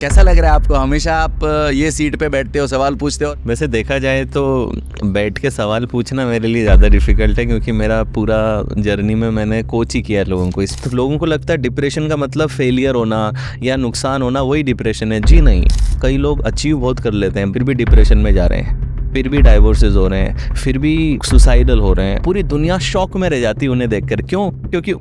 कैसा लग रहा है आपको? हमेशा आप ये सीट पे बैठते हो, सवाल पूछते हो। वैसे देखा जाए तो बैठ के सवाल पूछना मेरे लिए ज़्यादा डिफ़िकल्ट है, क्योंकि मेरा पूरा जर्नी में मैंने कोच ही किया लोगों को। तो लोगों को लगता है डिप्रेशन का मतलब फेलियर होना या नुकसान होना, वही डिप्रेशन है। जी नहीं, कई लोग अचीव बहुत कर लेते हैं फिर भी डिप्रेशन में जा रहे हैं, फिर भी डाइवोर्सेस हो रहे हैं, फिर भी सुसाइडल हो रहे हैं। पूरी दुनिया शॉक में रह जाती है उन्हें देखकर। क्यों? क्योंकि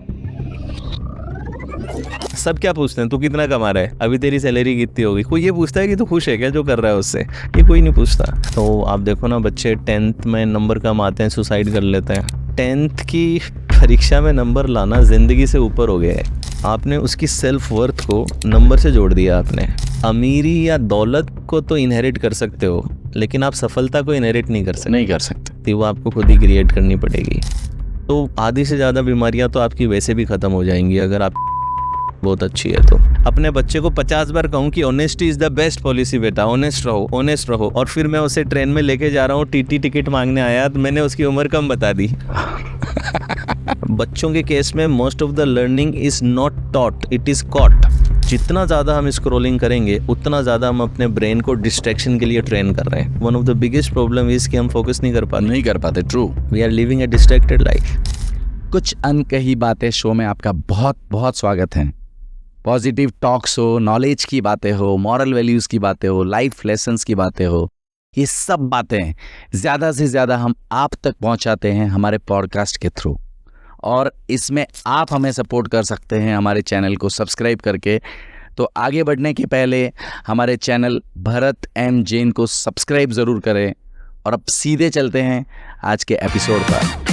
सब क्या पूछते हैं, तू कितना कमा रहा है, अभी तेरी सैलरी कितनी होगी। कोई ये पूछता है कि तू खुश है क्या जो कर रहा है उससे? ये कोई नहीं पूछता। तो आप देखो ना, बच्चे 10th में नंबर कम आते हैं, सुसाइड कर लेते हैं। 10th की परीक्षा में नंबर लाना ज़िंदगी से ऊपर हो गया है। आपने उसकी सेल्फ वर्थ को नंबर से जोड़ दिया। आपने अमीरी या दौलत को तो इनहेरिट कर सकते हो, लेकिन आप सफलता को इनहेरिट नहीं कर सकते। वो आपको खुद ही क्रिएट करनी पड़ेगी। तो आधी से ज़्यादा बीमारियां तो आपकी वैसे भी ख़त्म हो जाएंगी अगर आप बहुत अच्छी है तो। अपने बच्चे को 50 बार कहूँ कि honesty is the best policy बेटा, ऑनेस्ट रहो, और फिर मैं उसे ट्रेन में लेके जा रहा हूँ, टीटी टिकट मांगने आया तो मैंने उसकी उम्र कम बता दी। बच्चों के केस में most of the learning is not taught, it is caught. जितना ज़्यादा हम स्क्रॉलिंग करेंगे उतना ज़्यादा हम अपने ब्रेन को डिस्ट्रैक्शन के लिए ट्रेन कर रहे हैं। One of the biggest problem is कि हम फोकस नहीं कर पाते। True, we are living a distracted life. कुछ अनकही बातें शो में आपका बहुत बहुत स्वागत है। पॉजिटिव टॉक्स हो, नॉलेज की बातें हो, मॉरल वैल्यूज़ की बातें हो, लाइफ लेसन्स की बातें हो, ये सब बातें ज़्यादा से ज़्यादा हम आप तक पहुंचाते हैं हमारे पॉडकास्ट के थ्रू। और इसमें आप हमें सपोर्ट कर सकते हैं हमारे चैनल को सब्सक्राइब करके। तो आगे बढ़ने के पहले हमारे चैनल भरत एम जैन को सब्सक्राइब ज़रूर करें। और अब सीधे चलते हैं आज के एपिसोड पर।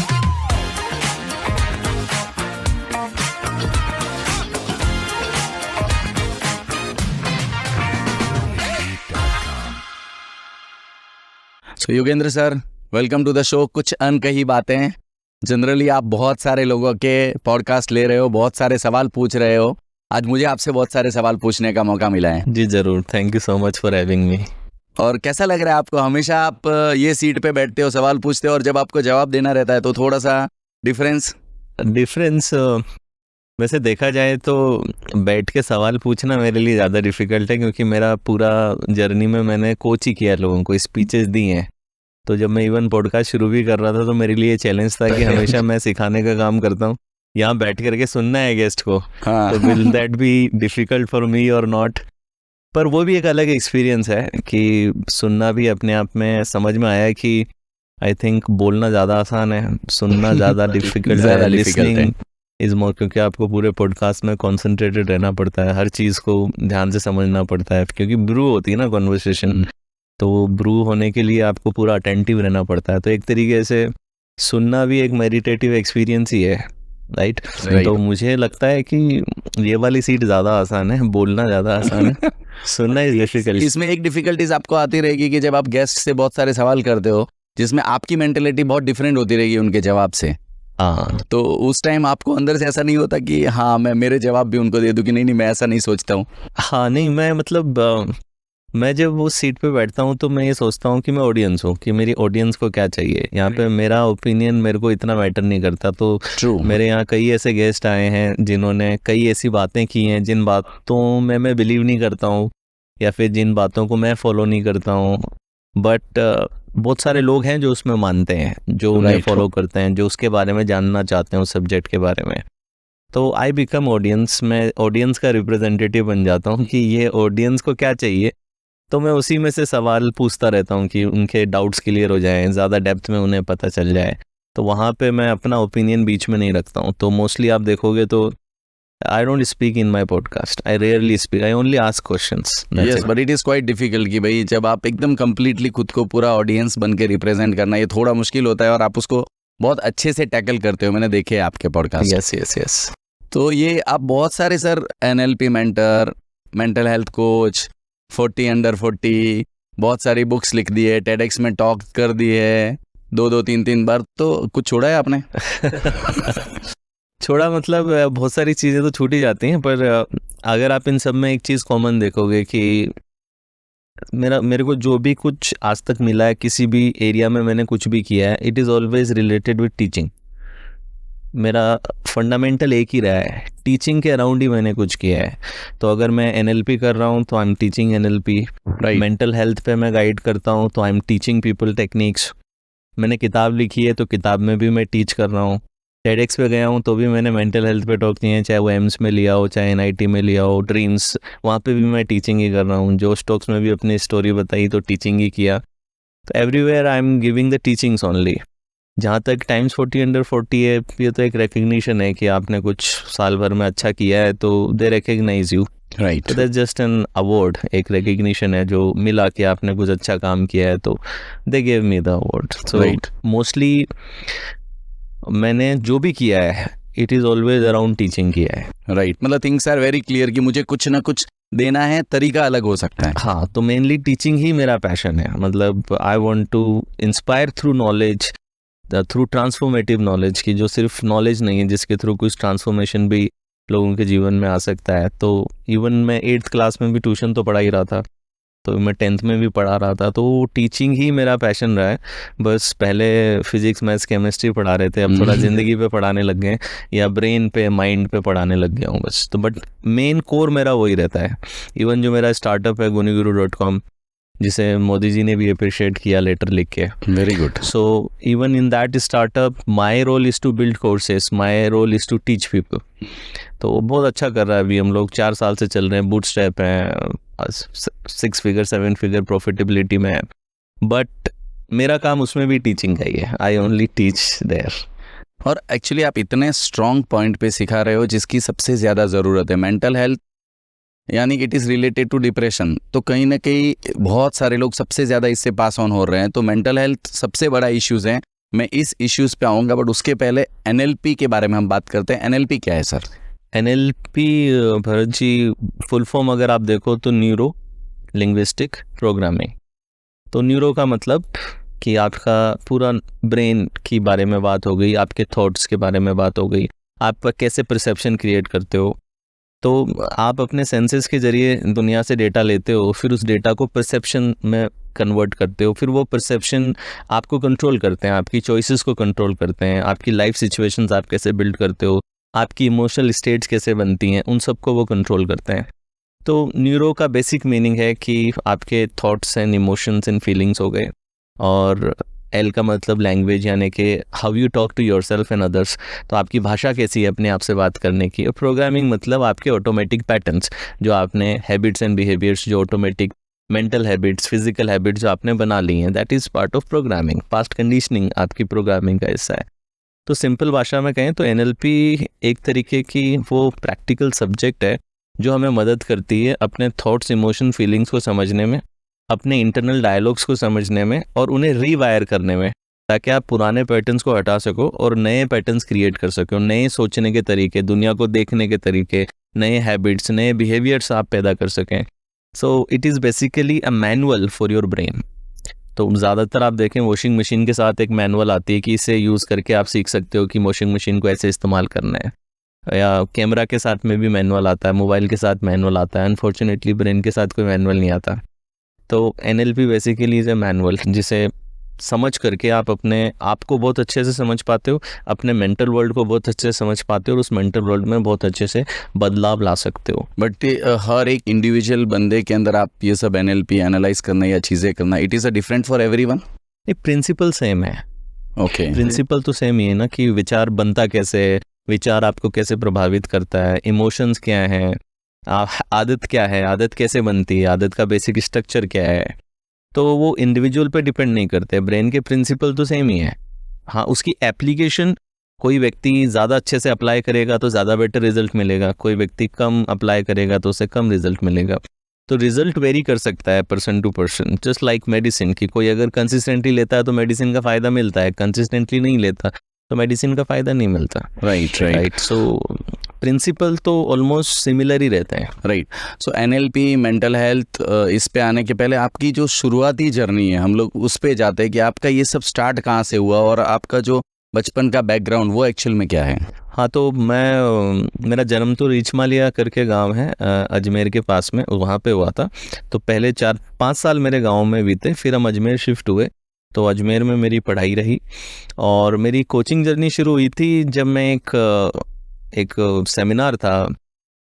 Yogendra sir, welcome to the show कुछ अनकही बातें। जनरली आप बहुत सारे लोगों के पॉडकास्ट ले रहे हो, बहुत सारे सवाल पूछ रहे हो। आज मुझे आपसे बहुत सारे सवाल पूछने का मौका मिला है। जी ज़रूर, thank you so much for having me. और कैसा लग रहा है आपको? हमेशा आप ये सीट पे बैठते हो, सवाल पूछते हो, और जब आपको जवाब देना रहता है तो थोड़ा सा डिफरेंस वैसे देखा जाए तो बैठ के सवाल पूछना मेरे लिए ज़्यादा डिफ़िकल्ट है, क्योंकि मेरा पूरा जर्नी में मैंने कोच ही किया लोगों को, स्पीचेस दी हैं। तो जब मैं इवन पॉडकास्ट शुरू भी कर रहा था तो मेरे लिए चैलेंज था कि हमेशा मैं सिखाने का काम करता हूँ, यहाँ बैठ करके सुनना है गेस्ट को। हाँ। तो will that be difficult for me और नॉट? पर वो भी एक अलग एक्सपीरियंस है कि सुनना भी अपने आप में समझ में आया कि आई थिंक बोलना ज़्यादा आसान है, सुनना ज़्यादा डिफ़िकल्ट है। लिसनिंग इज़ मोर, क्योंकि आपको पूरे पॉडकास्ट में कॉन्सेंट्रेटेड रहना पड़ता है, हर चीज़ को ध्यान से समझना पड़ता है, क्योंकि ब्रू होती है ना कॉन्वर्सेशन। तो ब्रू होने के लिए आपको पूरा अटेंटिव रहना पड़ता है। तो एक तरीके से सुनना भी एक मेडिटेटिव एक्सपीरियंस ही है, राइट? तो मुझे लगता है कि ये वाली सीट ज़्यादा आसान है, बोलना ज़्यादा आसान है, सुनना इज डिफिकल्ट। इसमें एक डिफिकल्टीज आपको आती रहेगी कि जब आप गेस्ट से बहुत सारे सवाल करते हो जिसमें आपकी मेंटेलिटी बहुत डिफरेंट होती रहेगी उनके जवाब से। हाँ, तो उस टाइम आपको अंदर से ऐसा नहीं होता कि हाँ मैं मेरे जवाब भी उनको दे दूं कि नहीं मैं ऐसा नहीं सोचता हूँ? हाँ नहीं, मैं मतलब मैं जब वो सीट पे बैठता हूँ तो मैं ये सोचता हूँ कि मैं ऑडियंस हूँ, कि मेरी ऑडियंस को क्या चाहिए। यहाँ पे मेरा ओपिनियन मेरे को इतना मैटर नहीं करता। तो मेरे यहाँ कई ऐसे गेस्ट आए हैं जिन्होंने कई ऐसी बातें की हैं जिन बातों में मैं बिलीव नहीं करता हूँ, या फिर जिन बातों को मैं फॉलो नहीं करता हूँ। बट बहुत सारे लोग हैं जो उसमें मानते हैं, जो उन्हें फॉलो करते हैं, जो उसके बारे में जानना चाहते हैं, उस सब्जेक्ट के बारे में। तो आई बिकम ऑडियंस, मैं ऑडियंस का रिप्रेजेंटेटिव बन जाता हूँ कि ये ऑडियंस को क्या चाहिए। तो मैं उसी में से सवाल पूछता रहता हूँ कि उनके डाउट्स क्लियर हो जाएं, ज़्यादा डेप्थ में उन्हें पता चल जाए। तो वहाँ पे मैं अपना ओपिनियन बीच में नहीं रखता हूँ। तो मोस्टली आप देखोगे तो I don't speak in my podcast. I rarely speak. I only ask questions. Yes, but it is quite difficult कि भाई जब आप एकदम completely खुद को पूरा ऑडियंस बन के रिप्रेजेंट करना, ये थोड़ा मुश्किल होता है और आप उसको बहुत अच्छे से टैकल करते हो। मैंने देखे आपके पॉडकास्ट। यस। तो ये आप बहुत सारे sir NLP mentor, mental health coach, 40 under 40, बहुत सारी बुक्स लिख दी है, TEDx में टॉक कर दी है 2-3 बार। तो कुछ छोड़ा है आपने? छोड़ा मतलब बहुत सारी चीज़ें तो छूट ही जाती हैं, पर अगर आप इन सब में एक चीज़ कॉमन देखोगे कि मेरे को जो भी कुछ आज तक मिला है, किसी भी एरिया में मैंने कुछ भी किया है, it is always related with teaching. मेरा फंडामेंटल एक ही रहा है, टीचिंग के अराउंड ही मैंने कुछ किया है। तो अगर मैं NLP कर रहा हूँ तो I am teaching NLP, mental health पे मैं गाइड करता हूँ तो I am teaching people techniques. मैंने किताब लिखी है तो किताब में भी मैं टीच कर रहा हूँ। TEDx पे गया हूँ तो भी मैंने मेंटल हेल्थ पे टॉक किए हैं, चाहे वो एम्स में लिया हो, चाहे NIT में लिया हो, ड्रीम्स, वहाँ पे भी मैं टीचिंग ही कर रहा हूँ। जो स्टॉक्स में भी अपनी स्टोरी बताई तो टीचिंग ही किया। तो everywhere I am giving the teachings only. जहाँ तक टाइम्स 40 अंडर 40 है, ये तो एक रिकग्निशन है कि आपने कुछ साल भर में अच्छा किया है तो they recognize you, right. That's just an award, एक रिकग्निशन है जो मिला कि आपने कुछ अच्छा काम किया है, तो they give me the award. So mostly मैंने जो भी किया है it is always around teaching किया है। राइट, मतलब थिंग्स आर वेरी क्लियर कि मुझे कुछ ना कुछ देना है, तरीका अलग हो सकता है। हाँ, तो मेनली टीचिंग ही मेरा पैशन है। मतलब I want to inspire through knowledge, through transformative knowledge, की जो सिर्फ नॉलेज नहीं है, जिसके थ्रू कुछ ट्रांसफॉर्मेशन भी लोगों के जीवन में आ सकता है। तो इवन मैं 8th क्लास में भी ट्यूशन तो पढ़ा ही रहा था, तो मैं 10th में भी पढ़ा रहा था, तो टीचिंग ही मेरा पैशन रहा है। बस पहले फिजिक्स मैथ्स केमिस्ट्री पढ़ा रहे थे, अब थोड़ा ज़िंदगी पे पढ़ाने लग गए या ब्रेन पे माइंड पे पढ़ाने लग गया हूँ बस। तो बट मेन कोर मेरा वही रहता है। इवन जो मेरा स्टार्टअप है गुनीगुरु.com, जिसे मोदी जी ने भी अप्रिशिएट किया लेटर लिख के, very good. So even in that startup my role is to build courses, my role is to teach people. तो वो बहुत अच्छा कर रहा है। अभी हम लोग 4 साल से चल रहे हैं, बूटस्ट्रैप हैं, 6 फिगर 7 फिगर प्रॉफिटेबिलिटी में है। बट मेरा काम उसमें भी टीचिंग का ही है, आई ओनली टीच देयर। और एक्चुअली आप इतने स्ट्रॉन्ग पॉइंट पे सिखा रहे हो जिसकी सबसे ज़्यादा ज़रूरत है। मेंटल हेल्थ यानी it is related to depression, तो कहीं ना कहीं बहुत सारे लोग सबसे ज़्यादा इससे पास ऑन हो रहे हैं। तो मेंटल हेल्थ सबसे बड़ा इश्यूज़ है, मैं इस इश्यूज़ पे आऊँगा, बट उसके पहले NLP के बारे में हम बात करते हैं। NLP क्या है sir? NLP Bharat ji, full form अगर आप देखो तो न्यूरो लिंग्विस्टिक प्रोग्रामिंग। तो न्यूरो का मतलब कि आपका पूरा ब्रेन के बारे में बात हो गई, आपके थॉट्स के बारे में बात हो गई, आप कैसे परसेप्शन क्रिएट करते हो। तो आप अपने सेंसेस के जरिए दुनिया से डेटा लेते हो, फिर उस डेटा को परसेप्शन में कन्वर्ट करते हो, फिर वो परसेप्शन आपको कंट्रोल करते हैं, आपकी चॉइसेस को कंट्रोल करते हैं, आपकी लाइफ सिचुएशंस आप कैसे बिल्ड करते हो, आपकी इमोशनल स्टेट्स कैसे बनती हैं, उन सबको वो कंट्रोल करते हैं। तो न्यूरो का बेसिक मीनिंग है कि आपके thoughts and emotions and feelings हो गए, और एल का मतलब लैंग्वेज, यानी कि how you talk to yourself and others, तो आपकी भाषा कैसी है अपने आप से बात करने की। और प्रोग्रामिंग मतलब आपके ऑटोमेटिक पैटर्न्स, जो आपने हैबिट्स एंड बिहेवियर्स, जो automatic mental habits, physical habits जो आपने बना ली हैं, that is part of programming. Past conditioning आपकी प्रोग्रामिंग का हिस्सा है। तो सिंपल भाषा में कहें तो NLP एक तरीके की वो प्रैक्टिकल सब्जेक्ट है जो हमें मदद करती है अपने थॉट्स, इमोशन, फीलिंग्स को समझने में, अपने इंटरनल डायलॉग्स को समझने में और उन्हें रीवायर करने में, ताकि आप पुराने पैटर्न्स को हटा सको और नए पैटर्न्स क्रिएट कर सको, नए सोचने के तरीके, दुनिया को देखने के तरीके, नए हैबिट्स, नए बिहेवियर्स आप पैदा कर सकें। So it is basically a manual for your brain. तो ज़्यादातर आप देखें वॉशिंग मशीन के साथ एक मैनुअल आती है कि इसे यूज़ करके आप सीख सकते हो कि वॉशिंग मशीन को ऐसे इस्तेमाल करना है, या कैमरा के साथ में भी मैनुअल आता है, मोबाइल के साथ मैनुअल आता है। अनफॉर्चुनेटली ब्रेन के साथ कोई मैनुअल नहीं आता। तो NLP basically is a manual, जिसे समझ करके आप अपने आप को बहुत अच्छे से समझ पाते हो, अपने मेंटल वर्ल्ड को बहुत अच्छे से समझ पाते हो, और उस मेंटल वर्ल्ड में बहुत अच्छे से बदलाव ला सकते हो। बट हर एक इंडिविजुअल बंदे के अंदर आप ये सब NLP एनालाइज करना या चीज़ें करना, it is a different for everyone? एक प्रिंसिपल सेम है। ओके, प्रिंसिपल तो सेम ही है ना, कि विचार बनता कैसे है, विचार आपको कैसे प्रभावित करता है, इमोशंस क्या है, आदत क्या है, आदत कैसे बनती है, आदत का बेसिक स्ट्रक्चर क्या है। तो वो इंडिविजुअल पे डिपेंड नहीं करते। ब्रेन के प्रिंसिपल तो सेम ही है। हाँ, उसकी एप्लीकेशन कोई व्यक्ति ज़्यादा अच्छे से अप्लाई करेगा तो ज़्यादा बेटर रिजल्ट मिलेगा, कोई व्यक्ति कम अप्लाई करेगा तो उसे कम रिजल्ट मिलेगा। तो रिजल्ट वेरी कर सकता है person to person, just like medicine की कोई अगर कंसिस्टेंटली लेता है तो मेडिसिन का फ़ायदा मिलता है, कंसिस्टेंटली नहीं लेता तो मेडिसिन का फ़ायदा नहीं मिलता। राइट। सो प्रिंसिपल तो ऑलमोस्ट सिमिलर ही रहते हैं। राइट। सो NLP, मेंटल हेल्थ, इस पे आने के पहले आपकी जो शुरुआती जर्नी है, हम लोग उस पे जाते हैं कि आपका ये सब स्टार्ट कहाँ से हुआ और आपका जो बचपन का बैकग्राउंड वो एक्चुअल में क्या है? हाँ, तो मेरा जन्म तो रीचमालिया करके गांव है अजमेर के पास में, वहाँ पे हुआ था। तो पहले 4-5 साल मेरे गांव में बीते, फिर हम अजमेर शिफ्ट हुए। तो अजमेर में मेरी पढ़ाई रही और मेरी कोचिंग जर्नी शुरू हुई थी जब मैं एक एक सेमिनार था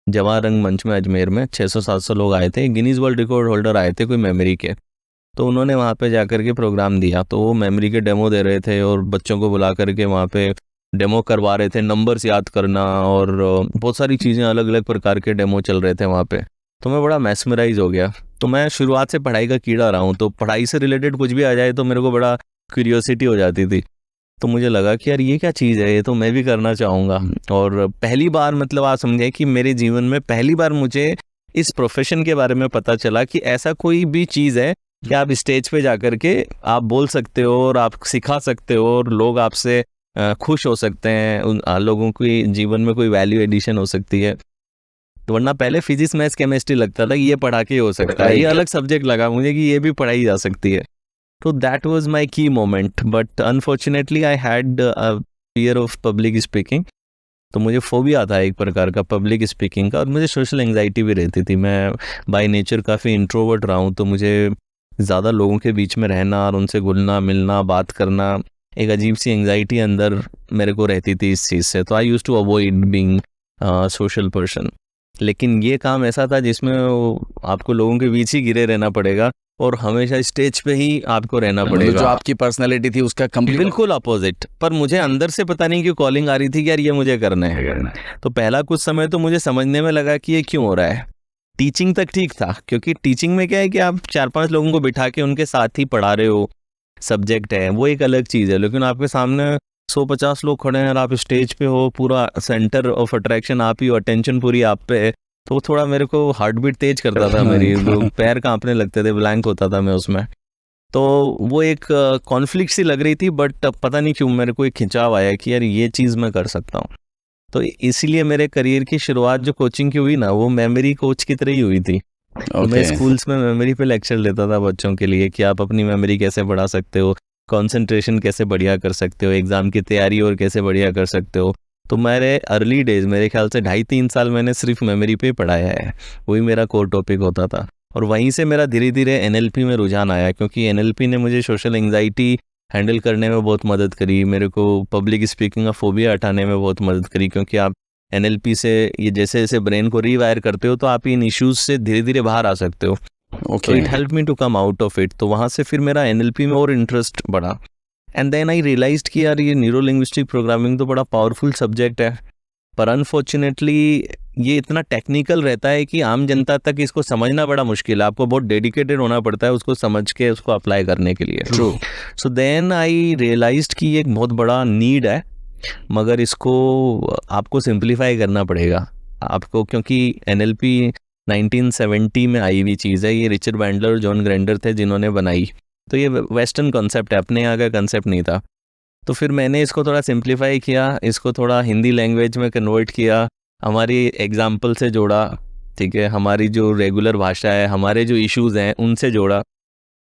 जवाहर रंगमंच में अजमेर में, 600-700 लोग आए थे, गिनीज वर्ल्ड रिकॉर्ड होल्डर आए थे कोई मेमोरी के। तो उन्होंने वहाँ पे जाकर के प्रोग्राम दिया, तो वो मेमोरी के डेमो दे रहे थे और बच्चों को बुला करके वहाँ पे डेमो करवा रहे थे, नंबर्स याद करना और बहुत सारी चीज़ें, अलग अलग प्रकार के डेमो चल रहे थे वहाँ पे। तो मैं बड़ा मैस्मराइज हो गया। तो मैं शुरुआत से पढ़ाई का कीड़ा रहा हूँ, तो पढ़ाई से रिलेटेड कुछ भी आ जाए तो मेरे को बड़ा क्यूरियोसिटी हो जाती थी। तो मुझे लगा कि यार ये क्या चीज़ है, ये तो मैं भी करना चाहूँगा। और पहली बार मतलब आप समझे कि मेरे जीवन में पहली बार मुझे इस प्रोफेशन के बारे में पता चला कि ऐसा कोई भी चीज़ है कि आप स्टेज पे जाकर के आप बोल सकते हो और आप सिखा सकते हो और लोग आपसे खुश हो सकते हैं, उन लोगों के जीवन में कोई वैल्यू एडिशन हो सकती है। तो वरना पहले फिजिक्स मैथ्स केमिस्ट्री लगता था कि ये पढ़ा के हो सकता है, ये अलग सब्जेक्ट लगा मुझे कि ये भी पढ़ाई जा सकती है। तो दैट वाज माय की moment, but unfortunately I had fear of public speaking. तो मुझे फोबिया था एक प्रकार का पब्लिक स्पीकिंग का, और मुझे सोशल एंग्जाइटी भी रहती थी। मैं बाय नेचर काफ़ी इंट्रोवर्ट रहा हूँ, तो मुझे ज़्यादा लोगों के बीच में रहना और उनसे घुलना मिलना बात करना, एक अजीब सी एंग्जाइटी अंदर मेरे को रहती थी इस चीज़ से। तो I used to avoid being social person. लेकिन ये काम ऐसा था जिसमें आपको लोगों के बीच ही घिरे रहना पड़ेगा और हमेशा स्टेज पे ही आपको रहना पड़ेगा। जो आपकी पर्सनैलिटी थी उसका कंप्लीट बिल्कुल अपोजिट। पर मुझे अंदर से पता नहीं क्यों कॉलिंग आ रही थी कि यार ये मुझे करना है। तो पहला कुछ समय तो मुझे समझने में लगा कि ये क्यों हो रहा है। टीचिंग तक ठीक था, क्योंकि टीचिंग में क्या है कि आप 4-5 लोगों को बिठा के उनके साथ ही पढ़ा रहे हो, सब्जेक्ट है वो एक अलग चीज़ है। लेकिन आपके सामने 100-50 लोग खड़े हैं और आप स्टेज पे हो, पूरा सेंटर ऑफ अट्रैक्शन आप ही हो, अटेंशन पूरी आप पे है, तो थोड़ा मेरे को हार्ट बीट तेज करता था, मेरी पैर कांपने लगते थे, ब्लैंक होता था मैं उसमें। तो वो एक कॉन्फ्लिक्ट सी लग रही थी, बट पता नहीं क्यों मेरे को एक खिंचाव आया कि यार ये चीज़ मैं कर सकता हूँ। तो इसीलिए मेरे करियर की शुरुआत जो कोचिंग की हुई ना, वो मेमोरी कोच की तरह ही हुई थी। तो मैं स्कूल्स में मेमोरी पे लेक्चर लेता था बच्चों के लिए कि आप अपनी मेमोरी कैसे बढ़ा सकते हो, कंसंट्रेशन कैसे बढ़िया कर सकते हो, एग्जाम की तैयारी और कैसे बढ़िया कर सकते हो। तो मेरे अर्ली डेज, मेरे ख्याल से 2.5-3 साल मैंने सिर्फ मेमोरी पे पढ़ाया है, वही मेरा कोर टॉपिक होता था। और वहीं से मेरा धीरे धीरे NLP में रुझान आया, क्योंकि NLP ने मुझे सोशल एंग्जाइटी हैंडल करने में बहुत मदद करी, मेरे को पब्लिक स्पीकिंग का फोबिया हटाने में बहुत मदद करी। क्योंकि आप NLP से ये जैसे जैसे ब्रेन को रीवायर करते हो तो आप इन इश्यूज से धीरे धीरे बाहर आ सकते हो। तो it help me to come out of it. तो वहाँ से फिर मेरा NLP में और इंटरेस्ट बढ़ा। एंड देन आई रियलाइज्ड कि यार ये न्यूरो लिंग्विस्टिक प्रोग्रामिंग तो बड़ा पावरफुल सब्जेक्ट है, पर अनफॉर्चुनेटली ये इतना टेक्निकल रहता है कि आम जनता तक इसको समझना बड़ा मुश्किल है। आपको बहुत डेडिकेटेड होना पड़ता है उसको समझ के उसको अप्लाई करने के लिए। True. So then I realized कि ये एक बहुत बड़ा नीड है, मगर इसको आपको सिंप्लीफाई करना पड़ेगा आपको, क्योंकि NLP 1970 में आई हुई चीज़ है। ये रिचर्ड बैंडलर और जॉन ग्रेंडर थे जिन्होंने बनाई। तो ये वेस्टर्न कॉन्सेप्ट है, अपने यहाँ का कॉन्सेप्ट नहीं था। तो फिर मैंने इसको थोड़ा सिंप्लीफाई किया, इसको थोड़ा हिंदी लैंग्वेज में कन्वर्ट किया, हमारी एग्जाम्पल से जोड़ा, ठीक है, हमारी जो रेगुलर भाषा है, हमारे जो इश्यूज़ हैं उनसे जोड़ा।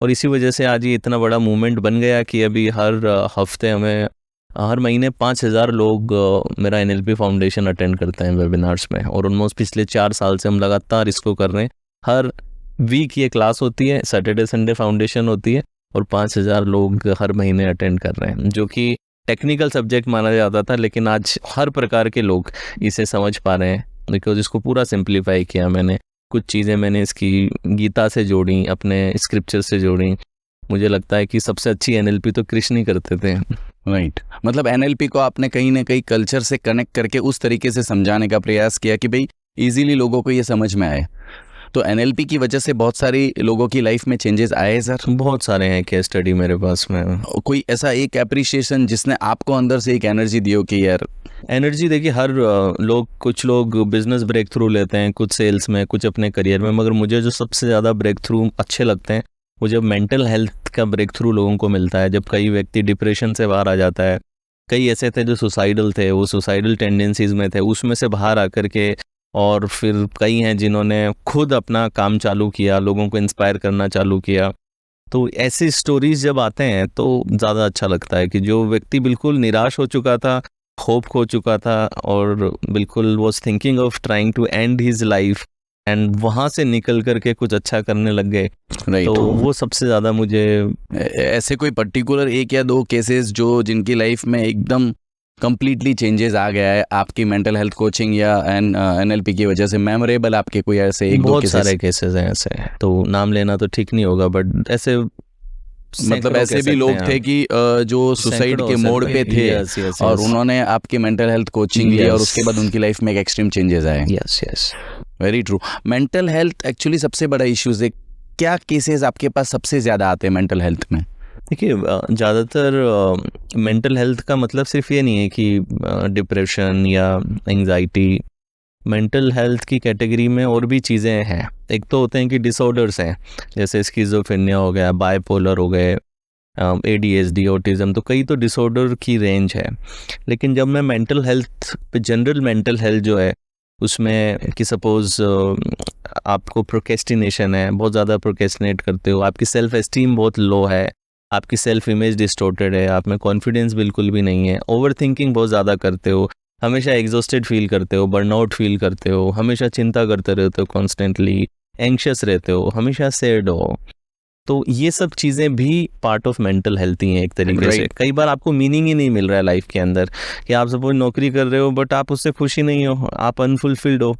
और इसी वजह से आज ये इतना बड़ा मूवमेंट बन गया कि अभी हर हफ्ते हमें हर महीने 5,000 लोग मेरा NLP फाउंडेशन अटेंड करते हैं वेबिनार्स में। और ऑलमोस्ट पिछले 4 साल से हम लगातार इसको कर रहे हैं। हर वीक ये क्लास होती है, सैटरडे संडे फाउंडेशन होती है, और 5,000 लोग हर महीने अटेंड कर रहे हैं, जो कि टेक्निकल सब्जेक्ट माना जाता था, लेकिन आज हर प्रकार के लोग इसे समझ पा रहे हैं, बिकॉज इसको पूरा सिंप्लीफाई किया मैंने। कुछ चीज़ें मैंने इसकी गीता से जोड़ी, अपने स्क्रिप्चर से जोड़ी। मुझे लगता है कि सबसे अच्छी NLP तो कृष्ण ही करते थे। राइट। मतलब NLP को आपने कहीं ना कहीं कल्चर से कनेक्ट करके उस तरीके से समझाने का प्रयास किया कि भाई इजीली लोगों को ये समझ में आए। तो NLP की वजह से बहुत सारी लोगों की लाइफ में चेंजेस आए सर? बहुत सारे हैं केस स्टडी मेरे पास में। कोई ऐसा एक एप्रिशिएशन जिसने आपको अंदर से एक एनर्जी दी हो कि यार? एनर्जी देखिए, हर लोग, कुछ लोग बिजनेस ब्रेक थ्रू लेते हैं, कुछ सेल्स में, कुछ अपने करियर में, मगर मुझे जो सबसे ज़्यादा ब्रेक थ्रू अच्छे लगते हैं वो जब मेंटल हेल्थ का ब्रेक थ्रू लोगों को मिलता है। जब कई व्यक्ति डिप्रेशन से बाहर आ जाता है, कई ऐसे थे जो सुसाइडल थे, वो सुसाइडल टेंडेंसीज में थे, उसमें से बाहर आकर के, और फिर कई हैं जिन्होंने खुद अपना काम चालू किया, लोगों को इंस्पायर करना चालू किया। तो ऐसी स्टोरीज जब आते हैं तो ज़्यादा अच्छा लगता है कि जो व्यक्ति बिल्कुल निराश हो चुका था, होप खो चुका था, और बिल्कुल was thinking of trying to end his life, and वहाँ से निकल करके कुछ अच्छा करने लग गए। तो वो सबसे ज़्यादा मुझे। ऐसे कोई पर्टिकुलर 1 या 2 केसेस जो जिनकी लाइफ में एकदम कंप्लीटली चेंजेस आ गया है आपकी मेंटल हेल्थ कोचिंग या NLP की वजह से? मेमोरेबल आपके कोई ऐसे एक दो बहुत केसेस? सारे केसेस हैं ऐसे, तो नाम लेना तो ठीक नहीं होगा, बट ऐसे मतलब ऐसे भी लोग थे कि जो सुसाइड के मोड़ पे थे और उन्होंने आपकी मेंटल हेल्थ कोचिंग ली और उसके बाद उनकी लाइफ में एक एक्सट्रीम चेंजेस आए। Yes yes, very true. Mental health actually सबसे बड़ा इश्यूज है। क्या केसेस आपके पास सबसे ज़्यादा आते हैं मेंटल हेल्थ में? देखिए ज़्यादातर मेंटल हेल्थ का मतलब सिर्फ ये नहीं है कि डिप्रेशन या एंजाइटी। मेंटल हेल्थ की कैटेगरी में और भी चीज़ें हैं। एक तो होते हैं कि डिसऑर्डर्स हैं, जैसे स्किज़ोफ्रेनिया हो गया, बाइपोलर हो गए, ADHD, ऑटिज़म, तो कई तो डिसऑर्डर की रेंज है। लेकिन जब मैं मेंटल हेल्थ पे, जनरल मेंटल हेल्थ जो है उसमें कि सपोज़ आपको प्रोक्रेस्टिनेशन है, बहुत ज़्यादा प्रोक्रेस्टिनेट करते हो, आपकी सेल्फ एस्टीम बहुत लो है, आपकी सेल्फ इमेज डिस्टॉर्टेड है, आप में कॉन्फिडेंस बिल्कुल भी नहीं है, ओवर थिंकिंग बहुत ज़्यादा करते हो, हमेशा एग्जॉस्टेड फील करते हो, बर्नआउट फील करते हो, हमेशा चिंता करते रहते हो, कॉन्स्टेंटली एंग्शियस रहते हो, हमेशा सैड हो, तो ये सब चीज़ें भी पार्ट ऑफ मेंटल हेल्थ ही हैं एक तरीके से। कई बार आपको मीनिंग ही नहीं मिल रहा है लाइफ के अंदर, कि आप सपोज नौकरी कर रहे हो बट आप उससे खुशी नहीं हो, आप अनफुलफिल्ड हो,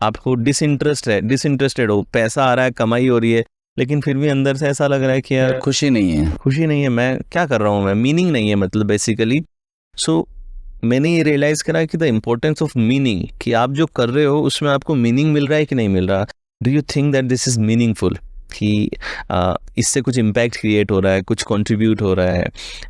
आपको डिसइंटरेस्टेड हो, पैसा आ रहा है, कमाई हो रही है, लेकिन फिर भी अंदर से ऐसा लग रहा है कि यार खुशी नहीं है, मैं क्या कर रहा हूँ, मैं मीनिंग नहीं है, मतलब बेसिकली। सो मैंने ये रियलाइज़ करा कि द इम्पोर्टेंस ऑफ मीनिंग, कि आप जो कर रहे हो उसमें आपको मीनिंग मिल रहा है कि नहीं मिल रहा। Do you think that this is meaningful, कि इससे कुछ इम्पैक्ट क्रिएट हो रहा है, कुछ कंट्रीब्यूट हो रहा है,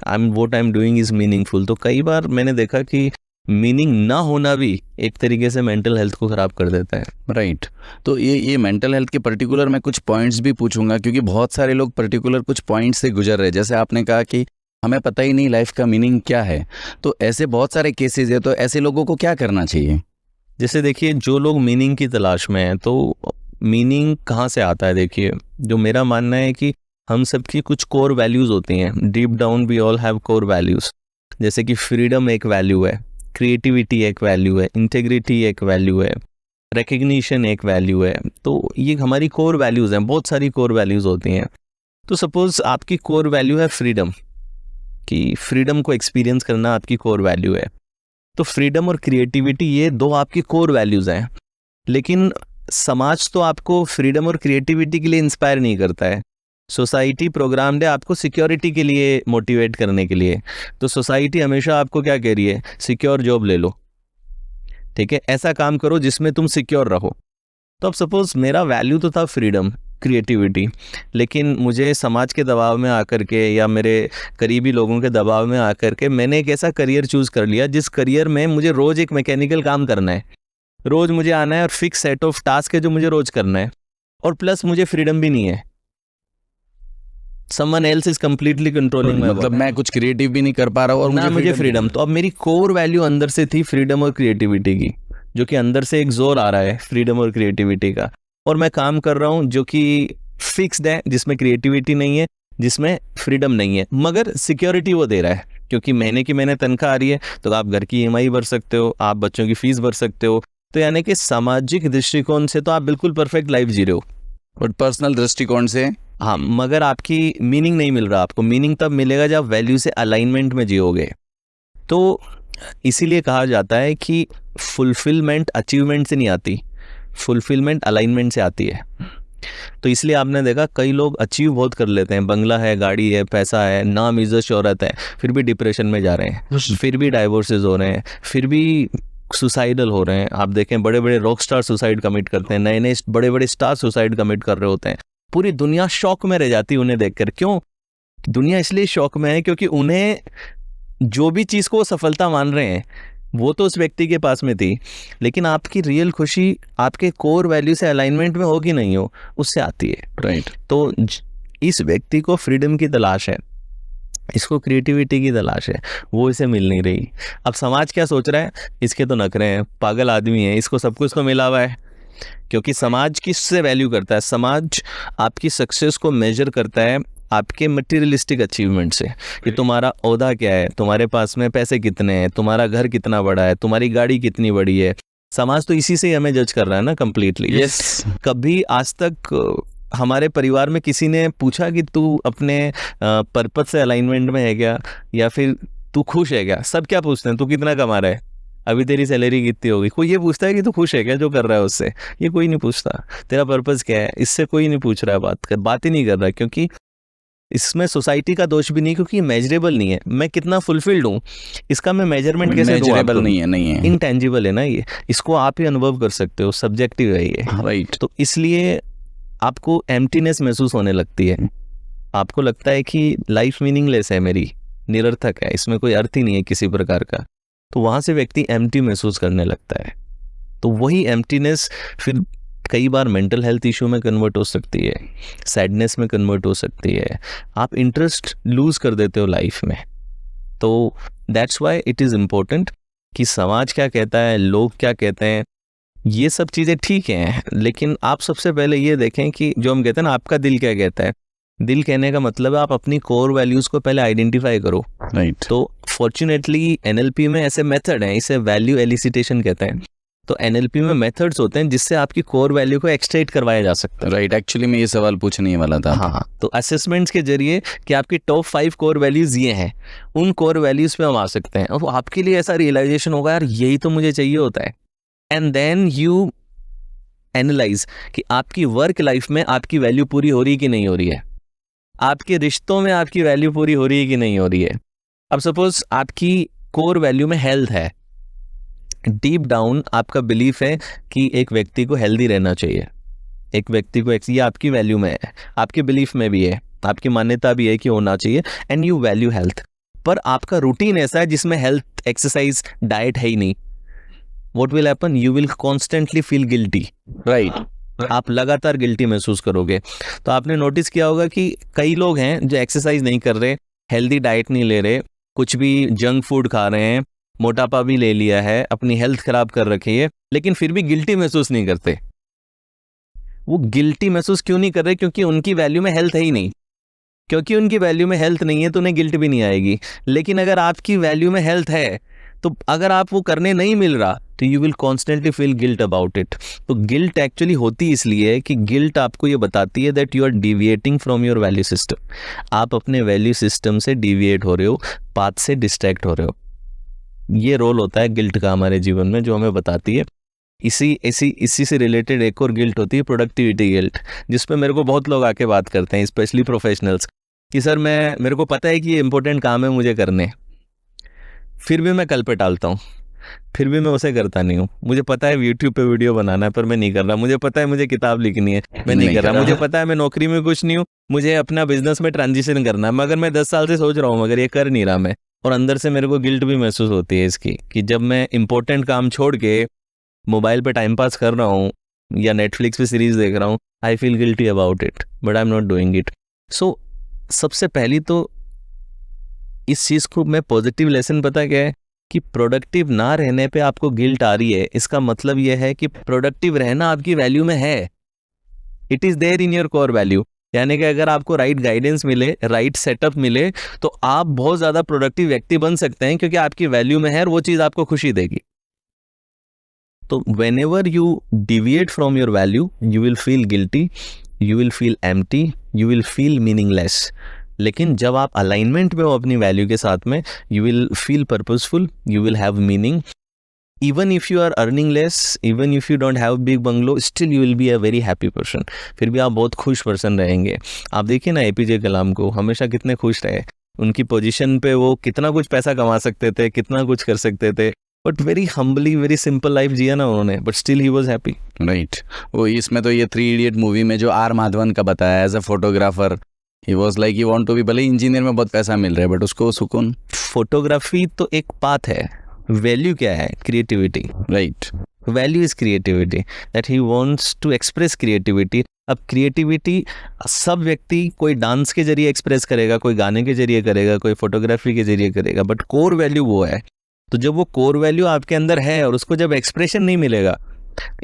what I am doing is meaningful. तो कई बार मैंने देखा कि मीनिंग ना होना भी एक तरीके से मेंटल हेल्थ को ख़राब कर देता है। राइट। तो ये मेंटल हेल्थ के पर्टिकुलर मैं कुछ पॉइंट्स भी पूछूंगा, क्योंकि बहुत सारे लोग पर्टिकुलर कुछ पॉइंट्स से गुजर रहे हैं। जैसे आपने कहा कि हमें पता ही नहीं लाइफ का मीनिंग क्या है, तो ऐसे बहुत सारे केसेस है, तो ऐसे लोगों को क्या करना चाहिए? जैसे देखिए, जो लोग मीनिंग की तलाश में हैं, तो मीनिंग कहाँ से आता है? देखिए, जो मेरा मानना है कि हम सबकी कुछ कोर वैल्यूज़ होती हैं, deep down we all have core values. जैसे कि फ्रीडम एक वैल्यू है, क्रिएटिविटी एक वैल्यू है, इंटेग्रिटी एक वैल्यू है, रिकग्निशन एक वैल्यू है। तो ये हमारी कोर वैल्यूज़ हैं, बहुत सारी कोर वैल्यूज़ होती हैं। तो सपोज़ आपकी कोर वैल्यू है फ्रीडम, कि फ्रीडम को एक्सपीरियंस करना आपकी कोर वैल्यू है, तो फ्रीडम और क्रिएटिविटी ये दो आपकी कोर वैल्यूज़ हैं। लेकिन समाज तो आपको फ्रीडम और क्रिएटिविटी के लिए इंस्पायर नहीं करता है। सोसाइटी प्रोग्राम्ड है आपको सिक्योरिटी के लिए मोटिवेट करने के लिए। तो सोसाइटी हमेशा आपको क्या कह रही है? सिक्योर जॉब ले लो, ठीक है, ऐसा काम करो जिसमें तुम सिक्योर रहो। तो अब सपोज मेरा वैल्यू तो था फ्रीडम, क्रिएटिविटी, लेकिन मुझे समाज के दबाव में आकर के या मेरे करीबी लोगों के दबाव में आकर के मैंने एक ऐसा करियर चूज़ कर लिया जिस करियर में मुझे रोज़ एक मैकेनिकल काम करना है, रोज़ मुझे आना है और फिक्स सेट ऑफ टास्क है जो मुझे रोज़ करना है, और प्लस मुझे फ्रीडम भी नहीं है। Someone else is completely controlling my मतलब मैं कुछ क्रिएटिव भी नहीं कर पा रहा हूँ और ना मुझे फ्रीडम। तो अब मेरी कोर वैल्यू अंदर से थी फ्रीडम और क्रिएटिविटी की, जो कि अंदर से एक जोर आ रहा है फ्रीडम और क्रिएटिविटी का, और मैं काम कर रहा हूँ जो कि फिक्स्ड है, जिसमें क्रिएटिविटी नहीं है, जिसमें फ्रीडम नहीं है, मगर सिक्योरिटी वो दे रहा है, क्योंकि महीने की मैंने तनख्वाह आ रही है, तो आप घर की EMI भर सकते हो, आप बच्चों की फीस भर सकते हो। तो यानी कि सामाजिक दृष्टिकोण से तो आप बिल्कुल परफेक्ट लाइफ जी रहे हो, और पर्सनल दृष्टिकोण से हाँ, मगर आपकी मीनिंग नहीं मिल रहा। आपको मीनिंग तब मिलेगा जब वैल्यू से अलाइनमेंट में जियोगे। तो इसीलिए कहा जाता है कि फुलफिलमेंट अचीवमेंट से नहीं आती, फुलफिलमेंट अलाइनमेंट से आती है। तो इसलिए आपने देखा कई लोग अचीव बहुत कर लेते हैं, बंगला है, गाड़ी है, पैसा है, नाम इज्जत शोहरत है, फिर भी डिप्रेशन में जा रहे हैं, फिर भी डाइवोर्सेज हो रहे हैं, फिर भी सुसाइडल हो रहे हैं। आप देखें बड़े बड़े रॉक स्टार सुसाइड कमिट करते हैं, नए बड़े बड़े स्टार सुसाइड कमिट कर रहे होते हैं। पूरी दुनिया शॉक में रह जाती है उन्हें देखकर। क्यों? दुनिया इसलिए शॉक में है क्योंकि उन्हें जो भी चीज़ को वो सफलता मान रहे हैं वो तो उस व्यक्ति के पास में थी, लेकिन आपकी रियल खुशी आपके कोर वैल्यू से अलाइनमेंट में हो कि नहीं हो, उससे आती है। राइट। तो इस व्यक्ति को फ्रीडम की तलाश है, इसको क्रिएटिविटी की तलाश है, वो इसे मिल नहीं रही। अब समाज क्या सोच रहा है? इसके तो नखरे हैं, पागल आदमी है, इसको सब कुछ तो मिला हुआ है। क्योंकि समाज किससे वैल्यू करता है? समाज आपकी सक्सेस को मेजर करता है आपके मटेरियलिस्टिक अचीवमेंट से, कि तुम्हारा ओहदा क्या है, तुम्हारे पास में पैसे कितने हैं, तुम्हारा घर कितना बड़ा है, तुम्हारी गाड़ी कितनी बड़ी है। समाज तो इसी से ही हमें जज कर रहा है ना कंप्लीटली। यस। कभी आज तक हमारे परिवार में किसी ने पूछा कि तू अपने पर्पस से अलाइनमेंट में है क्या, या फिर तू खुश है क्या? सब क्या पूछते हैं, तू कितना कमा रहा है, अभी तेरी सैलरी कितनी होगी? कोई ये पूछता है कि तू खुश है क्या जो कर रहा है उससे? ये कोई नहीं पूछता। तेरा पर्पस क्या है, इससे कोई नहीं पूछ रहा है, बात ही नहीं कर रहा, क्योंकि इसमें सोसाइटी का दोष भी नहीं, क्योंकि ये मेजरेबल नहीं है। मैं कितना फुलफिल्ड हूँ इसका मैं मेजरमेंट कैसे दूं? मेजरेबल नहीं है, इंटेंजिबल है ना ये, इसको आप ही अनुभव कर सकते हो, सब्जेक्टिव है ये, राइट। तो इसलिए आपको एम्प्टीनेस महसूस होने लगती है, आपको लगता है कि लाइफ मीनिंगलेस है मेरी, निरर्थक है, इसमें कोई अर्थ ही नहीं है किसी प्रकार का, तो वहां से व्यक्ति एम्प्टी महसूस करने लगता है। तो वही एम्प्टीनेस फिर कई बार मेंटल हेल्थ इशू में कन्वर्ट हो सकती है, सैडनेस में कन्वर्ट हो सकती है, आप इंटरेस्ट लूज कर देते हो लाइफ में। तो that's why it is important कि समाज क्या कहता है, लोग क्या कहते हैं, ये सब चीज़ें ठीक हैं, लेकिन आप सबसे पहले ये देखें कि जो हम कहते हैं ना, आपका दिल क्या कहता है। दिल कहने का मतलब है आप अपनी कोर वैल्यूज़ को पहले आइडेंटिफाई करो, राइट। तो फॉर्चुनेटली एनएलपी में ऐसे मेथड हैं, इसे वैल्यू एलिसिटेशन कहते हैं। तो एनएलपी में मेथड्स होते हैं जिससे आपकी कोर वैल्यू को एक्सट्रैक्ट करवाया जा सकता है। राइट, एक्चुअली मैं ये सवाल पूछने वाला था। हाँ, तो असेसमेंट्स के जरिए कि आपकी टॉप 5 कोर वैल्यूज ये हैं, उन कोर वैल्यूज पे हम आ सकते हैं, और आपके लिए ऐसा रियलाइजेशन होगा, यार यही तो मुझे चाहिए होता है। एंड देन यू एनालाइज कि आपकी वर्क लाइफ में आपकी वैल्यू पूरी हो रही है कि नहीं हो रही है, आपके रिश्तों में आपकी वैल्यू पूरी हो रही है कि नहीं हो रही है। अब सपोज आपकी कोर वैल्यू में हेल्थ है, डीप डाउन आपका बिलीफ है कि एक व्यक्ति को हेल्दी रहना चाहिए, एक व्यक्ति को, ये आपकी वैल्यू में है, आपके बिलीफ में भी है, आपकी मान्यता भी है कि होना चाहिए, एंड यू वैल्यू हेल्थ। पर आपका रूटीन ऐसा है जिसमें हेल्थ, एक्सरसाइज, डाइट है ही नहीं, what will happen, you will constantly feel guilty, right, आप लगातार गिल्टी महसूस करोगे। तो आपने नोटिस किया होगा कि कई लोग हैं जो एक्सरसाइज नहीं कर रहे, हेल्दी डाइट नहीं ले रहे, कुछ भी जंक फूड खा रहे हैं, मोटापा भी ले लिया है, अपनी हेल्थ खराब कर रखी है, लेकिन फिर भी गिल्टी महसूस नहीं करते। वो गिल्टी महसूस क्यों नहीं कर रहे? क्योंकि उनकी वैल्यू में हेल्थ है ही नहीं। क्योंकि उनकी वैल्यू में हेल्थ नहीं है तो उन्हें गिल्ट भी नहीं आएगी। लेकिन अगर आपकी वैल्यू में हेल्थ है तो अगर आप वो करने नहीं मिल रहा तो you will constantly feel guilt about it. तो गिल्ट एक्चुअली होती इसलिए है कि गिल्ट आपको ये बताती है that you are deviating from your value system. आप अपने वैल्यू सिस्टम से डिविएट हो रहे हो, पाथ से डिस्ट्रैक्ट हो रहे हो। ये रोल होता है गिल्ट का हमारे जीवन में, जो हमें बताती है। इसी से रिलेटेड एक और गिल्ट होती है, प्रोडक्टिविटी गिल्ट, जिस पे मेरे को बहुत लोग आके बात करते हैं, स्पेशली प्रोफेशनल्स, कि सर मेरे को पता है कि ये इंपॉर्टेंट काम है मुझे करने, फिर भी मैं कल पे टालता हूँ, फिर भी मैं उसे करता नहीं हूँ। मुझे पता है यूट्यूब पे वीडियो बनाना है पर मैं नहीं कर रहा, मुझे पता है मुझे किताब लिखनी है, मैं नहीं कर रहा, मुझे पता है मैं नौकरी में कुछ नहीं हूँ, मुझे अपना बिजनेस में ट्रांजिशन करना है, मगर मैं 10 साल से सोच रहा हूँ मगर ये कर नहीं रहा मैं। और अंदर से मेरे को गिल्ट भी महसूस होती है इसकी, कि जब मैं इंपॉर्टेंट काम छोड़ के मोबाइल पे टाइम पास कर रहा हूँ या नेटफ्लिक्स पे सीरीज देख रहा हूँ, I feel guilty about it but I am not doing it. So सबसे पहली तो इस चीज़ को मैं पॉजिटिव लेसन पता क्या है, कि प्रोडक्टिव ना रहने पे आपको गिल्ट आ रही है, इसका मतलब यह है कि प्रोडक्टिव रहना आपकी वैल्यू में है, it is there in your core value. यानी कि अगर आपको राइट गाइडेंस मिले, राइट सेटअप मिले, तो आप बहुत ज़्यादा प्रोडक्टिव व्यक्ति बन सकते हैं, क्योंकि आपकी वैल्यू में है और वो चीज़ आपको खुशी देगी। तो whenever you deviate from your value, you will feel guilty, you will feel empty, you will feel meaningless. लेकिन जब आप अलाइनमेंट में हो अपनी वैल्यू के साथ में, you will feel purposeful, you will have meaning. Even if you are earning less, even if you don't have big bungalow, still you will be a very happy person. फिर भी आप बहुत खुश पर्सन रहेंगे। आप देखिए ना एपीजे कलाम को, हमेशा कितने खुश रहे, उनकी पोजीशन पे वो कितना कुछ पैसा कमा सकते थे, कितना कुछ कर सकते थे, but very humbly, very simple life जिया ना उन्होंने, but still he was happy. Right. वो इसमें तो ये 3 इडियट मूवी में जो आर माधवन का बताया, as a photographer he was like he want to be, भले इंजीनियर में बहुत पैसा मिल रहा है बट उसको सुकून। फोटोग्राफी तो एक पाथ है, वैल्यू क्या है? Creativity, right. Value is creativity, that he wants to express creativity. अब क्रिएटिविटी सब व्यक्ति, कोई डांस के जरिए एक्सप्रेस करेगा, कोई गाने के जरिए करेगा, कोई फोटोग्राफी के जरिए करेगा, बट कोर वैल्यू वो है। तो जब वो कोर वैल्यू आपके अंदर है और उसको जब एक्सप्रेशन नहीं मिलेगा,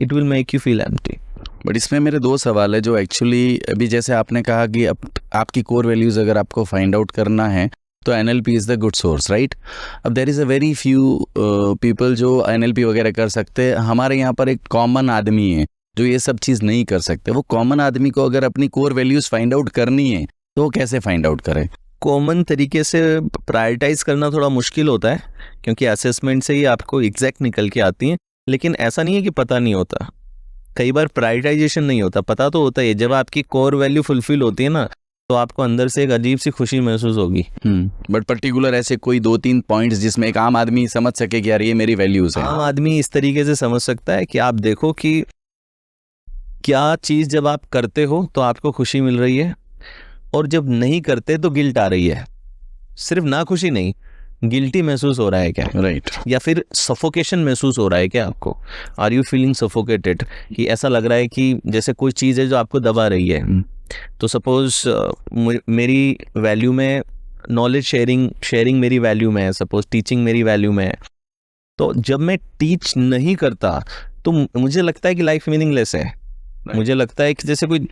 it will make you feel empty. But इसमें मेरे 2 सवाल है जो एक्चुअली अभी जैसे आपने कहा कि आपकी कोर वैल्यूज़ अगर आपको फाइंड आउट करना है तो NLP is the good source, right. अब there is a very few people जो NLP वगैरह कर सकते हैं। हमारे यहाँ पर एक कॉमन आदमी है जो ये सब चीज़ नहीं कर सकते। वो कॉमन आदमी को अगर अपनी कोर वैल्यूज़ फाइंड आउट करनी है तो वो कैसे फाइंड आउट करे? कॉमन तरीके से प्रायोरिटाइज करना थोड़ा मुश्किल होता है, क्योंकि असेसमेंट से ही आपको एग्जैक्ट निकल के आती हैं, लेकिन ऐसा नहीं है कि पता नहीं होता। कई बार प्रायोरिटाइजेशन नहीं होता, पता तो होता है। जब आपकी कोर वैल्यू फुलफिल होती है ना, तो आपको अंदर से एक अजीब सी खुशी महसूस होगी। बट पर्टिकुलर ऐसे कोई 2-3 पॉइंट्स जिसमें एक आम आदमी समझ सके कि यार ये मेरी वैल्यूज है। आम आदमी इस तरीके से समझ सकता है कि आप देखो कि क्या चीज़ जब आप करते हो तो आपको खुशी मिल रही है, और जब नहीं करते तो गिल्ट आ रही है। सिर्फ ना खुशी नहीं, गिल्टी महसूस हो रहा है क्या? राइट। या फिर सफोकेशन महसूस हो रहा है क्या आपको? Are you feeling suffocated? कि ऐसा लग रहा है कि जैसे कोई चीज़ है जो आपको दबा रही है। तो सपोज मेरी वैल्यू में नॉलेज शेयरिंग मेरी वैल्यू में है, सपोज टीचिंग मेरी वैल्यू में है, तो जब मैं टीच नहीं करता तो मुझे लगता है कि लाइफ मीनिंगलेस है। मुझे लगता है कि जैसे कोई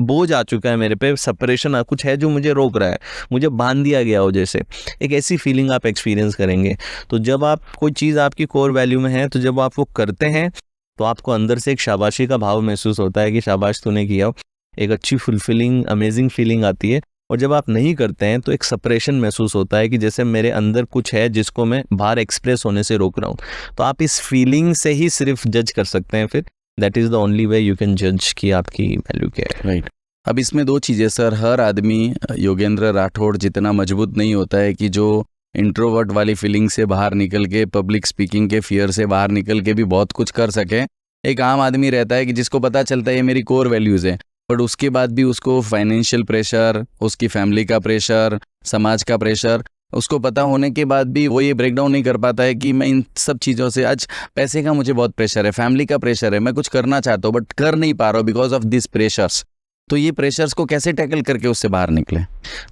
बोझ आ चुका है मेरे पे, सेपरेशन कुछ है जो मुझे रोक रहा है, मुझे बांध दिया गया हो जैसे, एक ऐसी फीलिंग आप एक्सपीरियंस करेंगे। तो जब आप कोई चीज़ आपकी कोर वैल्यू में है, तो जब आप वो करते हैं तो आपको अंदर से एक शाबाशी का भाव महसूस होता है कि शाबाश तूने किया, एक अच्छी फुलफिलिंग अमेजिंग फीलिंग आती है। और जब आप नहीं करते हैं तो एक सेपरेशन महसूस होता है कि जैसे मेरे अंदर कुछ है जिसको मैं बाहर एक्सप्रेस होने से रोक रहा हूँ। तो आप इस फीलिंग से ही सिर्फ जज कर सकते हैं, फिर that is the only way you can जज कि आपकी वैल्यू क्या है। राइट। अब इसमें 2 चीज़ें सर, हर आदमी योगेंद्र राठौड़ जितना मजबूत नहीं होता है कि जो इंट्रोवर्ट वाली फीलिंग से बाहर निकल के, पब्लिक स्पीकिंग के फियर से बाहर निकल के भी बहुत कुछ कर सके। एक आम आदमी रहता है कि जिसको पता चलता है ये मेरी कोर वैल्यूज़ है, बट उसके बाद भी उसको फाइनेंशियल प्रेशर, उसकी फैमिली का प्रेशर, समाज का प्रेशर, उसको पता होने के बाद भी वो ये ब्रेक डाउन नहीं कर पाता है कि मैं इन सब चीज़ों से, आज पैसे का मुझे बहुत प्रेशर है, फैमिली का प्रेशर है, मैं कुछ करना चाहता हूँ बट कर नहीं पा रहा हूँ बिकॉज ऑफ दिस प्रेशर्स। तो ये प्रेशर्स को कैसे टैकल करके उससे बाहर निकले?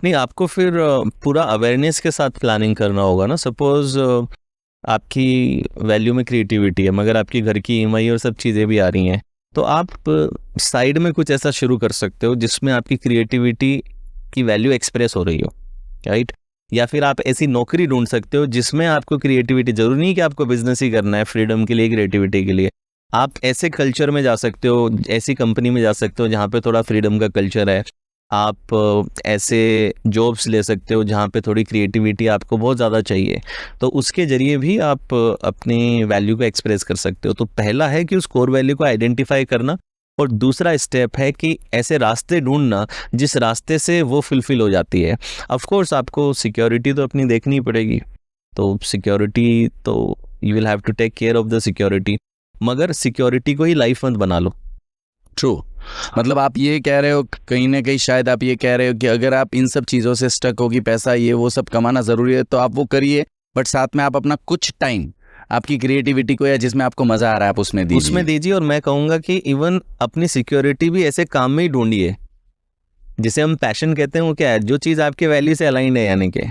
नहीं, आपको फिर पूरा अवेयरनेस के साथ प्लानिंग करना होगा ना। सपोज आपकी वैल्यू में क्रिएटिविटी है, मगर आपकी घर की ईएमआई और सब चीज़ें भी आ रही हैं, तो आप साइड में कुछ ऐसा शुरू कर सकते हो जिसमें आपकी क्रिएटिविटी की वैल्यू एक्सप्रेस हो रही हो, राइट? या फिर आप ऐसी नौकरी ढूंढ सकते हो जिसमें आपको क्रिएटिविटी, जरूरी नहीं कि आपको बिजनेस ही करना है फ्रीडम के लिए, क्रिएटिविटी के लिए। आप ऐसे कल्चर में जा सकते हो, ऐसी कंपनी में जा सकते हो जहाँ पे थोड़ा फ्रीडम का कल्चर है। आप ऐसे जॉब्स ले सकते हो जहाँ पे थोड़ी क्रिएटिविटी आपको बहुत ज़्यादा चाहिए, तो उसके ज़रिए भी आप अपनी वैल्यू को एक्सप्रेस कर सकते हो। तो पहला है कि उस कोर वैल्यू को आइडेंटिफाई करना, और दूसरा स्टेप है कि ऐसे रास्ते ढूंढना जिस रास्ते से वो फुलफिल हो जाती है। ऑफ कोर्स आपको सिक्योरिटी तो अपनी देखनी पड़ेगी, तो सिक्योरिटी तो you will have to take care of the security, मगर सिक्योरिटी को ही लाइफ मत बना लो। ट्रू। मतलब आप ये कह रहे हो कहीं ना कहीं, शायद आप ये कह रहे हो कि अगर आप इन सब चीज़ों से स्टक हो कि पैसा ये वो सब कमाना ज़रूरी है, तो आप वो करिए, बट साथ में आप अपना कुछ टाइम आपकी क्रिएटिविटी को, या जिसमें आपको मज़ा आ रहा है, आप उसमें दीजिए। और मैं कहूँगा कि इवन अपनी सिक्योरिटी भी ऐसे काम में ही ढूंढिए जिसे हम पैशन कहते हैं। वो क्या है? जो चीज़ आपके वैल्यू से अलाइंड है, यानी कि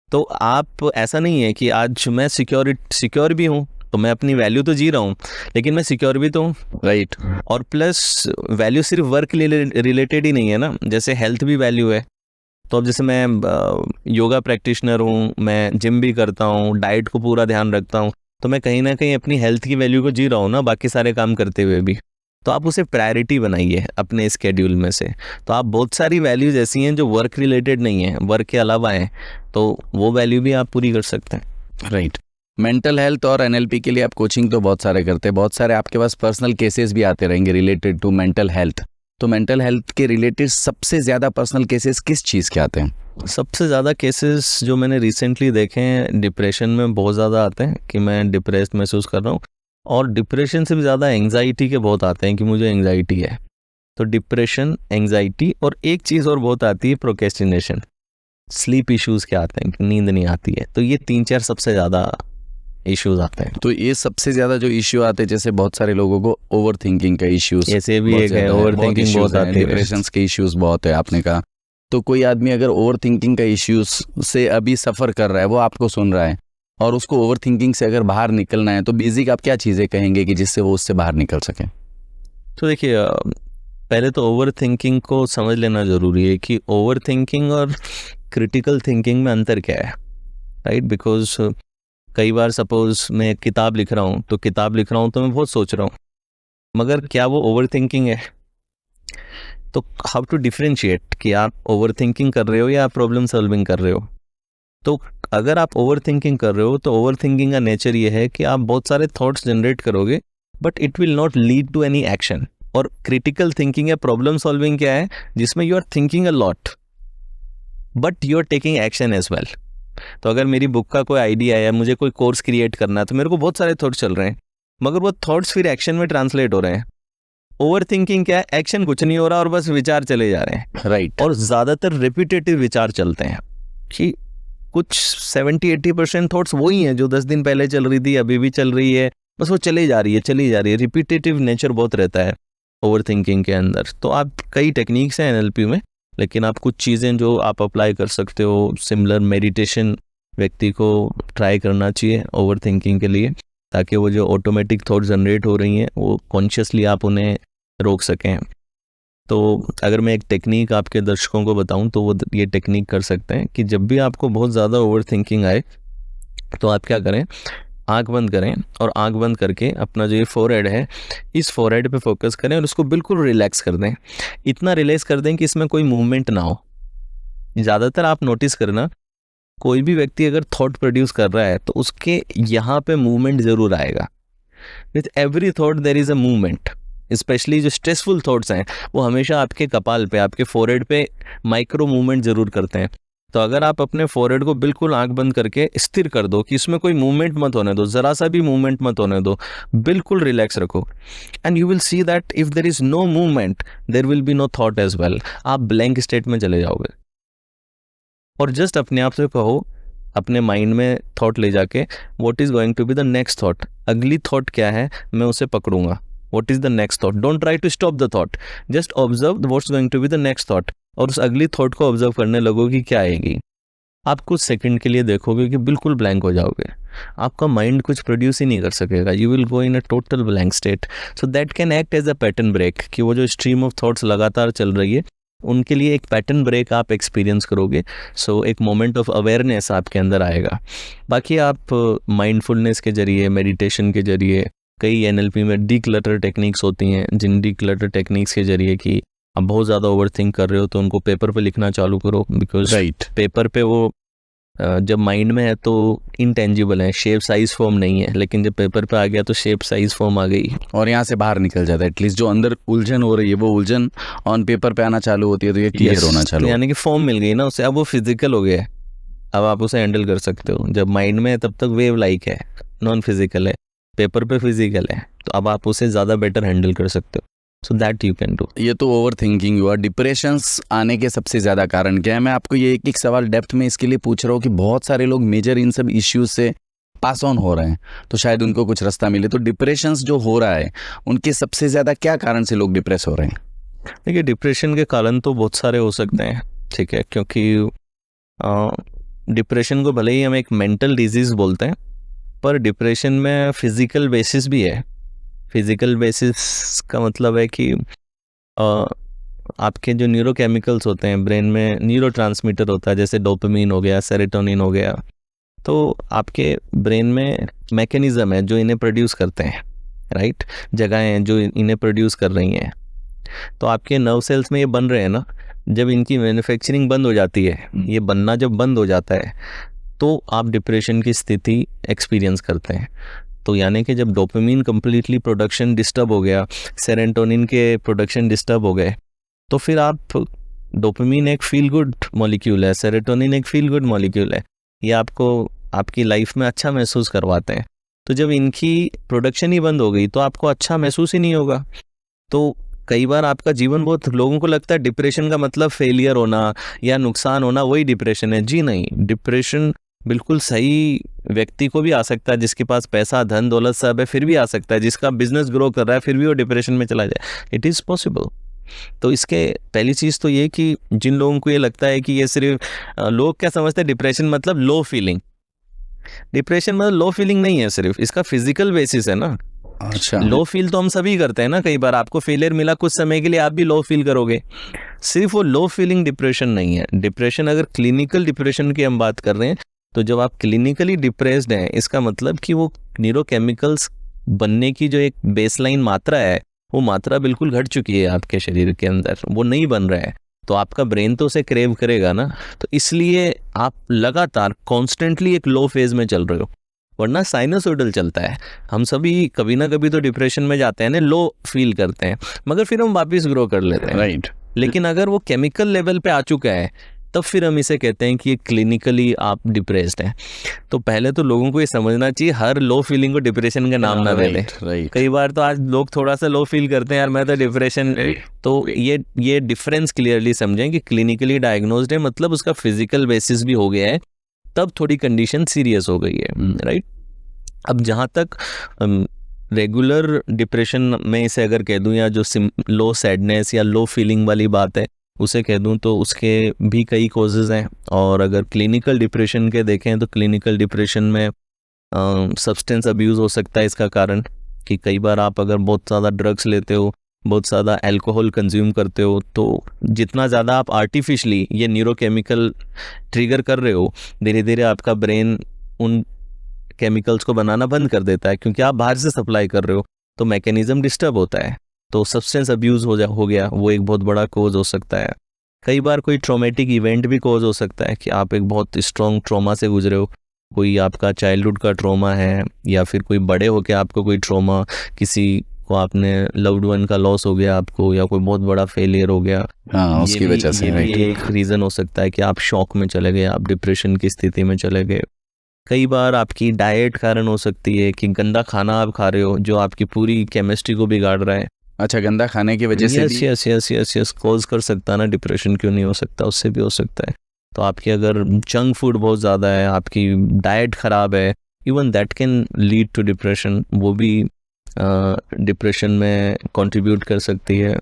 तो आप, ऐसा नहीं है कि आज मैं सिक्योर भी हूँ तो मैं अपनी वैल्यू तो जी रहा हूँ, लेकिन मैं सिक्योर भी तो हूँ, राइट। और प्लस वैल्यू सिर्फ वर्क रिलेटेड ही नहीं है ना, जैसे हेल्थ भी वैल्यू है। तो अब जैसे मैं योगा प्रैक्टिशनर हूँ, मैं जिम भी करता हूँ, डाइट को पूरा ध्यान रखता हूँ, तो मैं कहीं ना कहीं अपनी हेल्थ की वैल्यू को जी रहा हूँ ना, बाकी सारे काम करते हुए भी। तो आप उसे प्रायोरिटी बनाइए अपने स्केड्यूल में से। तो आप, बहुत सारी वैल्यूज ऐसी हैं जो वर्क रिलेटेड नहीं है, वर्क के अलावा हैं, तो वो वैल्यू भी आप पूरी कर सकते हैं। राइट। मेंटल हेल्थ और एनएलपी के लिए आप कोचिंग तो बहुत सारे करते हैं, बहुत सारे आपके पास पर्सनल केसेस भी आते रहेंगे रिलेटेड टू मेंटल हेल्थ। तो मेंटल हेल्थ के रिलेटेड सबसे ज़्यादा पर्सनल केसेस किस चीज़ के आते हैं? सबसे ज़्यादा केसेस जो मैंने रिसेंटली देखे हैं, डिप्रेशन में बहुत ज़्यादा आते हैं कि मैं डिप्रेस्ड महसूस कर रहा हूँ, और डिप्रेशन से भी ज़्यादा एंग्जाइटी के बहुत आते हैं कि मुझे एंग्जाइटी है। तो डिप्रेशन, एंग्जाइटी, और एक चीज़ और बहुत आती है, प्रोक्रेस्टिनेशन, स्लीप इश्यूज़ के आते हैं, नींद नहीं आती है। तो ये 3-4 सबसे ज़्यादा इश्यूज आते हैं। तो ये सबसे ज्यादा जो इश्यू आते हैं, जैसे बहुत सारे लोगों को ओवर थिंकिंग का इश्यूज, ऐसे भी एक है, ओवर थिंकिंग बहुत आते हैं, डिप्रेशन के इश्यूज बहुत है आपने कहा। तो कोई आदमी अगर ओवर थिंकिंग का इश्यूज से अभी सफर कर रहा है, वो आपको सुन रहा है, और उसको ओवर थिंकिंग से अगर बाहर निकलना है, तो बेसिक आप क्या चीज़ें कहेंगे कि जिससे वो उससे बाहर निकल सके? तो देखिए, पहले तो ओवर थिंकिंग को समझ लेना ज़रूरी है कि ओवर थिंकिंग और क्रिटिकल थिंकिंग में अंतर क्या है, राइट? बिकॉज कई बार सपोज मैं किताब लिख रहा हूँ तो मैं बहुत सोच रहा हूँ, मगर क्या वो ओवर थिंकिंग है? तो हाउ टू डिफरेंशिएट कि आप ओवर थिंकिंग कर रहे हो या आप प्रॉब्लम सॉल्विंग कर रहे हो। तो अगर आप ओवर थिंकिंग कर रहे हो तो ओवर थिंकिंग का नेचर ये है कि आप बहुत सारे थॉट्स जनरेट करोगे but it will not lead to any action. और क्रिटिकल थिंकिंग या प्रॉब्लम सॉल्विंग क्या है, जिसमें you are thinking a lot but you are taking action as well. तो अगर मेरी बुक का कोई आइडिया है, मुझे कोई कोर्स क्रिएट करना है, तो मेरे को बहुत सारे थॉट्स चल रहे हैं मगर वो थॉट्स फिर एक्शन में ट्रांसलेट हो रहे हैं। ओवर थिंकिंग क्या है, एक्शन कुछ नहीं हो रहा और बस विचार चले जा रहे हैं। राइट। और ज़्यादातर रिपीटेटिव विचार चलते हैं कि कुछ 70-80% थॉट्स वही हैं जो 10 दिन पहले चल रही थी, अभी भी चल रही है, बस वो चली जा रही है। रिपीटेटिव नेचर बहुत रहता है ओवर थिंकिंग के अंदर। तो आप कई टेक्निक्स हैं एनएलपी में, लेकिन आप कुछ चीज़ें जो आप अप्लाई कर सकते हो, सिमिलर मेडिटेशन व्यक्ति को ट्राई करना चाहिए ओवर थिंकिंग के लिए, ताकि वो जो ऑटोमेटिक थॉट जनरेट हो रही हैं वो कॉन्शियसली आप उन्हें रोक सकें। तो अगर मैं एक टेक्निक आपके दर्शकों को बताऊं तो वो ये टेक्निक कर सकते हैं कि जब भी आपको बहुत ज़्यादा ओवर थिंकिंग आए तो आप क्या करें, आंख बंद करें और आंख बंद करके अपना जो ये फोरहेड है, इस फोरहेड पे फोकस करें और उसको बिल्कुल रिलैक्स कर दें। इतना रिलैक्स कर दें कि इसमें कोई मूवमेंट ना हो। ज़्यादातर आप नोटिस करना, कोई भी व्यक्ति अगर थॉट प्रोड्यूस कर रहा है तो उसके यहाँ पे मूवमेंट ज़रूर आएगा। With every thought there is a movement. Especially जो स्ट्रेसफुल थॉट्स हैं वो हमेशा आपके कपाल पे, आपके फोरहेड पे माइक्रो मूवमेंट ज़रूर करते हैं। तो अगर आप अपने फोरहेड को बिल्कुल आंख बंद करके स्थिर कर दो कि इसमें कोई मूवमेंट मत होने दो, ज़रा सा भी मूवमेंट मत होने दो, बिल्कुल रिलैक्स रखो, and you will see that if there is no movement there will be no thought as well. आप ब्लैंक स्टेट में चले जाओगे और जस्ट अपने आप से कहो, अपने माइंड में थॉट ले जाके, what is going to be the next thought, अगली थॉट क्या है, मैं उसे पकड़ूंगा। What is the next thought, don't try to stop the thought, just observe what's going to be the next thought, और उस अगली थॉट को ऑब्जर्व करने लगो कि क्या आएगी। आप कुछ सेकंड के लिए देखोगे कि बिल्कुल ब्लैंक हो जाओगे, आपका माइंड कुछ प्रोड्यूस ही नहीं कर सकेगा, you will go in a total blank state. So that can act as a pattern break, कि वो जो स्ट्रीम ऑफ थॉट्स लगातार चल रही है उनके लिए एक पैटर्न ब्रेक आप एक्सपीरियंस करोगे। सो एक मोमेंट ऑफ अवेयरनेस आपके अंदर आएगा। बाकी आप माइंडफुलनेस के जरिए, मेडिटेशन के जरिए, कई एनएलपी में डीक्लटर टेक्निक्स होती हैं, जिन डीक्लटर टेक्निक्स के जरिए कि आप बहुत ज़्यादा ओवर थिंक कर रहे हो तो उनको पेपर पे लिखना चालू करो, बिकॉज पेपर पे वो जब माइंड में है तो इंटेंजिबल है, शेप साइज फॉर्म नहीं है, लेकिन जब पेपर पे आ गया तो शेप साइज फॉर्म आ गई और यहाँ से बाहर निकल जाता है। एटलीस्ट जो अंदर उलझन हो रही है वो उलझन ऑन पेपर पे आना चालू होती है, तो ये क्लियर होना चालू, यानी कि फॉर्म मिल गई ना उसे, अब वो फिजिकल हो गया है, अब आप उसे हैंडल कर सकते हो। जब माइंड में है तब तक वेव लाइक है, नॉन फिजिकल है, पेपर पे फिजिकल है, तो अब आप उसे ज़्यादा बेटर हैंडल कर सकते हो। So that you can do. ये तो ओवर थिंकिंग हुआ। डिप्रेशंस आने के सबसे ज़्यादा कारण क्या है? मैं आपको ये एक सवाल डेप्थ में इसके लिए पूछ रहा हूँ कि बहुत सारे लोग मेजर इन सब इश्यूज से पास ऑन हो रहे हैं, तो शायद उनको कुछ रास्ता मिले। तो डिप्रेशंस जो हो रहा है उनके सबसे ज़्यादा क्या कारण से लोग डिप्रेस हो रहे हैं? देखिए, डिप्रेशन के कारण तो बहुत सारे हो सकते हैं, ठीक है, क्योंकि डिप्रेशन को भले ही हम एक मेंटल डिजीज़ बोलते हैं, पर डिप्रेशन में फिज़िकल बेसिस भी है। फिज़िकल बेसिस का मतलब है कि आपके जो न्यूरोकेमिकल्स होते हैं ब्रेन में, न्यूरोट्रांसमीटर होता है, जैसे डोपामिन हो गया, सेरोटोनिन हो गया, तो आपके ब्रेन में मैकेनिज़्म है जो इन्हें प्रोड्यूस करते हैं, राइट, जगहें हैं जो इन्हें प्रोड्यूस कर रही हैं। तो आपके नर्व सेल्स में ये बन रहे हैं ना, जब इनकी मैन्युफैक्चरिंग बंद हो जाती है, ये बनना जब बंद हो जाता है, तो आप डिप्रेशन की स्थिति एक्सपीरियंस करते हैं। तो यानी कि जब डोपामिन कम्प्लीटली प्रोडक्शन डिस्टर्ब हो गया, सेरोटोनिन के प्रोडक्शन डिस्टर्ब हो गए, तो फिर आप, डोपामिन एक फील गुड मॉलिक्यूल है, सेरोटोनिन एक फील गुड मॉलिक्यूल है, ये आपको आपकी लाइफ में अच्छा महसूस करवाते हैं। तो जब इनकी प्रोडक्शन ही बंद हो गई तो आपको अच्छा महसूस ही नहीं होगा। तो कई बार आपका जीवन, बहुत लोगों को लगता है डिप्रेशन का मतलब फेलियर होना या नुकसान होना, वही डिप्रेशन है। जी नहीं, डिप्रेशन बिल्कुल सही व्यक्ति को भी आ सकता है, जिसके पास पैसा, धन, दौलत सब है, फिर भी आ सकता है, जिसका बिजनेस ग्रो कर रहा है फिर भी वो डिप्रेशन में चला जाए। It is possible. तो इसके पहली चीज़ तो ये कि जिन लोगों को ये लगता है कि ये सिर्फ, लोग क्या समझते हैं डिप्रेशन मतलब लो फीलिंग, डिप्रेशन मतलब लो फीलिंग नहीं है, सिर्फ इसका फिजिकल बेसिस है ना। अच्छा, लो फील तो हम सभी करते हैं ना, कई बार आपको फेलियर मिला कुछ समय के लिए, आप भी लो फील करोगे, सिर्फ वो लो फीलिंग डिप्रेशन नहीं है। डिप्रेशन, अगर क्लिनिकल डिप्रेशन की हम बात कर रहे हैं, तो जब आप क्लिनिकली डिप्रेस्ड हैं, इसका मतलब कि वो न्यूरोकेमिकल्स बनने की जो एक बेसलाइन मात्रा है वो मात्रा बिल्कुल घट चुकी है आपके शरीर के अंदर, वो नहीं बन रहा है, तो आपका ब्रेन तो उसे क्रेव करेगा ना। तो इसलिए आप लगातार कॉन्स्टेंटली एक लो फेज में चल रहे हो, वरना साइनोसॉइडल चलता है। हम सभी कभी ना कभी तो डिप्रेशन में जाते हैं ना, लो फील करते हैं, मगर फिर हम वापस ग्रो कर लेते हैं, राइट। लेकिन अगर वो केमिकल लेवल पे आ चुका है तब फिर हम इसे कहते हैं कि क्लिनिकली आप डिप्रेस्ड हैं। तो पहले तो लोगों को ये समझना चाहिए, हर लो फीलिंग को डिप्रेशन का नाम ना दे दें। राइट। कई बार तो आज लोग थोड़ा सा लो फील करते हैं, यार मैं तो डिप्रेशन, तो ये डिफरेंस क्लियरली समझें कि क्लिनिकली डायग्नोज्ड है मतलब उसका फिजिकल बेसिस भी हो गया है, तब थोड़ी कंडीशन सीरियस हो गई है, राइट। अब जहाँ तक रेगुलर डिप्रेशन में इसे अगर कह दूँ, या जो लो सैडनेस या लो फीलिंग वाली बात है उसे कह दूँ, तो उसके भी कई कॉजेज़ हैं। और अगर क्लिनिकल डिप्रेशन के देखें तो क्लिनिकल डिप्रेशन में सब्सटेंस अब्यूज़ हो सकता है इसका कारण, कि कई बार आप अगर बहुत ज़्यादा ड्रग्स लेते हो, बहुत ज़्यादा अल्कोहल कंज्यूम करते हो, तो जितना ज़्यादा आप आर्टिफिशली ये न्यूरोकेमिकल ट्रिगर कर रहे हो, धीरे धीरे आपका ब्रेन उन केमिकल्स को बनाना बंद कर देता है, क्योंकि आप बाहर से सप्लाई कर रहे हो, तो मैकेनिज्म डिस्टर्ब होता है। तो सब्सटेंस अब्यूज़ हो गया, वो एक बहुत बड़ा कोज हो सकता है। कई बार कोई ट्रॉमेटिक इवेंट भी कोज हो सकता है, कि आप एक बहुत स्ट्रॉन्ग ट्रॉमा से गुजरे हो, कोई आपका चाइल्डहुड का ट्रॉमा है, या फिर कोई बड़े होकर आपको कोई ट्रॉमा, किसी को आपने लव्ड वन का लॉस हो गया आपको, या कोई बहुत बड़ा फेलियर हो गया, उसकी वजह से एक रीज़न हो सकता है कि आप शॉक में चले गए, आप डिप्रेशन की स्थिति में चले गए। कई बार आपकी डाइट कारण हो सकती है, कि गंदा खाना आप खा रहे हो जो आपकी पूरी केमिस्ट्री को बिगाड़ रहा है। अच्छा, गंदा खाने की वजह से यस कॉज कर सकता है ना डिप्रेशन, क्यों नहीं हो सकता, उससे भी हो सकता है। तो आपकी अगर जंक फूड बहुत ज़्यादा है, आपकी डाइट ख़राब है, even that can lead to depression, वो भी डिप्रेशन में कंट्रीब्यूट कर सकती है।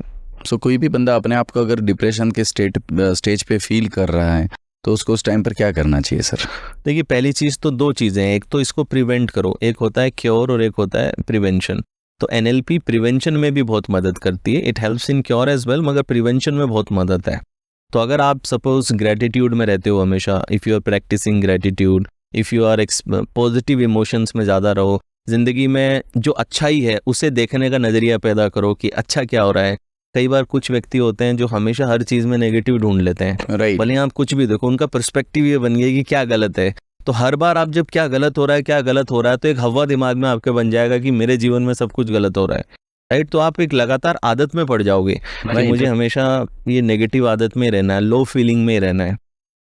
सो कोई भी बंदा अपने आप को अगर डिप्रेशन के स्टेज पे फील कर रहा है तो उसको उस टाइम पर क्या करना चाहिए सर? देखिए, पहली चीज़ तो दो चीज़ें हैं, एक तो इसको प्रिवेंट करो, एक होता है क्योर और एक होता है प्रिवेंशन। तो NLP प्रिवेंशन में भी बहुत मदद करती है, it helps in cure as well, मगर प्रिवेंशन में बहुत मदद है। तो अगर आप सपोज ग्रेटिट्यूड में रहते हो हमेशा, if you are practising gratitude, if you are positive emotions में ज़्यादा रहो, ज़िंदगी में जो अच्छाई है उसे देखने का नज़रिया पैदा करो कि अच्छा क्या हो रहा है। कई बार कुछ व्यक्ति होते हैं जो हमेशा हर चीज़ में नेगेटिव ढूंढ लेते हैं, राइट। भले आप कुछ भी देखो, उनका पर्सपेक्टिव ये बन गया कि क्या गलत है। तो हर बार आप जब क्या गलत हो रहा है तो एक हवा दिमाग में आपके बन जाएगा कि मेरे जीवन में सब कुछ गलत हो रहा है, राइट। तो आप एक लगातार आदत में पड़ जाओगे कि मुझे हमेशा ये नेगेटिव आदत में रहना है, लो फीलिंग में रहना है।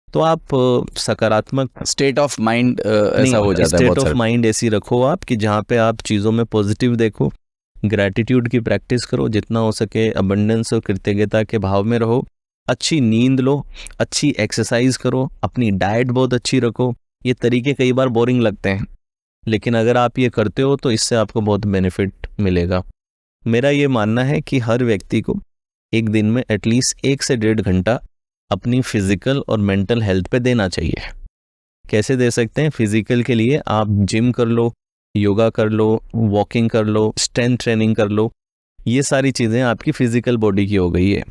तो आप सकारात्मक स्टेट ऑफ माइंड ऐसा हो जाता है, स्टेट ऑफ माइंड ऐसी रखो आप कि जहाँ पे आप चीज़ों में पॉजिटिव देखो, ग्रैटिट्यूड की प्रैक्टिस करो, जितना हो सके अबंडेंस और कृतज्ञता के भाव में रहो, अच्छी नींद लो, अच्छी एक्सरसाइज करो, अपनी डाइट बहुत अच्छी रखो। ये तरीके कई बार बोरिंग लगते हैं, लेकिन अगर आप ये करते हो तो इससे आपको बहुत बेनिफिट मिलेगा। मेरा ये मानना है कि हर व्यक्ति को एक दिन में एटलीस्ट 1 से 1.5 घंटा अपनी फिजिकल और मेंटल हेल्थ पे देना चाहिए। कैसे दे सकते हैं? फिजिकल के लिए आप जिम कर लो, योगा कर लो, वॉकिंग कर लो, स्ट्रेंथ ट्रेनिंग कर लो, ये सारी चीज़ें आपकी फिजिकल बॉडी की हो गई है।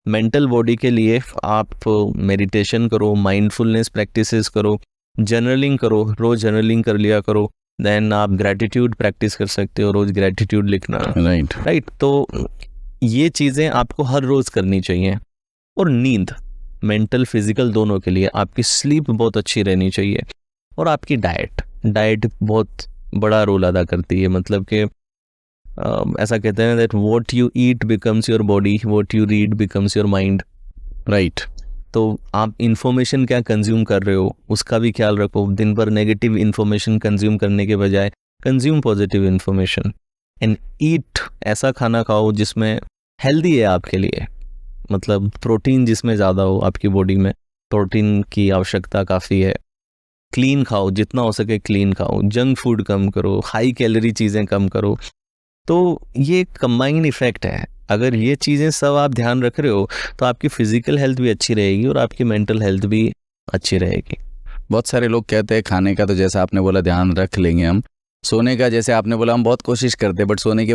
मेंटल बॉडी के लिए आप मेडिटेशन करो, माइंडफुलनेस प्रैक्टिसेस करो, जर्नलिंग करो, रोज़ जर्नलिंग कर लिया करो। देन आप ग्रैटिट्यूड प्रैक्टिस कर सकते हो, रोज़ ग्रैटिट्यूड लिखना, राइट। तो ये चीज़ें आपको हर रोज़ करनी चाहिए। और नींद, मेंटल फिजिकल दोनों के लिए आपकी स्लीप बहुत अच्छी रहनी चाहिए। और आपकी डाइट बहुत बड़ा रोल अदा करती है। मतलब कि ऐसा कहते हैं that what you eat becomes your body, what you read becomes your mind, right. तो आप इन्फॉर्मेशन क्या कंज्यूम कर रहे हो उसका भी ख्याल रखो। दिन भर नेगेटिव इन्फॉर्मेशन कंज्यूम करने के बजाय consume positive information and eat ऐसा खाना खाओ जिसमें हेल्दी है आपके लिए, मतलब प्रोटीन जिसमें ज़्यादा हो, आपकी बॉडी में प्रोटीन की आवश्यकता काफ़ी है। क्लीन खाओ, जितना हो सके क्लीन खाओ, जंक फूड कम करो, हाई कैलोरी चीज़ें कम करो। तो ये कंबाइंड इफेक्ट है। अगर ये चीज़ें सब आप ध्यान रख रहे हो तो आपकी फिजिकल हेल्थ भी अच्छी रहेगी और आपकी मेंटल हेल्थ भी अच्छी रहेगी। बहुत सारे लोग कहते हैं खाने का तो जैसा आपने बोला ध्यान रख लेंगे हम, सोने का जैसे आपने बोला हम बहुत कोशिश करते हैं, बट सोने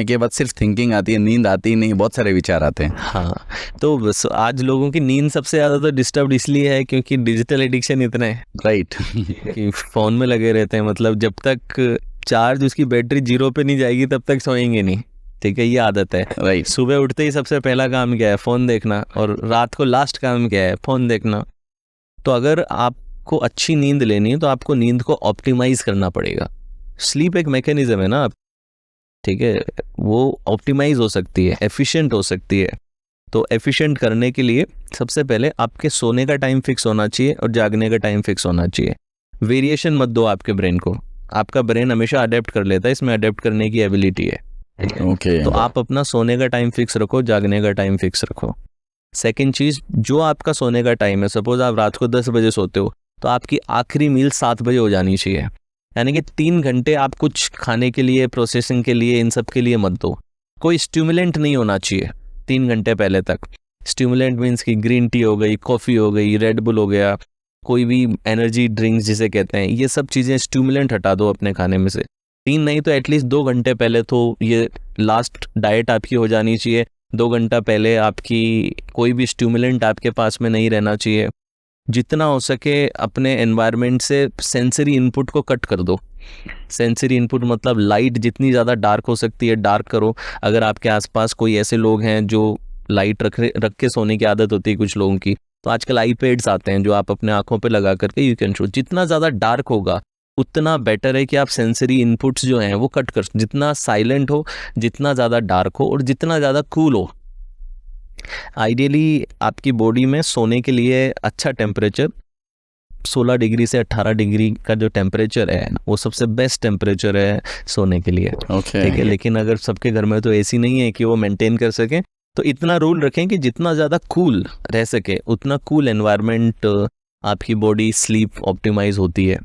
के बाद सिर्फ थिंकिंग आती है, नींद आती नहीं, बहुत सारे विचार आते हैं। हाँ, तो बस आज लोगों की नींद सबसे ज़्यादा तो डिस्टर्ब इसलिए है क्योंकि डिजिटल एडिक्शन इतना है, राइट। कि फ़ोन में लगे रहते हैं। मतलब जब तक चार्ज उसकी बैटरी 0 पे नहीं जाएगी तब तक सोएंगे नहीं। ठीक है, ये आदत है। राइट। सुबह उठते ही सबसे पहला काम क्या है? फ़ोन देखना। और रात को लास्ट काम क्या है? फ़ोन देखना। तो अगर आपको अच्छी नींद लेनी है तो आपको नींद को ऑप्टिमाइज़ करना पड़ेगा। स्लीप एक मैकेनिज्म है ना, ठीक है, वो ऑप्टिमाइज़ हो सकती है, एफिशिएंट हो सकती है। तो एफिशिएंट करने के लिए सबसे पहले आपके सोने का टाइम फिक्स होना चाहिए और जागने का टाइम फिक्स होना चाहिए। वेरिएशन मत दो आपके ब्रेन को। आपका ब्रेन हमेशा अडेप्ट कर लेता है, इसमें अडेप्ट करने की एबिलिटी है। ओके। तो आप अपना सोने का टाइम फिक्स रखो, जागने का टाइम फिक्स रखो। सेकंड चीज़, जो आपका सोने का टाइम है, सपोज आप रात को 10 बजे सोते हो तो आपकी आखिरी मील 7 बजे हो जानी चाहिए। यानी कि 3 घंटे आप कुछ खाने के लिए, प्रोसेसिंग के लिए, इन सब के लिए मत दो। कोई स्टिमुलेंट नहीं होना चाहिए 3 घंटे पहले तक। स्टिमुलेंट मीन्स कि ग्रीन टी हो गई, कॉफ़ी हो गई, रेड बुल हो गया, कोई भी एनर्जी ड्रिंक्स जिसे कहते हैं, ये सब चीज़ें स्टिमुलेंट हटा दो अपने खाने में से। 3 नहीं तो एटलीस्ट 2 घंटे पहले तो ये लास्ट डाइट आपकी हो जानी चाहिए। 2 घंटा पहले आपकी कोई भी स्टिमुलेंट आपके पास में नहीं रहना चाहिए। जितना हो सके अपने एनवायरनमेंट से सेंसरी इनपुट को कट कर दो। सेंसरी इनपुट मतलब लाइट जितनी ज़्यादा डार्क हो सकती है डार्क करो। अगर आपके आसपास कोई ऐसे लोग हैं जो लाइट रख के सोने की आदत होती है कुछ लोगों की, तो आजकल आईपैड्स आते हैं जो आप अपने आंखों पे लगा करके यू कैन शो। जितना ज़्यादा डार्क होगा उतना बेटर है कि आप सेंसरी इनपुट्स जो हैं वो कट कर। जितना साइलेंट हो, जितना ज़्यादा डार्क हो और जितना ज़्यादा कूल हो। आइडियली आपकी बॉडी में सोने के लिए अच्छा टेम्परेचर 16 डिग्री से 18 डिग्री का जो टेम्परेचर है वो सबसे बेस्ट टेम्परेचर है सोने के लिए। ठीक है, लेकिन अगर सबके घर में तो एसी नहीं है कि वो मेंटेन कर सकें, तो इतना रूल रखें कि जितना ज़्यादा कूल रह सके उतना कूल एनवायरनमेंट आपकी बॉडी स्लीप ऑप्टिमाइज होती है।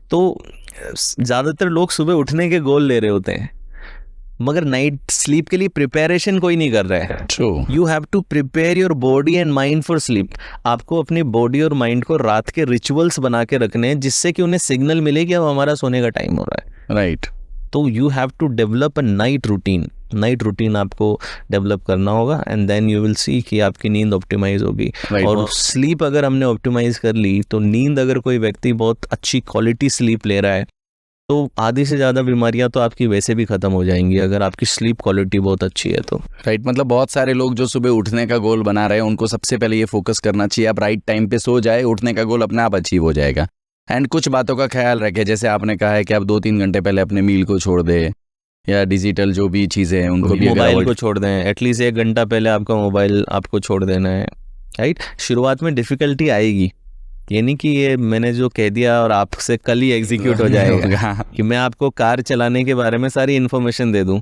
तो ज़्यादातर लोग सुबह उठने के गोल ले रहे होते हैं मगर नाइट स्लीप के लिए प्रिपरेशन कोई नहीं कर रहा है। True. You have to prepare your body and mind for sleep. आपको अपनी बॉडी और माइंड को रात के रिचुअल्स बना के रखने हैं जिससे कि उन्हें सिग्नल मिले कि अब हमारा सोने का टाइम हो रहा है। राइट। तो you have to develop a night routine. Night routine आपको डेवलप करना होगा and then you will see कि आपकी नींद ऑप्टिमाइज होगी। और स्लीप अगर हमने ऑप्टिमाइज कर ली तो नींद, अगर कोई व्यक्ति बहुत अच्छी क्वालिटी स्लीप ले रहा है तो आधी से ज़्यादा बीमारियां तो आपकी वैसे भी ख़त्म हो जाएंगी अगर आपकी स्लीप क्वालिटी बहुत अच्छी है तो। राइट। मतलब बहुत सारे लोग जो सुबह उठने का गोल बना रहे हैं उनको सबसे पहले ये फोकस करना चाहिए, आप राइट टाइम पे सो जाए, उठने का गोल अपने आप अचीव हो जाएगा। एंड कुछ बातों का ख्याल रखें, जैसे आपने कहा है कि आप 2-3 घंटे पहले अपने मील को छोड़ दें या डिजिटल जो भी चीज़ें हैं उनको भी, मोबाइल को छोड़ दें। एटलीस्ट 1 घंटा पहले आपका मोबाइल आपको छोड़ देना है। राइट। शुरुआत में डिफ़िकल्टी आएगी, ये नहीं कि ये मैंने जो कह दिया और आपसे कल ही एग्जीक्यूट हो जाएगा कि मैं आपको कार चलाने के बारे में सारी इन्फॉर्मेशन दे दूं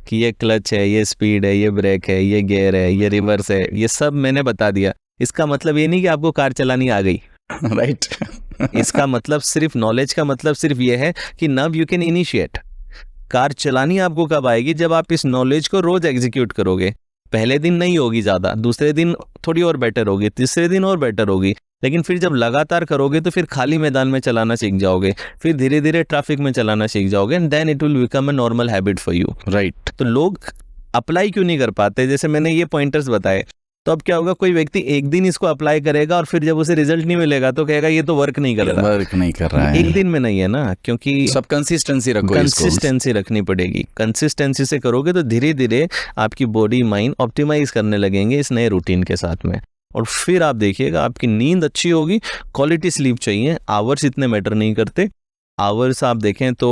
कि ये क्लच है, ये स्पीड है, ये ब्रेक है, ये गियर है, ये रिवर्स है, ये सब मैंने बता दिया। इसका मतलब ये नहीं कि आपको कार चलानी आ गई। राइट। इसका मतलब सिर्फ नॉलेज का मतलब सिर्फ ये है कि now you can initiate. Car चलानी आपको कब आएगी? जब आप इस नॉलेज को रोज एग्जीक्यूट करोगे। पहले दिन नहीं होगी ज़्यादा, दूसरे दिन थोड़ी और बेटर होगी, तीसरे दिन और बेटर होगी, लेकिन फिर जब लगातार करोगे तो फिर खाली मैदान में चलाना सीख जाओगे, फिर धीरे धीरे ट्रैफिक में चलाना सीख जाओगे and then it will become a normal habit for you. Right. तो लोग अप्लाई क्यों नहीं कर पाते? जैसे मैंने ये पॉइंटर्स बताए, तो अब क्या होगा, कोई व्यक्ति एक दिन इसको अप्लाई करेगा और फिर जब उसे रिजल्ट नहीं मिलेगा तो कहेगा ये तो वर्क नहीं कर रहा। वर्क नहीं कर रहा है। एक दिन में नहीं है ना, क्योंकि सब कंसिस्टेंसी रखो, कंसिस्टेंसी रखनी पड़ेगी। कंसिस्टेंसी से करोगे तो धीरे धीरे आपकी बॉडी माइंड ऑप्टिमाइज करने लगेंगे इस नए रूटीन के साथ में, और फिर आप देखिएगा आपकी नींद अच्छी होगी। क्वालिटी स्लीप चाहिए, आवर्स इतने मैटर नहीं करते। आवर्स आप देखें तो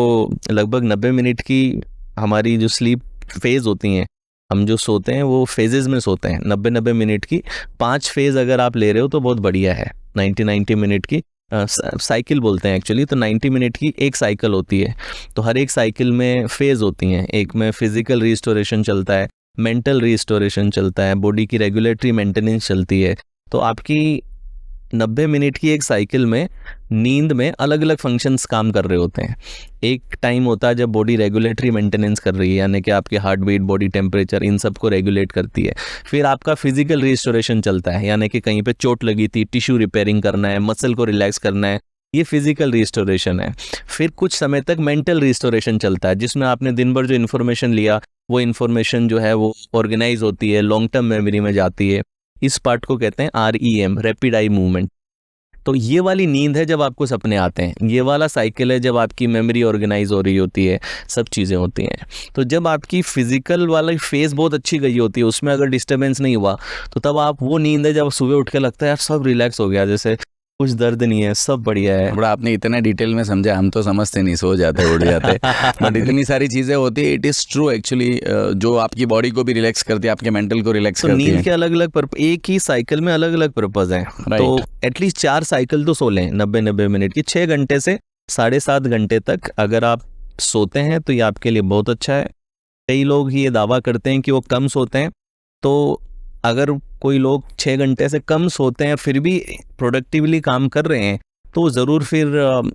लगभग 90 मिनट की हमारी जो स्लीप फेज होती हैं, हम जो सोते हैं वो फेजेस में सोते हैं 90 मिनट की। 5 फेज अगर आप ले रहे हो तो बहुत बढ़िया है। 90 मिनट की साइकिल बोलते हैं एक्चुअली, तो 90 मिनट की एक साइकिल होती है। तो हर एक साइकिल में फेज होती हैं। एक में फिजिकल रिस्टोरेशन चलता है, मेंटल रिस्टोरेशन चलता है, बॉडी की रेगुलेटरी मेंटेनेंस चलती है। तो आपकी 90 मिनट की एक साइकिल में नींद में अलग अलग फंक्शंस काम कर रहे होते हैं। एक टाइम होता है जब बॉडी रेगुलेटरी मेंटेनेंस कर रही है, यानी कि आपके हार्ट बीट, बॉडी टेम्परेचर, इन सब को रेगुलेट करती है। फिर आपका फिजिकल रिस्टोरेशन चलता है, यानी कि कहीं पे चोट लगी थी, टिश्यू रिपेयरिंग करना है, मसल को रिलैक्स करना है, ये फिजिकल रिस्टोरेशन है। फिर कुछ समय तक मेंटल रिस्टोरेशन चलता है, जिसमें आपने दिन भर जो इन्फॉर्मेशन लिया वो इन्फॉर्मेशन जो है वो ऑर्गेनाइज होती है, लॉन्ग टर्म मेमोरी में जाती है। इस पार्ट को कहते हैं REM, रैपिड आई मूवमेंट। तो ये वाली नींद है जब आपको सपने आते हैं, ये वाला साइकिल है जब आपकी मेमोरी ऑर्गेनाइज हो रही होती है, सब चीज़ें होती हैं। तो जब आपकी फिजिकल वाला फेज बहुत अच्छी गई होती है, उसमें अगर डिस्टर्बेंस नहीं हुआ, तो तब आप वो नींद है जब सुबह उठ के लगता है यार सब रिलैक्स हो गया, जैसे कुछ दर्द नहीं है, सब बढ़िया है। बड़ा आपने इतना डिटेल में समझा, हम तो समझते नहीं, सो जाते, उड़ जाते। बट इतनी सारी चीजें होती है, इट इज ट्रू एक्चुअली, जो आपकी बॉडी को भी रिलैक्स करती है, आपके मेंटल को रिलैक्स तो करती है। नींद के अलग अलग एक ही साइकिल में अलग अलग पर्पज हैं। तो एटलीस्ट 4 साइकिल तो सो लें 90-90 मिनट की, 6 घंटे से 7.5 घंटे तक अगर आप सोते हैं तो ये आपके लिए बहुत अच्छा है। कई लोग ये दावा करते हैं कि वो कम सोते हैं, तो अगर कोई लोग 6 घंटे से कम सोते हैं फिर भी प्रोडक्टिवली काम कर रहे हैं, तो ज़रूर फिर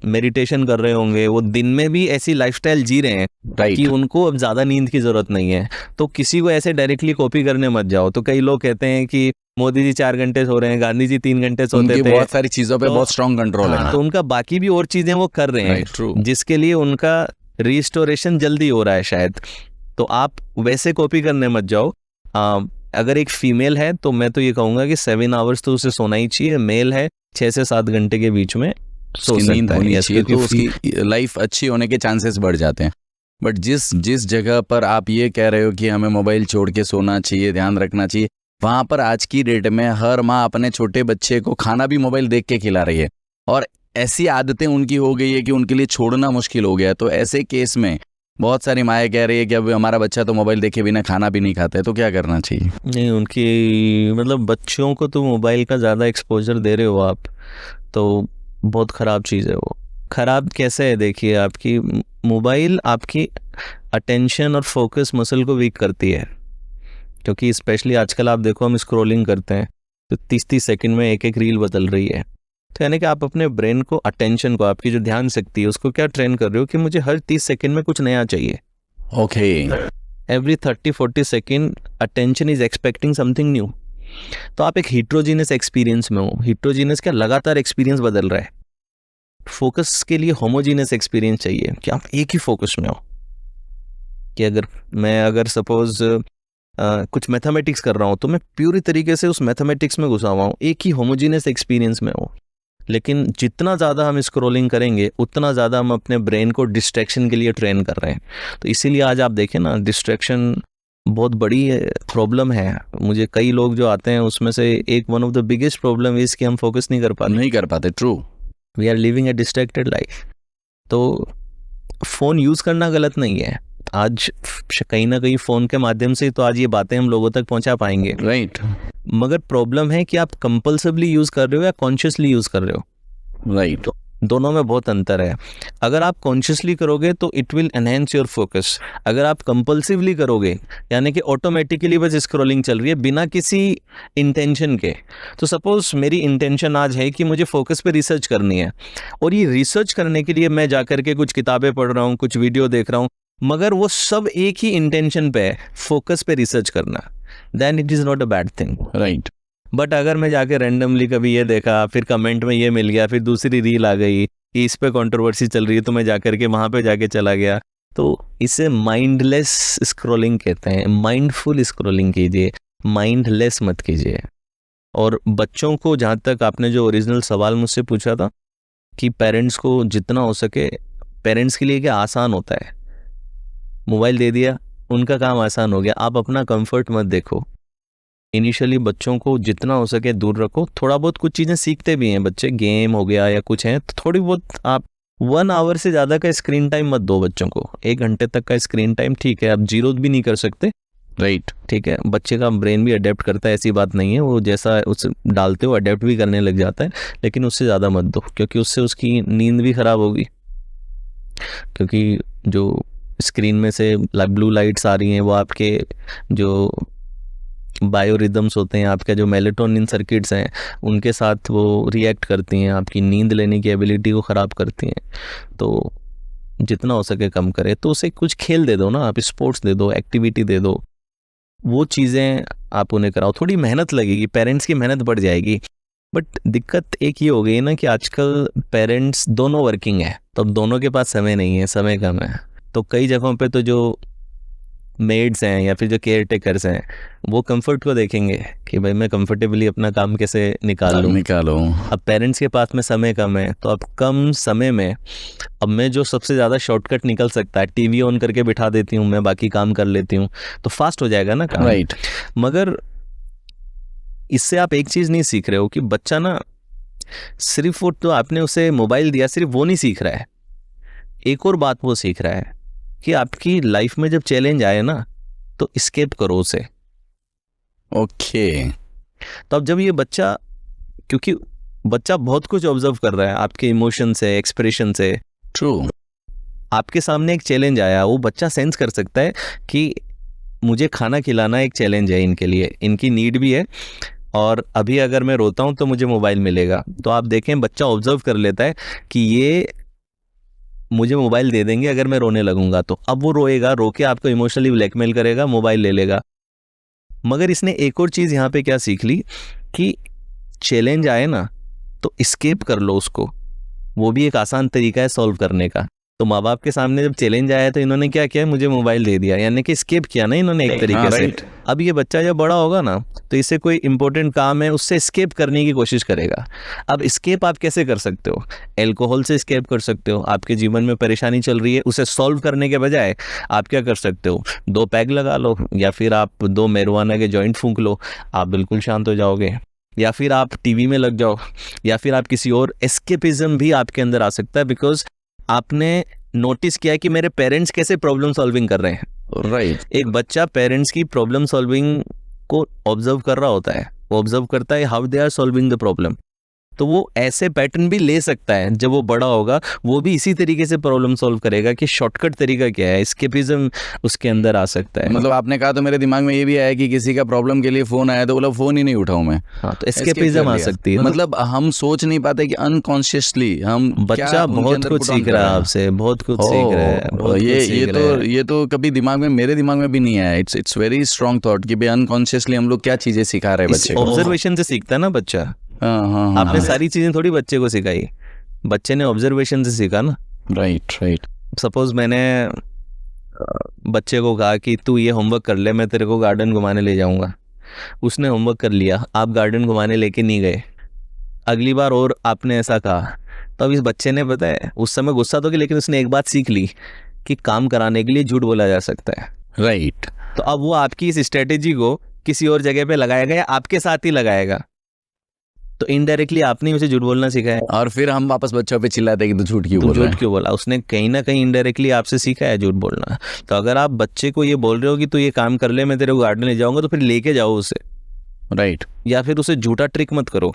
मेडिटेशन कर रहे होंगे, वो दिन में भी ऐसी लाइफस्टाइल जी रहे हैं कि उनको अब ज़्यादा नींद की ज़रूरत नहीं है। तो किसी को ऐसे डायरेक्टली कॉपी करने मत जाओ। तो कई लोग कहते हैं कि मोदी जी 4 घंटे सो रहे हैं, गांधी जी 3 घंटे सोते थे, बहुत सारी चीज़ों पे बहुत स्ट्रॉन्ग कंट्रोल है। तो उनका बाकी भी और चीज़ें वो कर रहे हैं, जिसके लिए उनका रिस्टोरेशन जल्दी हो रहा है शायद। तो आप वैसे कॉपी करने मत जाओ। अगर एक फीमेल है तो मैं तो ये कहूँगा कि 7 आवर्स तो उसे सोना ही चाहिए। मेल है 6 से 7 घंटे के बीच में सो नींद सकता होनी है, चाहिए, तो उसकी लाइफ अच्छी होने के चांसेस बढ़ जाते हैं। बट जिस जगह पर आप ये कह रहे हो कि हमें मोबाइल छोड़ के सोना चाहिए, ध्यान रखना चाहिए, वहाँ पर आज की डेट में हर माँ अपने छोटे बच्चे को खाना भी मोबाइल देख के खिला रही है, और ऐसी आदतें उनकी हो गई है कि उनके लिए छोड़ना मुश्किल हो गया है। तो ऐसे केस में बहुत सारी माएँ कह रही है कि अब हमारा बच्चा तो मोबाइल देखे बिना खाना भी नहीं खाता है, तो क्या करना चाहिए? नहीं, उनकी मतलब बच्चों को तो मोबाइल का ज़्यादा एक्सपोजर दे रहे हो आप, तो बहुत ख़राब चीज़ है वो। ख़राब कैसे है, देखिए, आपकी मोबाइल आपकी अटेंशन और फोकस मसल को वीक करती है, क्योंकि स्पेशली आजकल आप देखो हम स्क्रॉलिंग करते हैं तो 30-30 सेकंड में एक रील बदल रही है। तो यानी कि आप अपने ब्रेन को, अटेंशन को, आपकी जो ध्यान शक्ति है उसको क्या ट्रेन कर रहे हो कि मुझे हर 30 सेकंड में कुछ नया चाहिए। Okay, every 30-40 second attention is expecting something new. तो आप एक हिट्रोजीनियस एक्सपीरियंस में हो। हिट्रोजीनियस क्या, लगातार एक्सपीरियंस बदल रहा है। फोकस के लिए होमोजीनियस एक्सपीरियंस चाहिए कि आप एक ही फोकस में हो। कि अगर सपोज कुछ मैथमेटिक्स कर रहा हूँ तो मैं पूरी तरीके से उस मैथमेटिक्स में घुसा हुआ हूँ, एक ही होमोजीनियस एक्सपीरियंस में हूँ। लेकिन जितना ज़्यादा हम स्क्रॉलिंग करेंगे उतना ज़्यादा हम अपने ब्रेन को डिस्ट्रैक्शन के लिए ट्रेन कर रहे हैं। तो इसीलिए आज आप देखें ना, डिस्ट्रैक्शन बहुत बड़ी प्रॉब्लम है। मुझे कई लोग जो आते हैं उसमें से एक one of the biggest problem is कि हम फोकस नहीं कर पाते। True, we are living a distracted life. तो फ़ोन यूज़ करना गलत नहीं है। आज कहीं ना कहीं फ़ोन के माध्यम से तो आज ये बातें हम लोगों तक पहुंचा पाएंगे, राइट। मगर प्रॉब्लम है कि आप कंपल्सिवली यूज़ कर रहे हो या कॉन्शियसली यूज़ कर रहे हो, राइट। तो दोनों में बहुत अंतर है। अगर आप कॉन्शियसली करोगे तो it will enhance your focus. अगर आप कंपल्सिवली करोगे, यानी कि ऑटोमेटिकली बस स्क्रॉलिंग चल रही है बिना किसी इंटेंशन के, तो सपोज मेरी इंटेंशन आज है कि मुझे फोकस पे रिसर्च करनी है, और ये रिसर्च करने के लिए मैं जाकर के कुछ किताबें पढ़ रहा हूँ, कुछ वीडियो देख रहा हूँ, मगर वो सब एक ही इंटेंशन पे है, फोकस पे रिसर्च करना, then it is not a bad thing, right. But अगर मैं जाके रैंडमली कभी ये देखा, फिर कमेंट में ये मिल गया, फिर दूसरी रील आ गई कि इस पे कंट्रोवर्सी चल रही है, तो मैं जाकर के वहाँ पे जाके चला गया, तो इसे माइंडलेस स्क्रॉलिंग कहते हैं। माइंडफुल स्क्रॉलिंग कीजिए, माइंडलेस मत कीजिए। और बच्चों को, जहाँ तक आपने जो ओरिजिनल सवाल मुझसे पूछा था कि पेरेंट्स को जितना हो सके, पेरेंट्स के लिए क्या आसान होता है, मोबाइल दे दिया, उनका काम आसान हो गया। आप अपना कंफर्ट मत देखो। इनिशियली बच्चों को जितना हो सके दूर रखो। थोड़ा बहुत कुछ चीज़ें सीखते भी हैं बच्चे, गेम हो गया या कुछ है, तो थोड़ी बहुत आप 1 आवर से ज़्यादा का स्क्रीन टाइम मत दो बच्चों को। 1 घंटे तक का स्क्रीन टाइम ठीक है, आप 0 भी नहीं कर सकते, राइट, ठीक है। बच्चे का ब्रेन भी अडेप्ट करता है, ऐसी बात नहीं है, वो जैसा उस डालते हो अडेप्ट भी करने लग जाता है, लेकिन उससे ज़्यादा मत दो, क्योंकि उससे उसकी नींद भी ख़राब होगी। क्योंकि जो स्क्रीन में से ब्लू लाइट्स आ रही हैं वो आपके जो बायोरिदम्स होते हैं, आपका जो मेलेटोनिन सर्किट्स हैं, उनके साथ वो रिएक्ट करती हैं, आपकी नींद लेने की एबिलिटी को ख़राब करती हैं। तो जितना हो सके कम करें। तो उसे कुछ खेल दे दो ना, आप स्पोर्ट्स दे दो, एक्टिविटी दे दो, वो चीज़ें आप उन्हें कराओ। थोड़ी मेहनत लगेगी, पेरेंट्स की मेहनत बढ़ जाएगी, बट दिक्कत एक ये हो गई ना कि आजकल पेरेंट्स दोनों वर्किंग है, तो अब दोनों के पास समय नहीं है, समय कम है। तो कई जगहों पे तो जो मेड्स हैं या फिर जो केयर टेकर्स हैं वो कंफर्ट को देखेंगे कि भाई मैं कंफर्टेबली अपना काम कैसे निकालो। अब पेरेंट्स के पास में समय कम है, तो अब कम समय में अब मैं जो सबसे ज़्यादा शॉर्टकट निकल सकता है, टीवी ऑन करके बिठा देती हूँ, मैं बाकी काम कर लेती हूँ, तो फास्ट हो जाएगा ना काम। राइट। मगर इससे आप एक चीज़ नहीं सीख रहे हो कि बच्चा ना सिर्फ वो तो आपने उसे मोबाइल दिया सिर्फ वो नहीं सीख रहा है, एक और बात वो सीख रहा है कि आपकी लाइफ में जब चैलेंज आए ना तो एस्केप करो उसे। ओके। तो अब जब ये बच्चा, क्योंकि बच्चा बहुत कुछ ऑब्जर्व कर रहा है आपके इमोशन से, एक्सप्रेशन से। ट्रू। आपके सामने एक चैलेंज आया, वो बच्चा सेंस कर सकता है कि मुझे खाना खिलाना एक चैलेंज है इनके लिए, इनकी नीड भी है, और अभी अगर मैं रोता हूँ तो मुझे मोबाइल मिलेगा। तो आप देखें बच्चा ऑब्जर्व कर लेता है कि ये मुझे मोबाइल दे देंगे अगर मैं रोने लगूंगा, तो अब वो रोएगा, रो के आपको इमोशनली ब्लैकमेल करेगा, मोबाइल ले लेगा। मगर इसने एक और चीज़ यहाँ पे क्या सीख ली कि चैलेंज आए ना तो एस्केप कर लो उसको, वो भी एक आसान तरीका है सॉल्व करने का। तो माँ बाप के सामने जब चैलेंज आया तो इन्होंने क्या किया, मुझे मोबाइल दे दिया, यानी कि एस्केप किया ना इन्होंने एक तरीके से। अब ये बच्चा जब बड़ा होगा ना तो इससे कोई इंपॉर्टेंट काम है उससे एस्केप करने की कोशिश करेगा। अब एस्केप आप कैसे कर सकते हो? एल्कोहल से एस्केप कर सकते हो। आपके जीवन में परेशानी चल रही है, उसे सॉल्व करने के बजाय आप क्या कर सकते हो, 2 पैग लगा लो, या फिर आप 2 marijuana के जॉइंट फूंक लो, आप बिल्कुल शांत हो जाओगे। या फिर आप टीवी में लग जाओ, या फिर आप किसी और एस्केपिज्म भी आपके अंदर आ सकता है, बिकॉज आपने नोटिस किया कि मेरे पेरेंट्स कैसे प्रॉब्लम सॉल्विंग कर रहे हैं। राइट। एक बच्चा पेरेंट्स की प्रॉब्लम सॉल्विंग को ऑब्जर्व कर रहा होता है, वो ऑब्जर्व करता है how they are solving the problem, तो वो ऐसे पैटर्न भी ले सकता है। जब वो बड़ा होगा वो भी इसी तरीके से प्रॉब्लम सॉल्व करेगा कि शॉर्टकट तरीका क्या है, एस्केपिज्म उसके अंदर आ सकता है। मतलब आपने कहा तो मेरे दिमाग में ये भी आया कि किसी का प्रॉब्लम के लिए फोन आया तो बोला फोन ही नहीं उठाऊं मैं। हाँ, तो एस्केपिज्म आ सकती है। मतलब हम सोच नहीं पाते कि अनकॉन्शियसली हम बच्चा बहुत कुछ सीख रहा है आपसे, बहुत कुछ सीख रहा है। ये तो कभी मेरे दिमाग में भी नहीं आया। इट्स वेरी स्ट्रॉन्ग थॉट कि भाई अनकॉन्शियसली हम लोग क्या चीजें सिखा रहे हैं बच्चे को। ऑब्जर्वेशन से सीखता है ना बच्चा। आपने सारी चीजें थोड़ी बच्चे को सिखाई, बच्चे ने ऑब्जर्वेशन से सीखा ना। राइट। सपोज मैंने बच्चे को कहा कि तू ये होमवर्क कर ले, मैं तेरे को गार्डन घुमाने ले जाऊंगा। उसने होमवर्क कर लिया, आप गार्डन घुमाने लेके नहीं गए, अगली बार और आपने ऐसा कहा, तो अब इस बच्चे ने, पता है उस समय गुस्सा तो किया, लेकिन उसने एक बात सीख ली कि काम कराने के लिए झूठ बोला जा सकता है। राइट। तो अब वो आपकी इस स्ट्रेटेजी को किसी और जगह पे लगाएगा या आपके साथ ही लगाएगा, तो इनडायरेक्टली आपने उसे झूठ बोलना सिखाया। और फिर हम वापस बच्चों पे चिल्लाते हैं कि तू झूठ क्यों बोला। उसने कहीं ना कहीं इनडायरेक्टली आपसे सीखा है झूठ बोलना। तो अगर आप बच्चे को ये बोल रहे हो कि तू ये काम कर ले, मैं तेरे को गार्डन ले जाऊंगा, तो फिर लेके जाओ उसे। राइट। या फिर उसे झूठा ट्रिक मत करो,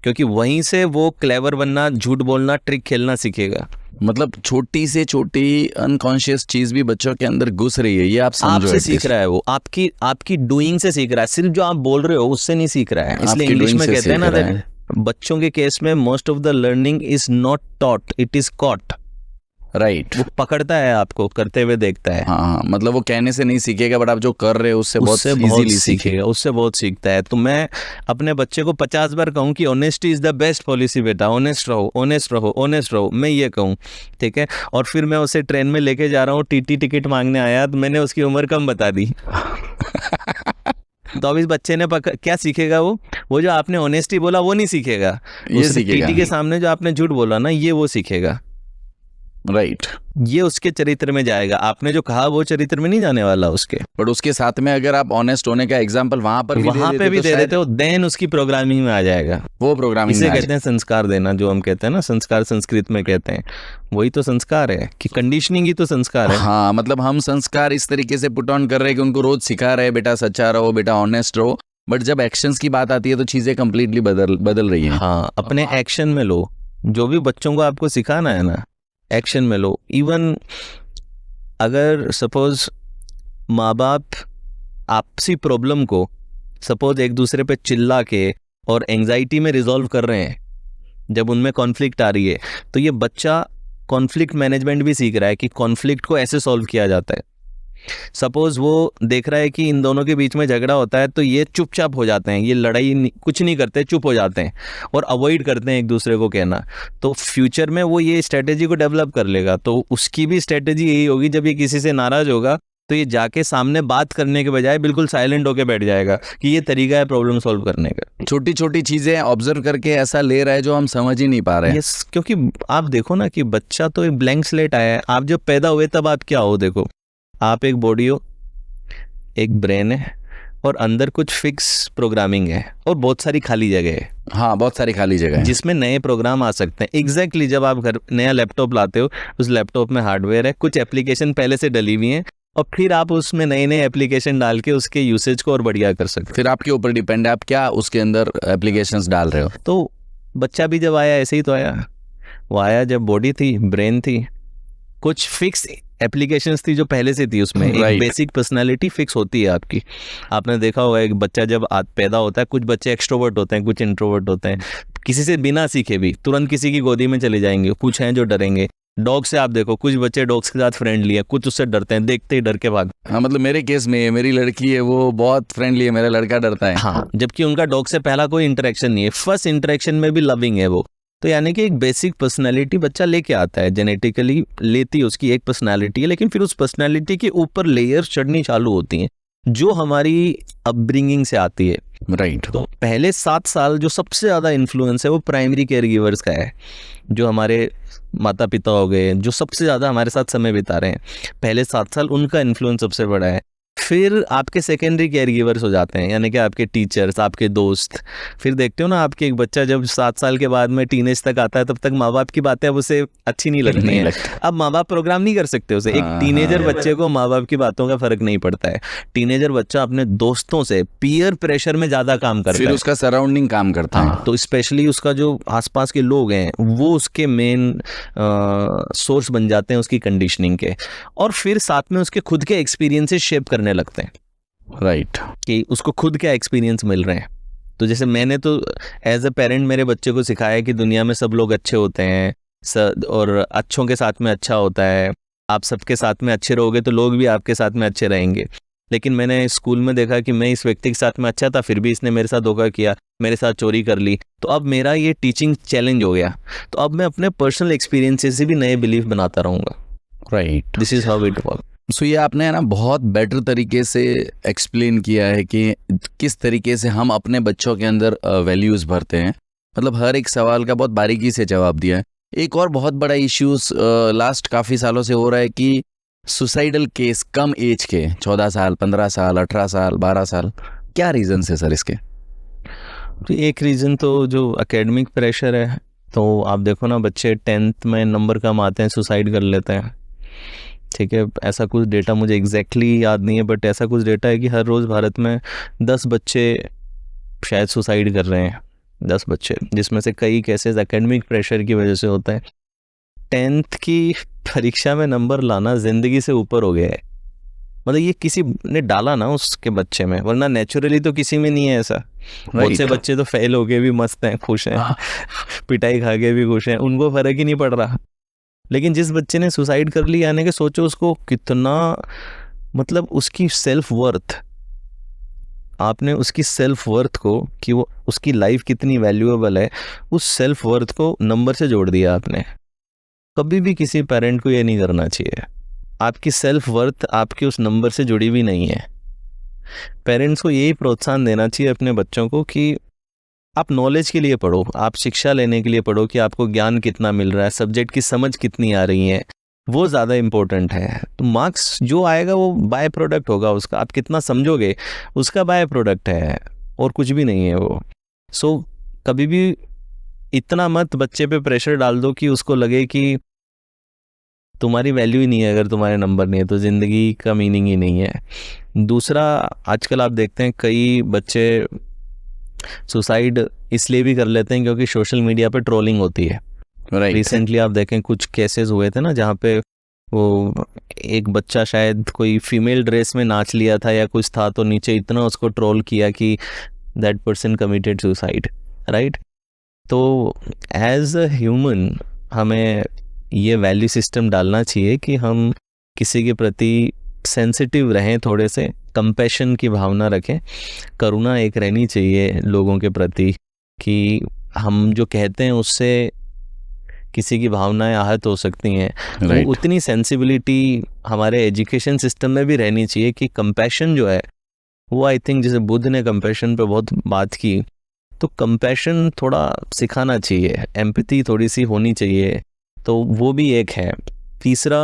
क्योंकि वहीं से वो क्लेवर बनना, झूठ बोलना, ट्रिक खेलना सीखेगा। मतलब छोटी से छोटी अनकॉन्शियस चीज भी बच्चों के अंदर घुस रही है, ये आप समझो। आपसे सीख रहा है वो, आपकी डूइंग से सीख रहा है, सिर्फ जो आप बोल रहे हो उससे नहीं सीख रहा है। इसलिए इंग्लिश में कहते हैं ना, बच्चों के केस में most of the learning is not taught, it is caught. Right. वो पकड़ता है आपको, करते हुए देखता है। हाँ, मतलब वो कहने से नहीं सीखेगा, बट आप जो कर रहे हो उससे बहुत इजीली सीखेगा, उससे बहुत सीखता है। तो मैं अपने बच्चे को 50 बार कहूँ कि honesty is the best policy बेटा, ऑनेस्ट रहो, ऑनेस्ट रहो, ऑनेस्ट रहो, मैं ये कहूँ, ठीक है। और फिर मैं उसे ट्रेन में लेके जा रहा हूँ, टीटी टिकट मांगने आया, तो मैंने उसकी उम्र कम बता दी। तो अब इस बच्चे ने क्या सीखेगा, वो जो आपने ऑनेस्टी बोला वो नहीं सीखेगा, ये सीखेगा। टीटी के सामने जो आपने झूठ बोला ना, ये वो सीखेगा। राइट। ये उसके चरित्र में जाएगा, आपने जो कहा वो चरित्र में नहीं जाने वाला उसके। बट उसके साथ में अगर आप ऑनेस्ट होने का एग्जांपल वहां पे भी दे देते हो, देन उसकी प्रोग्रामिंग में आ जाएगा। वो प्रोग्रामिंग इसे कहते हैं संस्कार देना, जो हम कहते हैं ना संस्कार, संस्कृत में कहते हैं, वही तो संस्कार है कि कंडीशनिंग ही तो संस्कार है। हाँ, मतलब हम संस्कार इस तरीके से पुट ऑन कर रहे हैं कि उनको रोज सिखा रहे हैं, बेटा सच्चा रहो, बेटा ऑनेस्ट रहो, बट जब एक्शंस की बात आती है तो चीजें कंप्लीटली बदल रही हैं। हाँ, अपने एक्शन में लो, जो भी बच्चों को आपको सिखाना है ना, एक्शन में लो। इवन अगर सपोज माँ बाप आपसी प्रॉब्लम को सपोज एक दूसरे पे चिल्ला के और एंजाइटी में रिजॉल्व कर रहे हैं, जब उनमें कॉन्फ्लिक्ट आ रही है, तो ये बच्चा कॉन्फ्लिक्ट मैनेजमेंट भी सीख रहा है कि कॉन्फ्लिक्ट को ऐसे सॉल्व किया जाता है। सपोज वो देख रहा है कि इन दोनों के बीच में झगड़ा होता है, तो ये चुपचाप हो जाते हैं, ये लड़ाई कुछ नहीं करते, चुप हो जाते हैं और अवॉइड करते हैं एक दूसरे को कहना। तो फ्यूचर में वो ये स्ट्रेटेजी को डेवलप कर लेगा, तो उसकी भी स्ट्रेटेजी यही होगी, जब ये किसी से नाराज होगा तो तो ये जाके सामने बात करने के बजाय बिल्कुल साइलेंट होके बैठ जाएगा कि ये तरीका है प्रॉब्लम सॉल्व करने का। छोटी छोटी चीजें ऑब्जर्व करके ऐसा ले रहा है जो हम समझ ही नहीं पा रहे हैं। यस, क्योंकि आप देखो ना कि बच्चा तो एक ब्लैंक स्लेट आया है। आप जब पैदा हुए तब आप क्या हो, देखो आप एक बॉडी हो, एक ब्रेन है और अंदर कुछ फिक्स प्रोग्रामिंग है और बहुत सारी खाली जगह है। हाँ, बहुत सारी खाली जगह है जिसमें नए प्रोग्राम आ सकते हैं। एग्जैक्टली जब आप घर नया लैपटॉप लाते हो, उस लैपटॉप में हार्डवेयर है, कुछ एप्लीकेशन पहले से डली हुई हैं और फिर आप उसमें नए नए एप्लीकेशन डाल के उसके यूसेज को और बढ़िया कर सकते हो। फिर आपके ऊपर डिपेंड है आप क्या उसके अंदर एप्लीकेशंस डाल रहे हो। तो बच्चा भी जब आया ऐसे ही तो आया। वो आया जब बॉडी थी, ब्रेन थी, कुछ फिक्स एप्लीकेशंस थी जो पहले से थी उसमें। एक बेसिक पर्सनालिटी फिक्स होती है आपकी। आपने देखा होगा एक बच्चा जब पैदा होता है, कुछ बच्चे एक्सट्रोवर्ट होते हैं, कुछ इंट्रोवर्ट होते हैं, किसी से बिना सीखे भी तुरंत किसी की गोदी में चले जाएंगे। कुछ हैं जो डरेंगे। डॉग से आप देखो, कुछ बच्चे डॉग्स के साथ फ्रेंडली है, कुछ उससे डरते हैं, देखते ही डर के भाग। हाँ, मतलब मेरे केस में मेरी लड़की है वो बहुत फ्रेंडली है, मेरा लड़का डरता है। हाँ, जबकि उनका डॉग से पहला कोई इंटरेक्शन नहीं है, फर्स्ट इंटरेक्शन में भी लविंग है वो। तो यानी कि एक बेसिक पर्सनालिटी बच्चा लेके आता है, जेनेटिकली लेती है, उसकी एक पर्सनालिटी है, लेकिन फिर उस पर्सनालिटी के ऊपर लेयर्स चढ़नी चालू होती हैं जो हमारी अपब्रिंगिंग से आती है। राइट। तो पहले 7 साल जो सबसे ज़्यादा इन्फ्लुएंस है वो प्राइमरी केयर गिवर्स का है, जो हमारे माता पिता हो गए, जो सबसे ज़्यादा हमारे साथ समय बिता रहे हैं, पहले 7 साल उनका इन्फ्लुएंस सबसे बड़ा है। फिर आपके सेकेंडरी केयर गिवर्स हो जाते हैं, यानी कि आपके टीचर्स, आपके दोस्त। फिर देखते हो ना, आपके एक बच्चा जब 7 साल के बाद में टीनेज तक आता है, तब तक माँ बाप की बातें अब उसे अच्छी नहीं लगती हैं। अब माँ बाप प्रोग्राम नहीं कर सकते उसे। एक टीनेजर बच्चे को माँ बाप की बातों का फर्क नहीं पड़ता है। टीनेजर बच्चा अपने दोस्तों से पीयर प्रेशर में ज़्यादा काम करता है, फिर उसका सराउंडिंग काम करता है। तो स्पेशली उसका जो आसपास के लोग हैं वो उसके मेन सोर्स बन जाते हैं उसकी कंडीशनिंग के, और फिर साथ में उसके खुद के एक्सपीरियंसेस शेप करने लगते हैं। राइट। कि उसको खुद क्या एक्सपीरियंस मिल रहे हैं। तो जैसे मैंने तो एज अ पेरेंट मेरे बच्चे को सिखाया कि दुनिया में सब लोग अच्छे होते हैं और अच्छों के साथ में अच्छा होता है। आप सबके साथ में अच्छे रहोगे तो लोग भी आपके साथ में अच्छे रहेंगे। लेकिन मैंने स्कूल में देखा कि मैं इस व्यक्ति के साथ में अच्छा था, फिर भी इसने मेरे साथ धोखा किया, मेरे साथ चोरी कर ली। तो अब मेरा ये टीचिंग चैलेंज हो गया। तो अब मैं अपने पर्सनल एक्सपीरियंसेस से भी नए बिलीफ बनाता रहूँगा। Right. This is how it work. So ये आपने ना बहुत बेटर तरीके से एक्सप्लेन किया है कि किस तरीके से हम अपने बच्चों के अंदर वैल्यूज़ भरते हैं। मतलब हर एक सवाल का बहुत बारीकी से जवाब दिया है। एक और बहुत बड़ा इश्यूज लास्ट काफ़ी सालों से हो रहा है कि सुसाइडल केस कम एज के 14 साल 15 साल 18 साल 12 साल, क्या रीजन है सर इसके? तो एक रीज़न तो जो एकेडमिक प्रेशर है। तो आप देखो ना, बच्चे 10th में नंबर कम आते हैं, सुसाइड कर लेते हैं। ठीक है, ऐसा कुछ डेटा मुझे एग्जैक्टली याद नहीं है, बट ऐसा कुछ डेटा है कि हर रोज़ भारत में 10 बच्चे शायद सुसाइड कर रहे हैं। 10 बच्चे, जिसमें से कई केसेस एकेडमिक प्रेशर की वजह से होता है। 10th की परीक्षा में नंबर लाना ज़िंदगी से ऊपर हो गया है। मतलब ये किसी ने डाला ना उसके बच्चे में, वरना नेचुरली तो किसी में नहीं है ऐसा। बहुत से बच्चे तो फेल हो के भी मस्त हैं, खुश हैं, पिटाई खा के भी खुश हैं, उनको फ़र्क ही नहीं पड़ रहा। लेकिन जिस बच्चे ने सुसाइड कर लिया, यानी कि सोचो उसको कितना, मतलब उसकी सेल्फ वर्थ, आपने उसकी सेल्फ वर्थ को, कि वो उसकी लाइफ कितनी वैल्यूएबल है, उस सेल्फ वर्थ को नंबर से जोड़ दिया आपने। कभी भी किसी पेरेंट को ये नहीं करना चाहिए। आपकी सेल्फ वर्थ आपके उस नंबर से जुड़ी हुई नहीं है। पेरेंट्स को यही प्रोत्साहन देना चाहिए अपने बच्चों को कि आप नॉलेज के लिए पढ़ो, आप शिक्षा लेने के लिए पढ़ो, कि आपको ज्ञान कितना मिल रहा है, सब्जेक्ट की समझ कितनी आ रही है, वो ज़्यादा इम्पोर्टेंट है। तो मार्क्स जो आएगा वो बाय प्रोडक्ट होगा उसका, आप कितना समझोगे उसका बाय प्रोडक्ट है, और कुछ भी नहीं है वो। सो कभी भी इतना मत बच्चे पे प्रेशर डाल दो कि उसको लगे कि तुम्हारी वैल्यू ही नहीं है, अगर तुम्हारे नंबर नहीं है तो ज़िंदगी का मीनिंग ही नहीं है। दूसरा, आजकल आप देखते हैं कई बच्चे सुसाइड इसलिए भी कर लेते हैं क्योंकि सोशल मीडिया पे ट्रोलिंग होती है। रिसेंटली आप देखें कुछ केसेस हुए थे ना, जहाँ पे वो एक बच्चा शायद कोई फीमेल ड्रेस में नाच लिया था या कुछ था, तो नीचे इतना उसको ट्रोल किया कि that person committed suicide, right. तो एज अ ह्यूमन हमें ये वैल्यू सिस्टम डालना चाहिए कि हम किसी के प्रति सेंसिटिव रहें, थोड़े से कंपैशन की भावना रखें, करुणा एक रहनी चाहिए लोगों के प्रति, कि हम जो कहते हैं उससे किसी की भावनाएं आहत हो सकती हैं, Right. तो उतनी सेंसिबिलिटी हमारे एजुकेशन सिस्टम में भी रहनी चाहिए कि कंपैशन जो है वो, आई थिंक जैसे बुद्ध ने कंपैशन पे बहुत बात की, तो कंपैशन थोड़ा सिखाना चाहिए, एम्पैथी थोड़ी सी होनी चाहिए, तो वो भी एक है। तीसरा,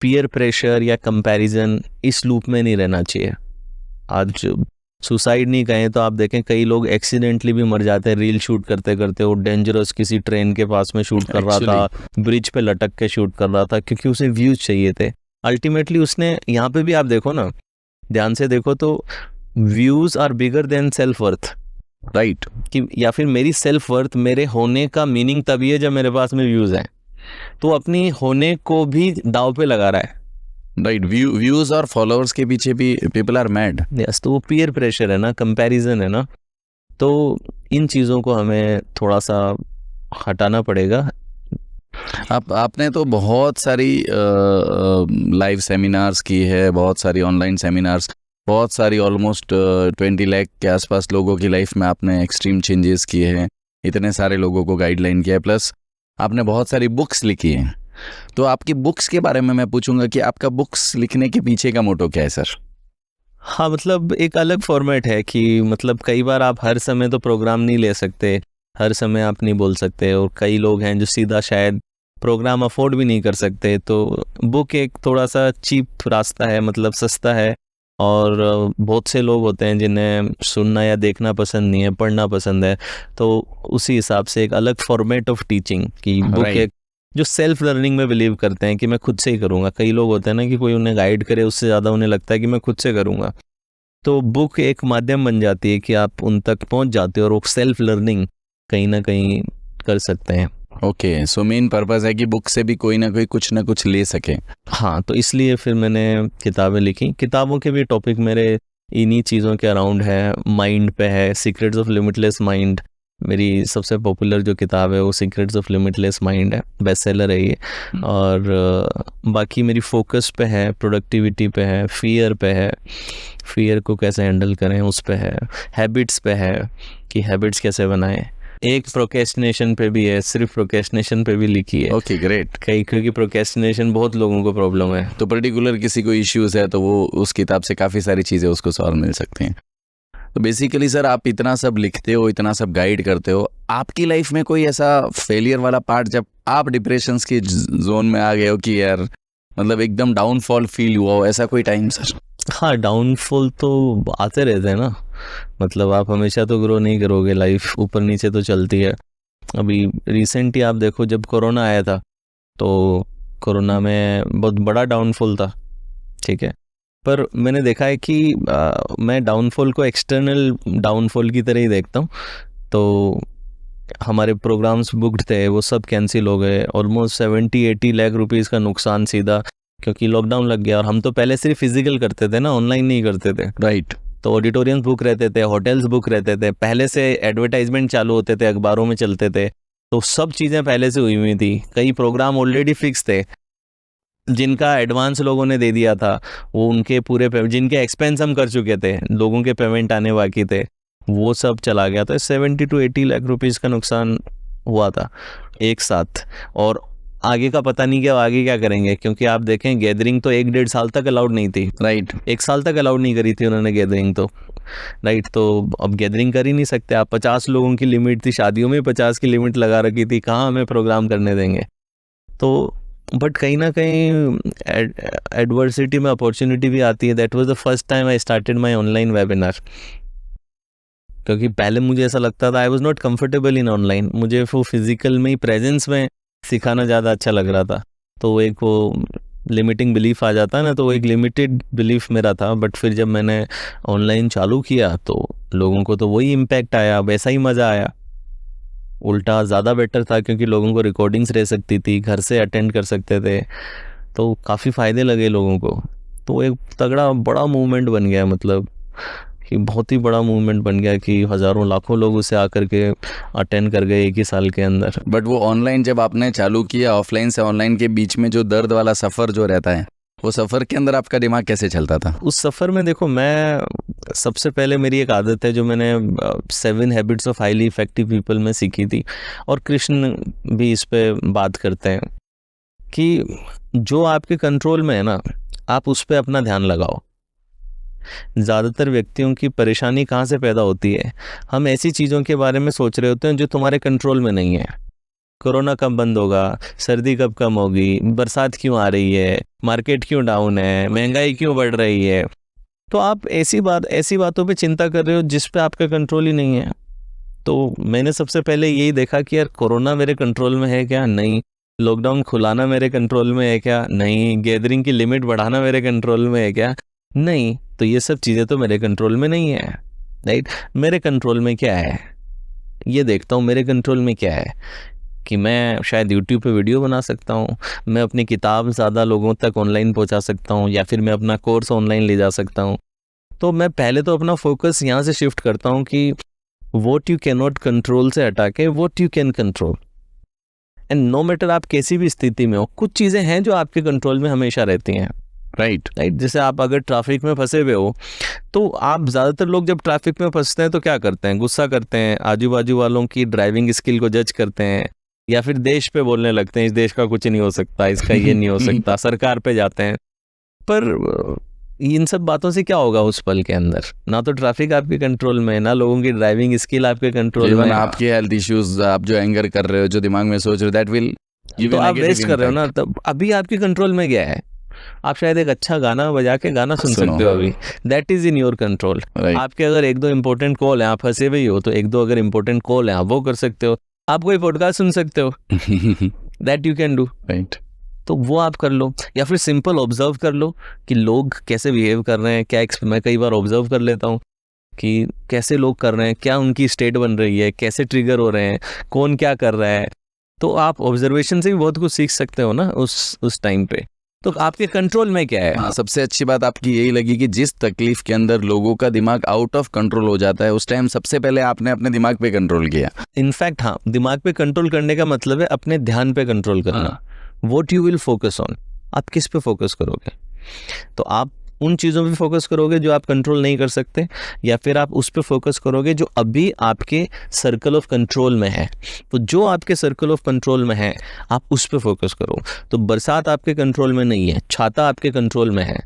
पीयर प्रेशर या कंपैरिजन, इस लूप में नहीं रहना चाहिए। आज सुसाइड नहीं कहें तो आप देखें कई लोग एक्सीडेंटली भी मर जाते हैं रील शूट करते करते। वो डेंजरस किसी ट्रेन के पास में शूट कर रहा था, ब्रिज पे लटक के शूट कर रहा था, क्योंकि उसे व्यूज चाहिए थे। अल्टीमेटली उसने, यहाँ पे भी आप देखो ना, ध्यान से देखो तो views are bigger than self worth, right. कि या फिर मेरी सेल्फ वर्थ, मेरे होने का मीनिंग तभी है जब मेरे पास में व्यूज हैं। तो अपनी होने को भी दाव पे लगा रहा है। राइट, व्यूज और फॉलोअर्स के पीछे भी पीपल आर मैड। यस, तो वो पीयर प्रेशर है ना, कंपैरिजन है ना, तो इन चीज़ों को हमें थोड़ा सा हटाना पड़ेगा। आपने तो बहुत सारी लाइव सेमिनार्स की है, बहुत सारी ऑनलाइन सेमिनार्स, बहुत सारी ऑलमोस्ट 20 लाख के आसपास लोगों की लाइफ में आपने एक्सट्रीम चेंजेस किए हैं, इतने सारे लोगों को गाइडलाइन किया है, प्लस आपने बहुत सारी बुक्स लिखी हैं। तो आपकी बुक्स के बारे में मैं पूछूंगा कि आपका बुक्स लिखने के पीछे का मोटो क्या है सर? हाँ, मतलब एक अलग फॉर्मेट है कि मतलब कई बार आप हर समय तो प्रोग्राम नहीं ले सकते, हर समय आप नहीं बोल सकते, और कई लोग हैं जो सीधा शायद प्रोग्राम अफोर्ड भी नहीं कर सकते। तो बुक एक थोड़ा सा चीप रास्ता है, मतलब सस्ता है, और बहुत से लोग होते हैं जिन्हें सुनना या देखना पसंद नहीं है, पढ़ना पसंद है। तो उसी हिसाब से एक अलग फॉर्मेट ऑफ टीचिंग की बुक Right. एक जो सेल्फ लर्निंग में बिलीव करते हैं कि मैं खुद से ही करूँगा। कई लोग होते हैं ना कि कोई उन्हें गाइड करे, उससे ज़्यादा उन्हें लगता है कि मैं खुद से करूँगा। तो बुक एक माध्यम बन जाती है कि आप उन तक पहुँच जाते हो और वो सेल्फ लर्निंग कहीं ना कहीं कर सकते हैं। ओके, सो मेन पर्पस है कि बुक से भी कोई ना कोई कुछ ना कुछ ले सके। हाँ, तो इसलिए फिर मैंने किताबें लिखी। किताबों के भी टॉपिक मेरे इन्हीं चीज़ों के अराउंड है। माइंड पे है, सीक्रेट्स ऑफ लिमिटलेस माइंड, मेरी सबसे पॉपुलर जो किताब है वो सीक्रेट्स ऑफ लिमिटलेस माइंड है, बेस्ट सेलर है ये। और बाकी मेरी फोकस पे है, प्रोडक्टिविटी पे है, फियर पे है, फियर को कैसे हैंडल करें उस पे है, हैबिट्स पे है कि हैबिट्स कैसे बनाएं, एक प्रोक्रेस्टिनेशन पे भी है, सिर्फ प्रोक्रेस्टिनेशन पे भी लिखी है। Okay, great. क्योंकि प्रोक्रेस्टिनेशन बहुत लोगों को प्रॉब्लम है। तो पर्टिकुलर किसी को इश्यूज है तो वो उस किताब से काफ़ी सारी चीज़ें उसको सॉल्व मिल सकती हैं। तो बेसिकली सर, आप इतना सब लिखते हो, इतना सब गाइड करते हो, आपकी लाइफ में कोई ऐसा फेलियर वाला पार्ट जब आप डिप्रेशंस के जोन में आ गए हो कि यार मतलब एकदम डाउनफॉल फील हुआ हो, ऐसा कोई टाइम सर? हाँ, डाउनफॉल तो आते रहते हैं ना, मतलब आप हमेशा तो ग्रो नहीं करोगे, लाइफ ऊपर नीचे तो चलती है। अभी रिसेंटली आप देखो, जब कोरोना आया था तो कोरोना में बहुत बड़ा डाउनफॉल था, ठीक है, पर मैंने देखा है कि मैं डाउनफॉल को एक्सटर्नल डाउनफॉल की तरह ही देखता हूँ। तो हमारे प्रोग्राम्स बुक्ड थे, वो सब कैंसिल हो गए, ऑलमोस्ट 70-80 लाख रुपीज़ का नुकसान सीधा, क्योंकि लॉकडाउन लग गया। और हम तो पहले सिर्फ फिजिकल करते थे ना, ऑनलाइन नहीं करते थे। राइट। तो ऑडिटोरियम्स बुक रहते थे, होटल्स बुक रहते थे, पहले से एडवर्टाइजमेंट चालू होते थे, अखबारों में चलते थे, तो सब चीज़ें पहले से हुई हुई थी। कई प्रोग्राम ऑलरेडी फिक्स थे, जिनका एडवांस लोगों ने दे दिया था, वो उनके पूरे जिनके एक्सपेंस हम कर चुके थे, लोगों के पेमेंट आने बाकी थे, वो सब चला गया था। 70-80 लाख रुपीज़ का नुकसान हुआ था एक साथ। और आगे का पता नहीं, क्या आगे क्या करेंगे, क्योंकि आप देखें गैदरिंग तो 1-1.5 साल तक अलाउड नहीं थी। राइट। 1 साल तक अलाउड नहीं करी थी उन्होंने गैदरिंग तो, राइट। तो अब गैदरिंग कर ही नहीं सकते आप, 50 लोगों की लिमिट थी, शादियों में 50 की लिमिट लगा रखी थी, कहाँ हमें प्रोग्राम करने देंगे। तो बट कहीं ना कहीं एडवर्सिटी में अपॉर्चुनिटी भी आती है। That was the first time I started my online webinar, क्योंकि पहले मुझे ऐसा लगता था I was not comfortable in online, मुझे वो फिजिकल में ही प्रेजेंस में सिखाना ज़्यादा अच्छा लग रहा था। तो एक वो लिमिटिंग बिलीफ आ जाता है ना, तो वो एक लिमिटेड बिलीफ मेरा था। बट फिर जब मैंने ऑनलाइन चालू किया तो लोगों को तो वही इम्पैक्ट आया, वैसा ही मज़ा आया, उल्टा ज़्यादा बेटर था, क्योंकि लोगों को रिकॉर्डिंग्स रह सकती थी, घर से अटेंड कर सकते थे, तो काफ़ी फ़ायदे लगे लोगों को। तो एक तगड़ा बड़ा मूवमेंट बन गया, मतलब कि बहुत ही बड़ा मूवमेंट बन गया कि हज़ारों लाखों लोग उसे आकर के अटेंड कर गए 1 ही साल के अंदर। बट वो ऑनलाइन जब आपने चालू किया, ऑफलाइन से ऑनलाइन के बीच में जो दर्द वाला सफ़र जो रहता है, वो सफ़र के अंदर आपका दिमाग कैसे चलता था? उस सफ़र में देखो, मैं सबसे पहले मेरी एक आदत है जो मैंने 7 habits of highly effective people में सीखी थी, और कृष्ण भी इस पे बात करते हैं कि जो आपके कंट्रोल में है ना, आप उस पे अपना ध्यान लगाओ। ज़्यादातर व्यक्तियों की परेशानी कहाँ से पैदा होती है, हम ऐसी चीज़ों के बारे में सोच रहे होते हैं जो तुम्हारे कंट्रोल में नहीं है। कोरोना कब बंद होगा, सर्दी कब कम होगी, बरसात क्यों आ रही है, मार्केट क्यों डाउन है, महंगाई क्यों बढ़ रही है। तो आप ऐसी बातों पे चिंता कर रहे हो जिस पे आपका कंट्रोल ही नहीं है। तो मैंने सबसे पहले यही देखा कि यार कोरोना मेरे कंट्रोल में है क्या? नहीं। लॉकडाउन खुलाना मेरे कंट्रोल में है क्या? नहीं। गैदरिंग की लिमिट बढ़ाना मेरे कंट्रोल में है क्या? नहीं। तो ये सब चीज़ें तो मेरे कंट्रोल में नहीं है, राइट। मेरे कंट्रोल में क्या है, ये देखता हूँ। मेरे कंट्रोल में क्या है कि मैं शायद यूट्यूब पे वीडियो बना सकता हूँ, मैं अपनी किताब ज़्यादा लोगों तक ऑनलाइन पहुँचा सकता हूँ, या फिर मैं अपना कोर्स ऑनलाइन ले जा सकता हूँ। तो मैं पहले तो अपना फोकस यहाँ से शिफ्ट करता हूँ कि what you can not control से हटा के what you can control. And no matter आप कैसी भी स्थिति में हो, कुछ चीज़ें हैं जो आपके कंट्रोल में हमेशा रहती हैं, राइट। जैसे आप अगर ट्रैफिक में फंसे हुए हो, तो आप ज़्यादातर लोग जब ट्रैफिक में फंसते हैं तो क्या करते हैं? गुस्सा करते हैं, आजू बाजू वालों की ड्राइविंग स्किल को जज करते हैं, या फिर देश पे बोलने लगते हैं इस देश का कुछ नहीं हो सकता, इसका ये नहीं हो सकता, सरकार पे जाते हैं। पर इन सब बातों से क्या होगा उस पल के अंदर? ना तो ट्रैफिक आपके कंट्रोल में है, ना लोगों की ड्राइविंग स्किल आपके कंट्रोल में है। आपके हेल्थ इश्यूज, आप जो एंगर कर रहे हो, जो दिमाग में सोच रहे हो, दैट विल तो आप वेस्ट कर रहे हो ना। तब अभी आपके कंट्रोल में क्या है? आप शायद एक अच्छा गाना बजा के गाना सुन सकते हो अभी, that is in your control. आपके अगर 1-2 इंपॉर्टेंट कॉल है, आप फंसे हुए हो तो 1-2 अगर इंपॉर्टेंट कॉल है आप वो कर सकते हो। आप कोई पॉडकास्ट सुन सकते हो, that you can do, right. तो वो आप कर लो, या फिर सिंपल ऑब्जर्व कर लो कि लोग कैसे बिहेव कर रहे हैं। क्या मैं कई बार ऑब्जर्व कर लेता हूँ कि कैसे लोग कर रहे हैं, क्या उनकी स्टेट बन रही है, कैसे ट्रिगर हो रहे हैं, कौन क्या कर रहा है। तो आप ऑब्जर्वेशन से भी बहुत कुछ सीख सकते हो ना उस टाइम पे। तो आपके कंट्रोल में क्या है? हाँ, सबसे अच्छी बात आपकी यही लगी कि जिस तकलीफ के अंदर लोगों का दिमाग आउट ऑफ कंट्रोल हो जाता है, उस टाइम सबसे पहले आपने अपने दिमाग पे कंट्रोल किया। इनफैक्ट हाँ, दिमाग पे कंट्रोल करने का मतलब है अपने ध्यान पे कंट्रोल करना। What you will focus on, आप किस पे फोकस करोगे? तो आप उन चीज़ों पे फोकस करोगे जो आप कंट्रोल नहीं कर सकते, या फिर आप उस पे फोकस करोगे जो अभी आपके सर्कल ऑफ कंट्रोल में है। तो जो आपके सर्कल ऑफ कंट्रोल में है आप उस पे फोकस करो। तो बरसात आपके कंट्रोल में नहीं है, छाता आपके कंट्रोल में है।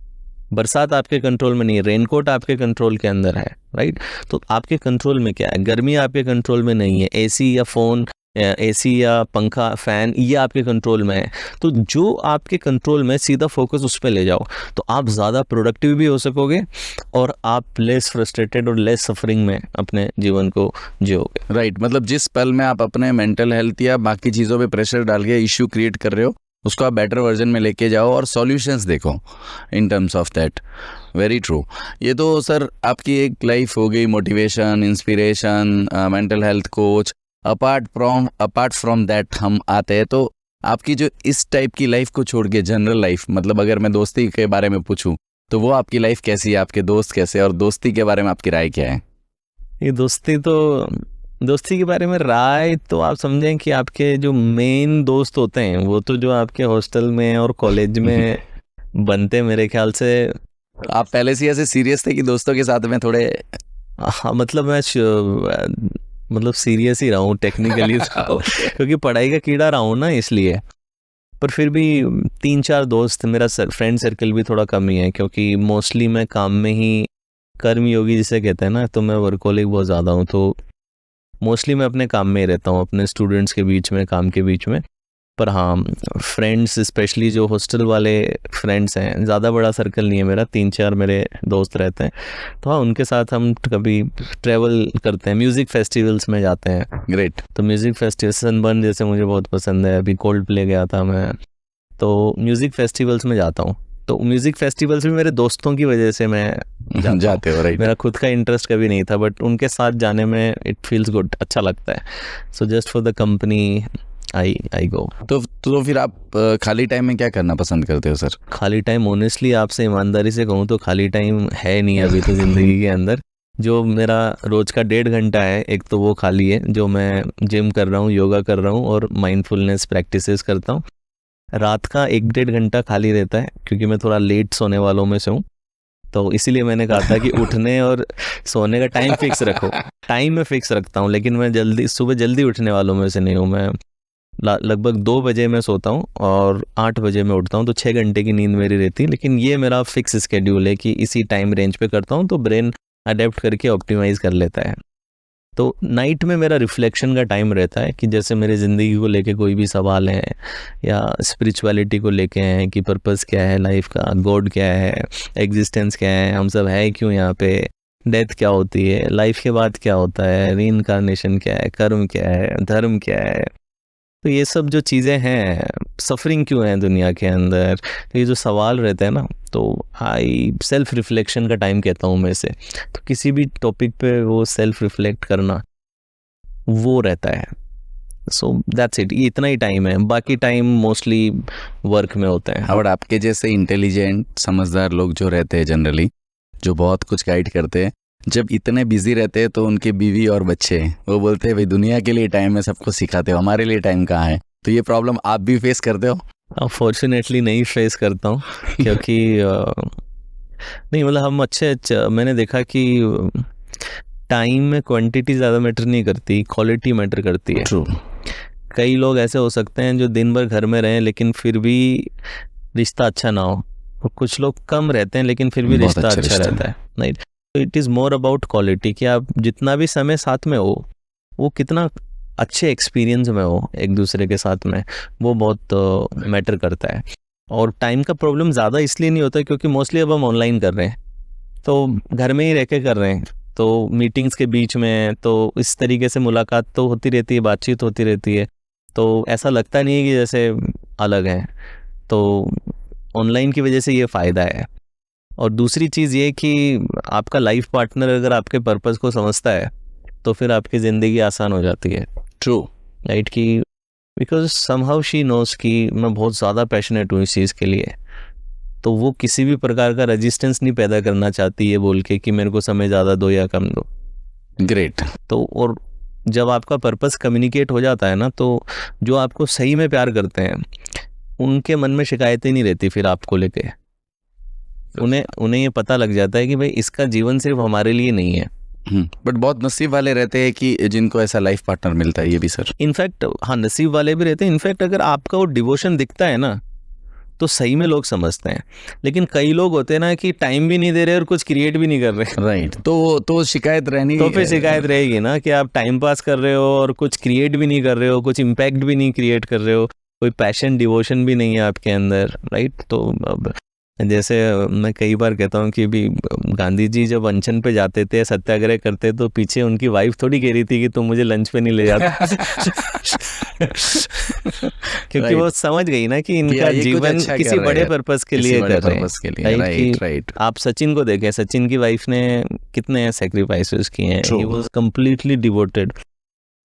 बरसात आपके कंट्रोल में नहीं है, रेनकोट आपके कंट्रोल के अंदर है, राइट। तो आपके कंट्रोल में क्या है? गर्मी आपके कंट्रोल में नहीं है, एसी या फ़ोन, एसी या पंखा, फैन, ये आपके कंट्रोल में है। तो जो आपके कंट्रोल में, सीधा फोकस उस पर ले जाओ, तो आप ज़्यादा प्रोडक्टिव भी हो सकोगे और आप लेस फ्रस्ट्रेटेड और लेस सफरिंग में अपने जीवन को जियोगे, राइट। मतलब जिस पल में आप अपने मेंटल हेल्थ या बाकी चीज़ों पे प्रेशर डाल के इश्यू क्रिएट कर रहे हो, उसको आप बेटर वर्जन में लेके जाओ और सॉल्यूशंस देखो in terms of that. Very true. ये तो सर आपकी एक लाइफ हो गई, motivation, inspiration, mental health coach. Apart from that हम आते हैं तो आपकी जो इस टाइप की लाइफ को छोड़ के जनरल लाइफ, मतलब अगर मैं दोस्ती के बारे में पूछूं तो वो आपकी लाइफ कैसी है, आपके दोस्त कैसे, और दोस्ती के बारे में आपकी राय क्या है? ये दोस्ती के बारे में राय तो आप समझें कि आपके जो मेन दोस्त होते हैं वो तो जो आपके हॉस्टल में और कॉलेज में बनते, मेरे ख्याल से। आप पहले से ऐसे सीरियस थे कि दोस्तों के साथ में थोड़े? हाँ, मतलब मैं सीरियस ही रहा हूँ टेक्निकली क्योंकि पढ़ाई का कीड़ा रहा हूँ ना, इसलिए। पर फिर भी 3-4 दोस्त, मेरा फ्रेंड सर्कल भी थोड़ा कम ही है, क्योंकि मोस्टली मैं काम में ही कर्मयोगी जिसे कहते हैं ना, तो मैं वर्कहोलिक बहुत ज़्यादा हूँ। तो मोस्टली मैं अपने काम में ही रहता हूँ, अपने स्टूडेंट्स के बीच में, काम के बीच में। पर हाँ, फ्रेंड्स, स्पेशली जो हॉस्टल वाले फ्रेंड्स हैं, ज़्यादा बड़ा सर्कल नहीं है मेरा, 3-4 मेरे दोस्त रहते हैं। तो हाँ, उनके साथ हम कभी ट्रैवल करते हैं, म्यूज़िक फेस्टिवल्स में जाते हैं। ग्रेट। तो म्यूज़िक फेस्टिवल सनबर्न जैसे मुझे बहुत पसंद है, अभी कोल्ड प्ले गया था मैं, तो म्यूज़िक फेस्टिवल्स में जाता हूँ। तो म्यूज़िक फेस्टिवल्स भी मेरे दोस्तों की वजह से मैं जाते हो, राइट। मेरा खुद का इंटरेस्ट कभी नहीं था, बट उनके साथ जाने में इट फील्स गुड, अच्छा लगता है। So just for the company I go. तो फिर आप खाली टाइम में क्या करना पसंद करते हो सर? खाली टाइम, ऑनेस्टली आपसे ईमानदारी से कहूँ तो खाली टाइम है नहीं अभी तो ज़िंदगी के अंदर। जो मेरा रोज़ का 1.5 घंटा है, एक तो वो खाली है, जो मैं जिम कर रहा हूँ, योगा कर रहा हूँ और माइंडफुलनेस प्रैक्टिसेस करता हूँ। रात का 1-1.5 घंटा खाली रहता है, क्योंकि मैं थोड़ा लेट सोने वालों में से हूँ। तो इसीलिए मैंने कहा था कि उठने और सोने का टाइम फिक्स रखो। टाइम मैं फिक्स रखता हूँ, लेकिन मैं सुबह जल्दी उठने वालों में से नहीं हूँ। मैं लगभग 2 बजे मैं सोता हूँ और 8 बजे मैं उठता हूँ, तो 6 घंटे की नींद मेरी रहती है। लेकिन ये मेरा फिक्स स्केड्यूल है कि इसी टाइम रेंज पे करता हूँ, तो ब्रेन अडेप्ट करके ऑप्टिमाइज कर लेता है। तो नाइट में मेरा रिफ्लेक्शन का टाइम रहता है कि जैसे मेरी ज़िंदगी को लेके कोई भी सवाल है या स्पिरिचुअलिटी को लेके हैं कि पर्पस क्या है लाइफ का, गॉड क्या है, एग्जिस्टेंस क्या है, हम सब है क्यों यहाँ पे, डेथ क्या होती है, लाइफ के बाद क्या होता है, रीइंकार्नेशन क्या है, कर्म क्या है, धर्म क्या है। तो ये सब जो चीज़ें हैं, सफरिंग क्यों है दुनिया के अंदर, तो ये जो सवाल रहते हैं ना, तो आई सेल्फ रिफ्लेक्शन का टाइम कहता हूँ मैं इसे। तो किसी भी टॉपिक पे वो सेल्फ रिफ्लेक्ट करना वो रहता है। सो दैट्स इट, ये इतना ही टाइम है, बाकी टाइम मोस्टली वर्क में होता है। और आपके जैसे इंटेलिजेंट समझदार लोग जो रहते हैं जनरली, जो बहुत कुछ गाइड करते हैं, जब इतने बिजी रहते हैं तो उनके बीवी और बच्चे वो बोलते हैं भाई दुनिया के लिए टाइम है, सबको सिखाते हो, हमारे लिए टाइम कहाँ है। तो ये प्रॉब्लम आप भी फेस करते हो? अनफॉर्चुनेटली नहीं फेस करता हूँ क्योंकि नहीं, मतलब हम मैंने देखा कि टाइम में क्वांटिटी ज़्यादा मैटर नहीं करती, क्वालिटी मैटर करती है। ट्रू। कई लोग ऐसे हो सकते हैं जो दिन भर घर में रहें लेकिन फिर भी रिश्ता अच्छा ना हो, और कुछ लोग कम रहते हैं लेकिन फिर भी बहुत रिश्ता अच्छा अच्छा रिश्ता रहता है। नहीं, it is more about quality, कि आप जितना भी समय साथ में हो वो कितना अच्छे एक्सपीरियंस में हो एक दूसरे के साथ में, वो बहुत मैटर करता है। और टाइम का प्रॉब्लम ज़्यादा इसलिए नहीं होता क्योंकि मोस्टली अब हम ऑनलाइन कर रहे हैं, तो घर में ही रह के कर रहे हैं, तो मीटिंग्स के बीच में तो इस तरीके से मुलाकात तो होती रहती है, बातचीत होती रहती है, तो ऐसा लगता नहीं है कि जैसे अलग है। तो ऑनलाइन की वजह से ये फ़ायदा है। और दूसरी चीज़ ये कि आपका लाइफ पार्टनर अगर आपके पर्पस को समझता है तो फिर आपकी ज़िंदगी आसान हो जाती है। ट्रू, राइट, कि बिकॉज समहाउ शी नोस कि मैं बहुत ज़्यादा पैशनेट हूँ इस चीज़ के लिए, तो वो किसी भी प्रकार का रेजिस्टेंस नहीं पैदा करना चाहती है बोल के कि मेरे को समय ज़्यादा दो या कम दो। ग्रेट। तो और जब आपका पर्पस कम्युनिकेट हो जाता है ना, तो जो आपको सही में प्यार करते हैं उनके मन में शिकायतें नहीं रहती फिर आपको लेके। उन्हें ये पता लग जाता है कि भाई इसका जीवन सिर्फ हमारे लिए नहीं है। बट बहुत नसीब वाले रहते हैं कि जिनको ऐसा लाइफ पार्टनर मिलता है, ये भी सर। इनफैक्ट हाँ, नसीब वाले भी रहते हैं। इनफैक्ट अगर आपका वो डिवोशन दिखता है ना तो सही में लोग समझते हैं। लेकिन कई लोग होते हैं ना कि टाइम भी नहीं दे रहे और कुछ क्रिएट भी नहीं कर रहे। राइट, तो शिकायत रहनी, तो फिर शिकायत रहेगी ना कि आप टाइम पास कर रहे हो और कुछ क्रिएट भी नहीं कर रहे हो, कुछ इम्पैक्ट भी नहीं क्रिएट कर रहे हो, कोई पैशन डिवोशन भी नहीं है आपके अंदर। राइट, तो अब जैसे मैं कई बार कहता हूँ कि भी गांधी जी जब अनशन पे जाते थे, सत्याग्रह करते, तो पीछे उनकी वाइफ थोड़ी कह रही थी कि तुम मुझे लंच पे नहीं ले जाता। क्योंकि वो समझ गई ना कि इनका जीवन अच्छा किसी बड़े पर्पस के लिए कर रहे हैं। राइट। आप सचिन को देखें, सचिन की वाइफ ने कितने सैक्रिफाइसेस किए हैं। He was completely devoted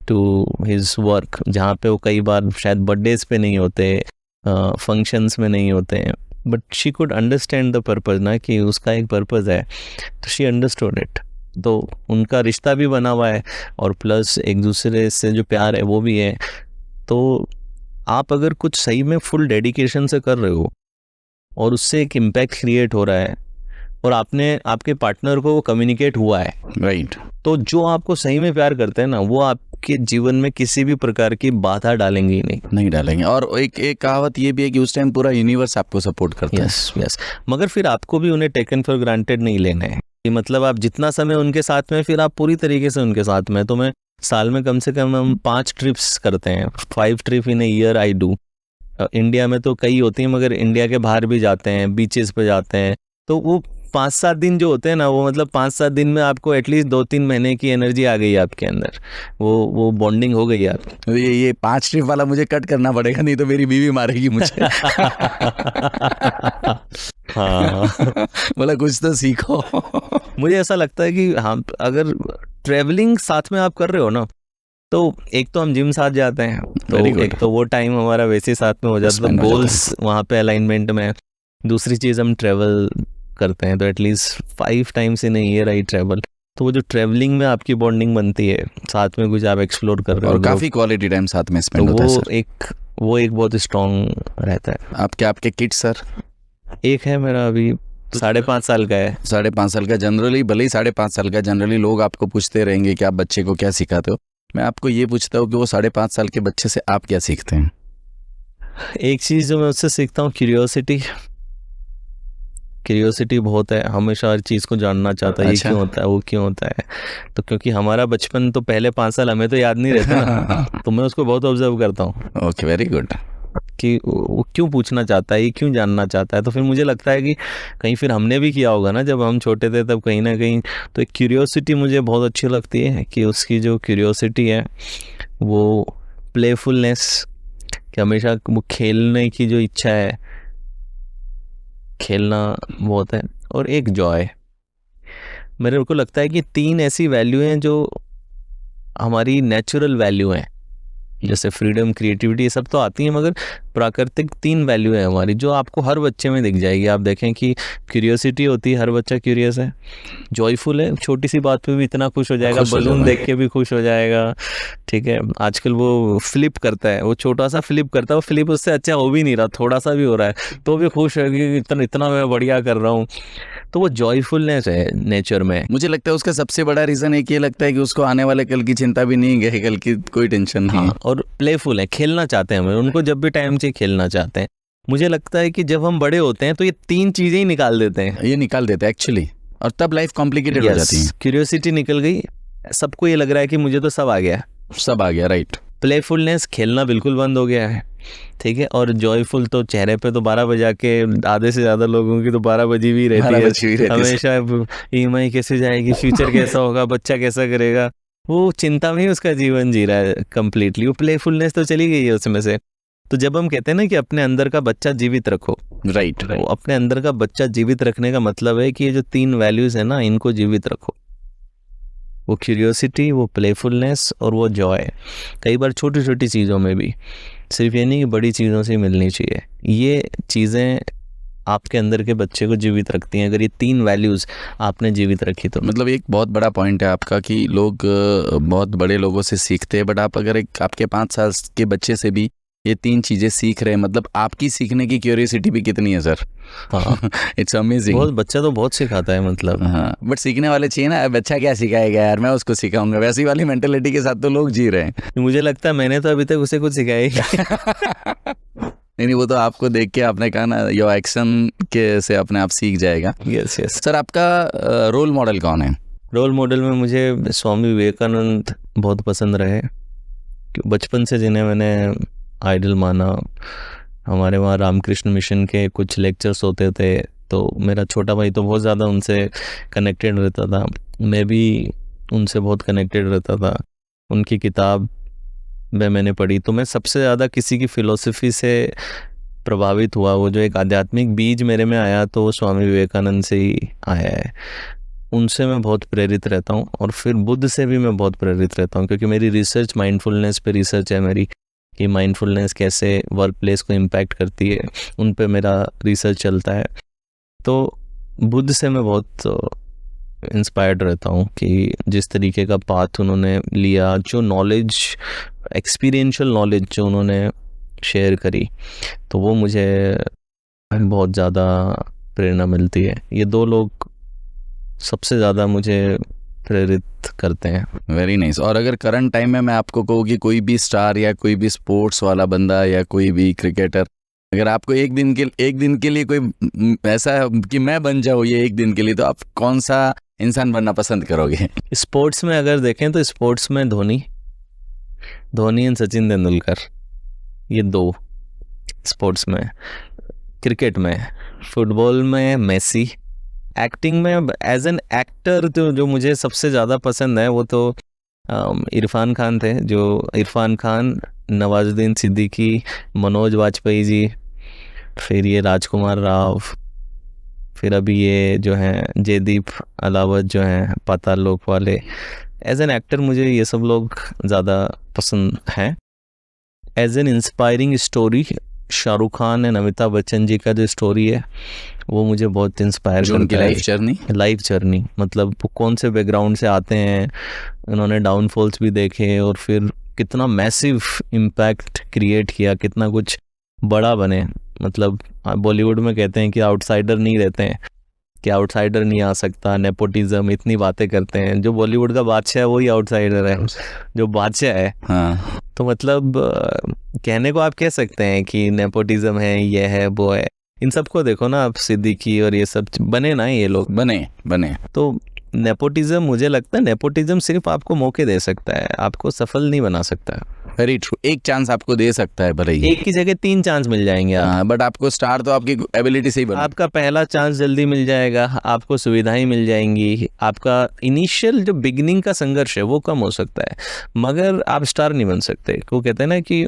to his work, जहाँ पे वो कई बार शायद बर्थडेज पे नहीं होते, फंक्शंस में नहीं होते हैं, but she could understand the purpose ना, कि उसका एक पर्पज है, तो शी अंडरस्टूड इट। तो उनका रिश्ता भी बना हुआ है और प्लस एक दूसरे से जो प्यार है वो भी है। तो आप अगर कुछ सही में फुल डेडिकेशन से कर रहे हो और उससे एक इम्पैक्ट क्रिएट हो रहा है और आपके पार्टनर को वो कम्युनिकेट हुआ है, राइट, तो जो आपको सही में प्यार करते हैं ना, वो आपके जीवन में किसी भी प्रकार की बाधा डालेंगे ही नहीं डालेंगे। और एक कहावत ये भी है कि उस टाइम पूरा यूनिवर्स आपको सपोर्ट करता है। यस, मगर फिर आपको भी उन्हें टेकन फॉर ग्रांटेड नहीं लेना है। मतलब आप जितना समय उनके साथ में, फिर आप पूरी तरीके से उनके साथ में। तो मैं साल में कम से कम हम 5 ट्रिप्स करते हैं, 5 trip in a year I do. India में तो कई होती हैं, मगर इंडिया के बाहर भी जाते हैं, बीचेस पे जाते हैं। तो वो 5-7 दिन जो होते हैं ना, वो मतलब 5-7 दिन में आपको एटलीस्ट 2-3 महीने की एनर्जी आ गई है आपके अंदर, वो बॉन्डिंग हो गई है। ये 5 ट्रिप वाला मुझे कट करना पड़ेगा, नहीं तो मेरी बीवी मारेगी मुझे। हाँ, मतलब कुछ तो सीखो। मुझे ऐसा लगता है कि हाँ, अगर ट्रैवलिंग साथ में आप कर रहे हो ना, तो एक तो हम जिम साथ जाते हैं, तो एक तो वो टाइम हमारा वैसे साथ में हो जाता है, गोल्स वहाँ पे अलाइनमेंट में। दूसरी चीज़ हम ट्रैवल करते हैं, तो at least 5 times in a year I travel. तो वो जो ट्रैवलिंग में आपकी बॉन्डिंग बनती है, साथ में कुछ आप एक्सप्लोर कर रहे हो और काफ़ी क्वालिटी टाइम साथ में स्पेंड होता है, वो एक वो एक बहुत स्ट्रॉन्ग रहता है। आपके किड्स सर? एक है मेरा अभी 5.5 साल का है। 5.5 साल का। जनरली भले ही 5.5 साल का, जनरली लोग आपको पूछते रहेंगे कि आप बच्चे को क्या सिखाते हो। मैं आपको ये पूछता हूँ कि वो 5.5 साल के बच्चे से आप क्या सीखते हैं? एक चीज़ जो मैं उससे सीखता हूँ, क्यूरियोसिटी बहुत है, हमेशा हर चीज़ को जानना चाहता है। ये क्यों होता है, वो क्यों होता है। तो क्योंकि हमारा बचपन तो पहले 5 साल हमें तो याद नहीं रहता ना, तो मैं उसको बहुत ऑब्जर्व करता हूँ। Okay, very good. कि वो क्यों पूछना चाहता है, ये क्यों जानना चाहता है। तो फिर मुझे लगता है कि कहीं फिर हमने भी किया होगा ना जब हम छोटे थे, तब कहीं ना कहीं। तो एक क्यूरियोसिटी मुझे बहुत अच्छी लगती है कि उसकी जो क्यूरियोसिटी है, वो प्लेफुलनेस, कि हमेशा वो खेलने की जो इच्छा है, खेलना बहुत है, और एक जॉय। मेरे को लगता है कि 3 ऐसी वैल्यू हैं जो हमारी नेचुरल वैल्यू हैं। जैसे फ्रीडम, क्रिएटिविटी, ये सब तो आती हैं, मगर प्राकृतिक 3 वैल्यू है हमारी जो आपको हर बच्चे में दिख जाएगी। आप देखें कि क्यूरियोसिटी होती है, हर बच्चा क्यूरियस है, जॉयफुल है, छोटी सी बात पे भी इतना खुश हो जाएगा, बलून देख के भी खुश हो जाएगा। ठीक है, आजकल वो फ्लिप करता है, वो छोटा सा फ्लिप करता है, वो फ्लिप उससे अच्छा हो भी नहीं रहा, थोड़ा सा भी हो रहा है तो भी खुश है कि इतना मैं बढ़िया कर रहा हूँ। तो वो जॉयफुलनेस है नेचर में। मुझे लगता है उसका सबसे बड़ा रीज़न एक ये लगता है कि उसको आने वाले कल की चिंता भी नहीं है, कल की कोई टेंशन नहीं है। और प्लेफुल है, खेलना चाहते हैं, उनको जब भी टाइम चाहिए खेलना चाहते हैं। मुझे लगता है कि जब हम बड़े होते हैं तो ये 3 चीज़ें ही निकाल देते हैं, ये निकाल देते हैं एक्चुअली, और तब लाइफ कॉम्प्लिकेटेड हो जाती है। क्यूरियोसिटी निकल गई, सबको ये लग रहा है कि मुझे तो सब आ गया, राइट। प्लेफुलनेस, खेलना बिल्कुल बंद हो गया है। ठीक है, और जॉयफुल तो चेहरे पे तो 12 बजे के आधे से ज़्यादा लोगों की तो 12 बजी भी रहती है हमेशा। EMI कैसे जाएगी, फ्यूचर कैसा होगा, बच्चा कैसा करेगा, वो चिंता में ही उसका जीवन जी रहा है कंप्लीटली। वो प्लेफुलनेस तो चली गई है उसमें से। तो जब हम कहते हैं ना कि अपने अंदर का बच्चा जीवित रखो, राइट, वो अपने अंदर का बच्चा जीवित रखने का मतलब है कि ये जो 3 वैल्यूज़ है ना, इनको जीवित रखो। वो क्यूरियोसिटी, वो प्लेफुलनेस और वो जॉय। कई बार छोटी छोटी चीज़ों में भी, सिर्फ ये नहीं कि बड़ी चीज़ों से मिलनी चाहिए, ये चीज़ें आपके अंदर के बच्चे को जीवित रखती हैं। अगर ये 3 वैल्यूज़ आपने जीवित रखी तो। मतलब एक बहुत बड़ा पॉइंट है आपका कि लोग बहुत बड़े लोगों से सीखते हैं, बट आप अगर एक आपके 5 साल के बच्चे से भी ये 3 चीज़ें सीख रहे हैं, मतलब आपकी सीखने की क्यूरियोसिटी भी कितनी है सर। हाँ, इट्स अमेजिंग। बहुत बच्चा तो बहुत सिखाता है मतलब। हाँ, बट सीखने वाले चाहिए ना। बच्चा क्या सिखाएगा यार, मैं उसको सिखाऊंगा, वैसी वाली मेंटेलिटी के साथ तो लोग जी रहे हैं। मुझे लगता है मैंने तो अभी तक उसे कुछ सिखाया ही नहीं, वो तो आपको देख के आपने कहा ना, योर एक्शन के से अपने आप सीख जाएगा। Yes yes. सर, आपका रोल मॉडल कौन है? रोल मॉडल में मुझे स्वामी विवेकानंद बहुत पसंद रहे, बचपन से जिन्हें मैंने आइडल माना। हमारे वहाँ रामकृष्ण मिशन के कुछ लेक्चर्स होते थे, तो मेरा छोटा भाई तो बहुत ज़्यादा उनसे कनेक्टेड रहता था, मैं भी उनसे बहुत कनेक्टेड रहता था। उनकी किताब मैंने पढ़ी, तो मैं सबसे ज़्यादा किसी की फ़िलोसफी से प्रभावित हुआ। वो जो एक आध्यात्मिक बीज मेरे में आया, तो वो स्वामी विवेकानंद से ही आया है। उनसे मैं बहुत प्रेरित रहता हूँ, और फिर बुद्ध से भी मैं बहुत प्रेरित रहता हूँ, क्योंकि मेरी रिसर्च माइंडफुलनेस पे रिसर्च है मेरी, कि माइंडफुलनेस कैसे वर्क प्लेस को इम्पैक्ट करती है, उन पे मेरा रिसर्च चलता है। तो बुद्ध से मैं बहुत इंस्पायर्ड रहता हूँ कि जिस तरीके का पाथ उन्होंने लिया, जो नॉलेज, एक्सपीरियंशियल नॉलेज जो उन्होंने शेयर करी, तो वो मुझे बहुत ज़्यादा प्रेरणा मिलती है। ये 2 लोग सबसे ज़्यादा मुझे प्रेरित करते हैं। Very nice. और अगर करंट टाइम में मैं आपको कहूँ कि कोई भी स्टार या कोई भी स्पोर्ट्स वाला बंदा या कोई भी क्रिकेटर, अगर आपको एक दिन के लिए कोई ऐसा कि मैं बन जाऊँ ये एक दिन के लिए, तो आप कौन सा इंसान बनना पसंद करोगे? स्पोर्ट्स में अगर देखें तो स्पोर्ट्स में धोनी एंड सचिन तेंदुलकर, ये 2 स्पोर्ट्स में। क्रिकेट में, फुटबॉल में मेसी। एक्टिंग में एज एन एक्टर जो मुझे सबसे ज़्यादा पसंद है वो तो इरफान खान थे। जो इरफान खान, नवाजुद्दीन सिद्दीकी, मनोज वाजपेयी जी, फिर ये राजकुमार राव, फिर अभी ये जो हैं जयदीप अलावत जो हैं पाताल लोक वाले। एज एन एक्टर मुझे ये सब लोग ज़्यादा पसंद हैं। As an inspiring story, Shahrukh Khan and Amitabh Bachchan ji का जो स्टोरी है वो मुझे बहुत इंस्पायर करता है। लाइफ जर्नी मतलब वो कौन से बैकग्राउंड से आते हैं, उन्होंने डाउनफॉल्स भी देखे और फिर कितना मैसिव इम्पैक्ट क्रिएट किया, कितना कुछ बड़ा बने। मतलब बॉलीवुड में कहते हैं कि आउटसाइडर नहीं रहते हैं, कि आउटसाइडर नहीं आ सकता, नेपोटिज्म, इतनी बातें करते हैं। जो बॉलीवुड का बादशाह है वही आउटसाइडर है, जो बादशाह है। हाँ। तो मतलब कहने को आप कह सकते हैं कि नेपोटिज्म है, ये है, वो है। इन सबको देखो ना आप, सिद्दीकी और ये सब बने ना, ये लोग बने। तो नेपोटिज्म, मुझे लगता है नेपोटिज्म सिर्फ आपको मौके दे सकता है, आपको सफल नहीं बना सकता। Very true. एक चांस आपको दे सकता है भले ही, एक की जगह 3 चांस मिल जाएंगे आप। हाँ, बट आपको स्टार तो आपकी एबिलिटी से ही बना। आपका पहला चांस जल्दी मिल जाएगा, आपको सुविधाएं मिल जाएंगी, आपका इनिशियल जो बिगिनिंग का संघर्ष है वो कम हो सकता है, मगर आप स्टार नहीं बन सकते। वो कहते हैं ना कि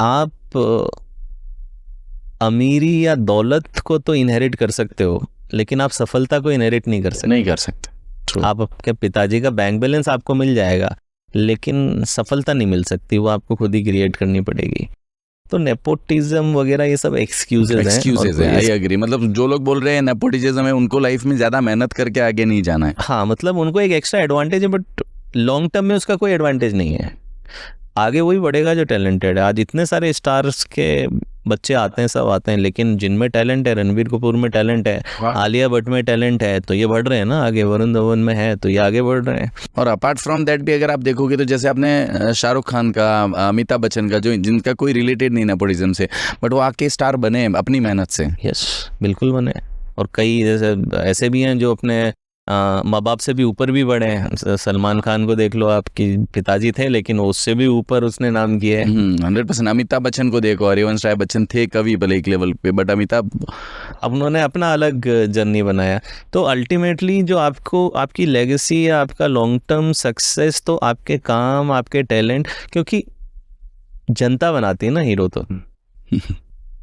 आप अमीरी या दौलत को तो इनहेरिट कर सकते हो, लेकिन आप सफलता को इनहेरिट नहीं कर सकते। True. आप आपके पिताजी का बैंक बैलेंस आपको मिल जाएगा, लेकिन सफलता नहीं मिल सकती, वो आपको खुद ही क्रिएट करनी पड़ेगी। तो नेपोटिज्म वगैरह ये सब एक्सक्यूजेज हैं। I agree. मतलब जो लोग बोल रहे हैं नेपोटिज्म है, उनको लाइफ में ज्यादा मेहनत करके आगे नहीं जाना है। हाँ, मतलब उनको एक एक्स्ट्रा एडवांटेज है, बट लॉन्ग टर्म में उसका कोई एडवांटेज नहीं है। आगे वही बढ़ेगा जो टैलेंटेड है। आज इतने सारे स्टार्स के बच्चे आते हैं, सब आते हैं, लेकिन जिनमें टैलेंट है, रणबीर कपूर में टैलेंट है, आलिया भट्ट में टैलेंट है, तो ये बढ़ रहे हैं ना आगे। वरुण धवन में है तो ये आगे बढ़ रहे हैं। और अपार्ट फ्रॉम दैट भी अगर आप देखोगे तो जैसे आपने शाहरुख खान का, अमिताभ बच्चन का, जो जिनका कोई रिलेटेड नहीं नेपोटिज्म से, बट वो आके स्टार बने अपनी मेहनत से। यस, बिल्कुल बने। और कई जैसे ऐसे भी हैं जो अपने माँ बाप से भी ऊपर भी बढ़े हैं। सलमान खान को देख लो, आपकी पिताजी थे, लेकिन उससे भी ऊपर उसने नाम किया है। 100%। अमिताभ बच्चन को देखो, हरिवंश राय बच्चन थे कवि भले एक लेवल पे, बट अमिताभ, अब उन्होंने अपना अलग जर्नी बनाया। तो अल्टीमेटली जो आपको, आपकी लेगेसी या आपका लॉन्ग टर्म सक्सेस तो आपके काम, आपके टैलेंट, क्योंकि जनता बनाती है ना हीरो तो।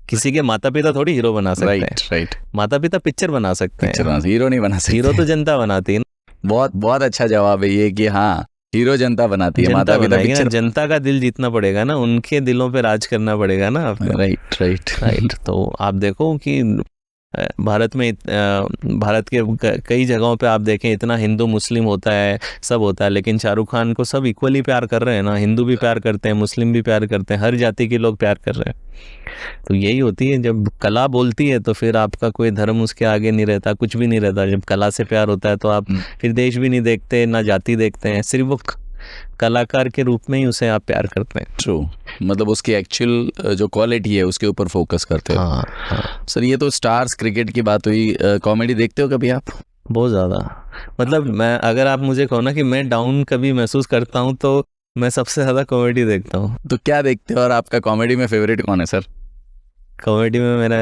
किसी के माता पिता थोड़ी हीरो बना सकते हैं। राइट। माता पिता पिक्चर बना सकते हैं, हीरो नहीं बना सकते। हीरो तो जनता बनाती है। बहुत अच्छा जवाब है ये कि हाँ, हीरो जनता बनाती है, माता पिता पिक्चर। जनता का दिल जीतना पड़ेगा ना, उनके दिलों पे राज करना पड़ेगा ना आपको। राइट। तो आप देखो कि भारत में, भारत के कई जगहों पे आप देखें, इतना हिंदू मुस्लिम होता है, सब होता है, लेकिन शाहरुख खान को सब इक्वली प्यार कर रहे हैं ना। हिंदू भी प्यार करते हैं, मुस्लिम भी प्यार करते हैं, हर जाति के लोग प्यार कर रहे हैं। तो यही होती है, जब कला बोलती है तो फिर आपका कोई धर्म उसके आगे नहीं रहता, कुछ भी नहीं रहता। जब कला से प्यार होता है तो आप फिर देश भी नहीं देखते, ना जाति देखते हैं, सिर्फ वो कलाकार के रूप में ही उसे आप प्यार करते हैं। ट्रू। मतलब उसकी एक्चुअल जो क्वालिटी है उसके ऊपर फोकस करते हो। हाँ। सर, ये तो स्टार्स, क्रिकेट की बात हुई। कॉमेडी देखते हो कभी आप? बहुत ज़्यादा। मतलब मैं, अगर आप मुझे कहो ना कि मैं डाउन कभी महसूस करता हूँ तो मैं सबसे ज़्यादा कॉमेडी देखता हूँ। तो क्या देखते हो और आपका कॉमेडी में फेवरेट कौन है सर? कॉमेडी में मेरा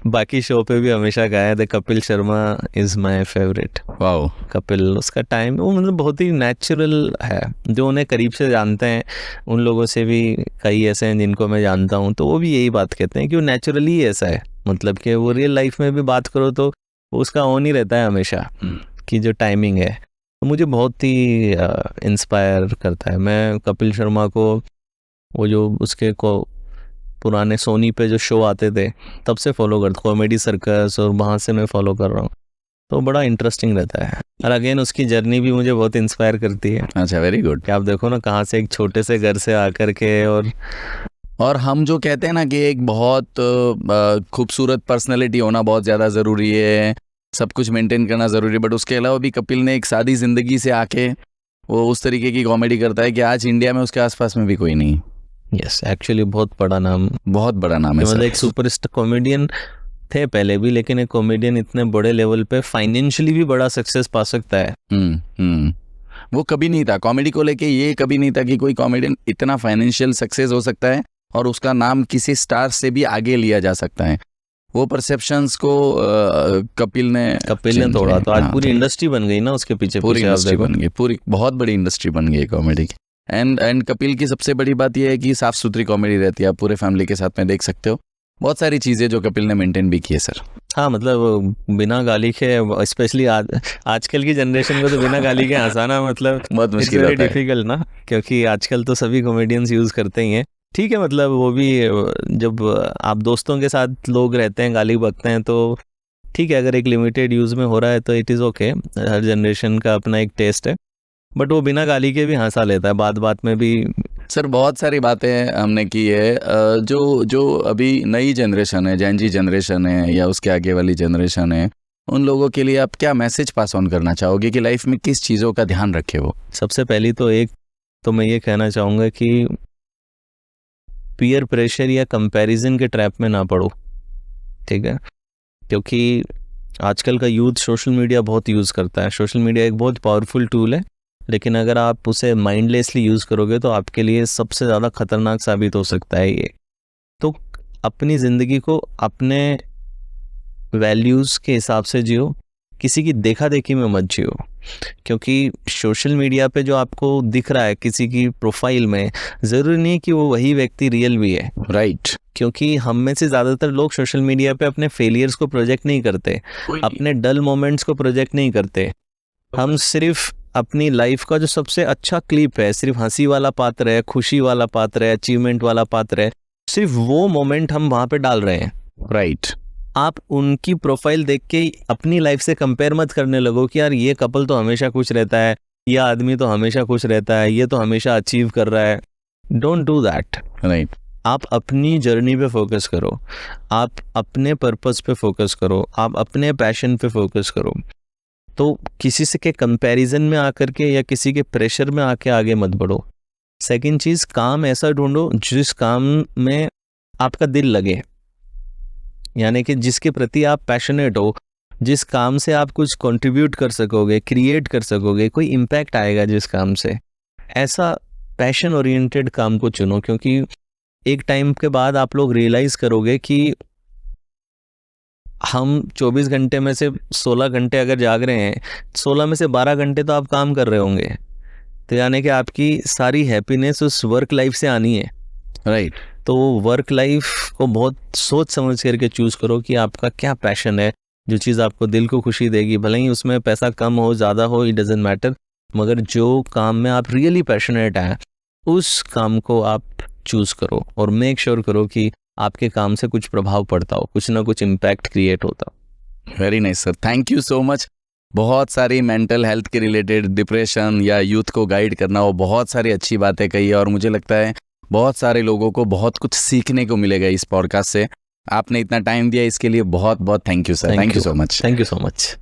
बाकी शो पे भी हमेशा गाया था, Kapil Sharma is my favourite. Wow. Kapil, उसका टाइम वो मतलब बहुत ही नेचुरल है। जो उन्हें करीब से जानते हैं, उन लोगों से भी कई ऐसे हैं जिनको मैं जानता हूँ, तो वो भी यही बात कहते हैं कि वो नेचुरली ऐसा है। मतलब कि वो रियल लाइफ में भी बात करो तो उसका ऑन ही रहता है हमेशा, कि जो टाइमिंग है मुझे बहुत ही इंस्पायर करता है। मैं कपिल शर्मा को, वो जो उसके को पुराने सोनी पे जो शो आते थे तब से फॉलो करता, कॉमेडी सर्कस, और वहाँ से मैं फॉलो कर रहा हूँ, तो बड़ा इंटरेस्टिंग रहता है। और अगेन उसकी जर्नी भी मुझे बहुत इंस्पायर करती है। अच्छा, वेरी गुड। कि आप देखो ना, कहाँ से एक छोटे से घर से आकर के, और हम जो कहते हैं ना कि एक बहुत खूबसूरत पर्सनैलिटी होना बहुत ज़्यादा ज़रूरी है, सब कुछ मेंटेन करना ज़रूरी है, बट उसके अलावा भी कपिल ने एक सादी ज़िंदगी से आके वो उस तरीके की कॉमेडी करता है कि आज इंडिया में उसके आसपास में भी कोई नहीं। यस, एक्चुअली बहुत बड़ा नाम है। मतलब एक सुपरस्टार कॉमेडियन थे पहले भी, लेकिन एक कॉमेडियन इतने बड़े लेवल पे फाइनेंशियली भी बड़ा सक्सेस पा सकता है। वो कभी नहीं था कॉमेडी को लेके, ये कभी नहीं था कि कोई कॉमेडियन इतना फाइनेंशियल सक्सेस हो सकता है और उसका नाम किसी स्टार से भी आगे लिया जा सकता है। वो परसेप्शंस को कपिल ने तोड़ा, तो आज पूरी इंडस्ट्री बन गई ना उसके पीछे। पूरी इंडस्ट्री बन गई, पूरी बहुत बड़ी इंडस्ट्री बन गई कॉमेडी की। एंड कपिल की सबसे बड़ी बात यह है कि साफ सुथरी कॉमेडी रहती है, आप पूरे फैमिली के साथ में देख सकते हो। बहुत सारी चीज़ें जो कपिल ने मेंटेन भी की है सर। हाँ, मतलब बिना गाली के, स्पेशली आजकल की जनरेशन को तो बिना गाली के हंसाना मतलब बहुत मुश्किल है, डिफिकल्ट ना, क्योंकि आजकल तो सभी कॉमेडियंस यूज़ करते ही हैं। ठीक है, मतलब वो भी जब आप दोस्तों के साथ लोग रहते हैं, गाली बकते हैं, तो ठीक है, अगर एक लिमिटेड यूज़ में हो रहा है तो it is okay. Her generation का अपना एक टेस्ट है। बट वो बिना गाली के भी हंसा लेता है, बात बात में भी। सर बहुत सारी बातें हमने की है। जो अभी नई जनरेशन है, जेन जी जनरेशन है या उसके आगे वाली जनरेशन है, उन लोगों के लिए आप क्या मैसेज पास ऑन करना चाहोगे कि लाइफ में किस चीज़ों का ध्यान रखे वो? सबसे पहली तो मैं ये कहना चाहूँगा कि पीयर प्रेशर या कंपैरिजन के ट्रैप में ना पड़ो, ठीक है? क्योंकि आजकल का यूथ सोशल मीडिया बहुत यूज़ करता है। सोशल मीडिया एक बहुत पावरफुल टूल है, लेकिन अगर आप उसे माइंडलेसली यूज़ करोगे तो आपके लिए सबसे ज़्यादा खतरनाक साबित हो सकता है ये। तो अपनी ज़िंदगी को अपने वैल्यूज़ के हिसाब से जियो, किसी की देखा देखी में मत जियो। क्योंकि सोशल मीडिया पे जो आपको दिख रहा है किसी की प्रोफाइल में, ज़रूरी नहीं कि वो वही व्यक्ति रियल भी है। राइट। क्योंकि हम में से ज़्यादातर लोग सोशल मीडिया पे अपने फेलियर्स को प्रोजेक्ट नहीं करते, अपने डल मोमेंट्स को प्रोजेक्ट नहीं करते। हम सिर्फ अपनी लाइफ का जो सबसे अच्छा क्लिप है, सिर्फ हंसी वाला पात्र है, खुशी वाला पात्र है, अचीवमेंट वाला पात्र है, सिर्फ वो मोमेंट हम वहाँ पे डाल रहे हैं। राइट। आप उनकी प्रोफाइल देख के अपनी लाइफ से कंपेयर मत करने लगो कि यार ये कपल तो हमेशा खुश रहता है, ये आदमी तो हमेशा खुश रहता है, ये तो हमेशा अचीव कर रहा है। Don't do that. राइट। आप अपनी जर्नी पे फोकस करो, आप अपने पर्पस पे फोकस करो, आप अपने पैशन पे फोकस करो। तो किसी से के कंपैरिजन में आकर के या किसी के प्रेशर में आके आगे मत बढ़ो। सेकंड चीज़, काम ऐसा ढूंढो जिस काम में आपका दिल लगे, यानी कि जिसके प्रति आप पैशनेट हो, जिस काम से आप कुछ कंट्रीब्यूट कर सकोगे, क्रिएट कर सकोगे, कोई इम्पैक्ट आएगा जिस काम से, ऐसा पैशन ओरिएंटेड काम को चुनो। क्योंकि एक टाइम के बाद आप लोग रियलाइज़ करोगे कि हम 24 घंटे में से 16 घंटे अगर जाग रहे हैं, 16 में से 12 घंटे तो आप काम कर रहे होंगे। तो यानी कि आपकी सारी हैप्पीनेस उस वर्क लाइफ से आनी है। राइट। तो वर्क लाइफ को बहुत सोच समझ करके चूज़ करो कि आपका क्या पैशन है, जो चीज़ आपको दिल को खुशी देगी। भले ही उसमें पैसा कम हो ज़्यादा हो, इट डजेंट मैटर, मगर जो काम में आप रियली पैशनेट हैं उस काम को आप चूज़ करो और मेक श्योर करो कि आपके काम से कुछ प्रभाव पड़ता हो, कुछ ना कुछ इम्पैक्ट क्रिएट होता हो। Very nice sir, thank you so much. बहुत सारी मेंटल हेल्थ के रिलेटेड, डिप्रेशन या यूथ को गाइड करना, वो बहुत सारी अच्छी बातें कही है और मुझे लगता है बहुत सारे लोगों को बहुत कुछ सीखने को मिलेगा इस पॉडकास्ट से। आपने इतना टाइम दिया इसके लिए बहुत बहुत thank you sir. Thank you so much. Thank you so much.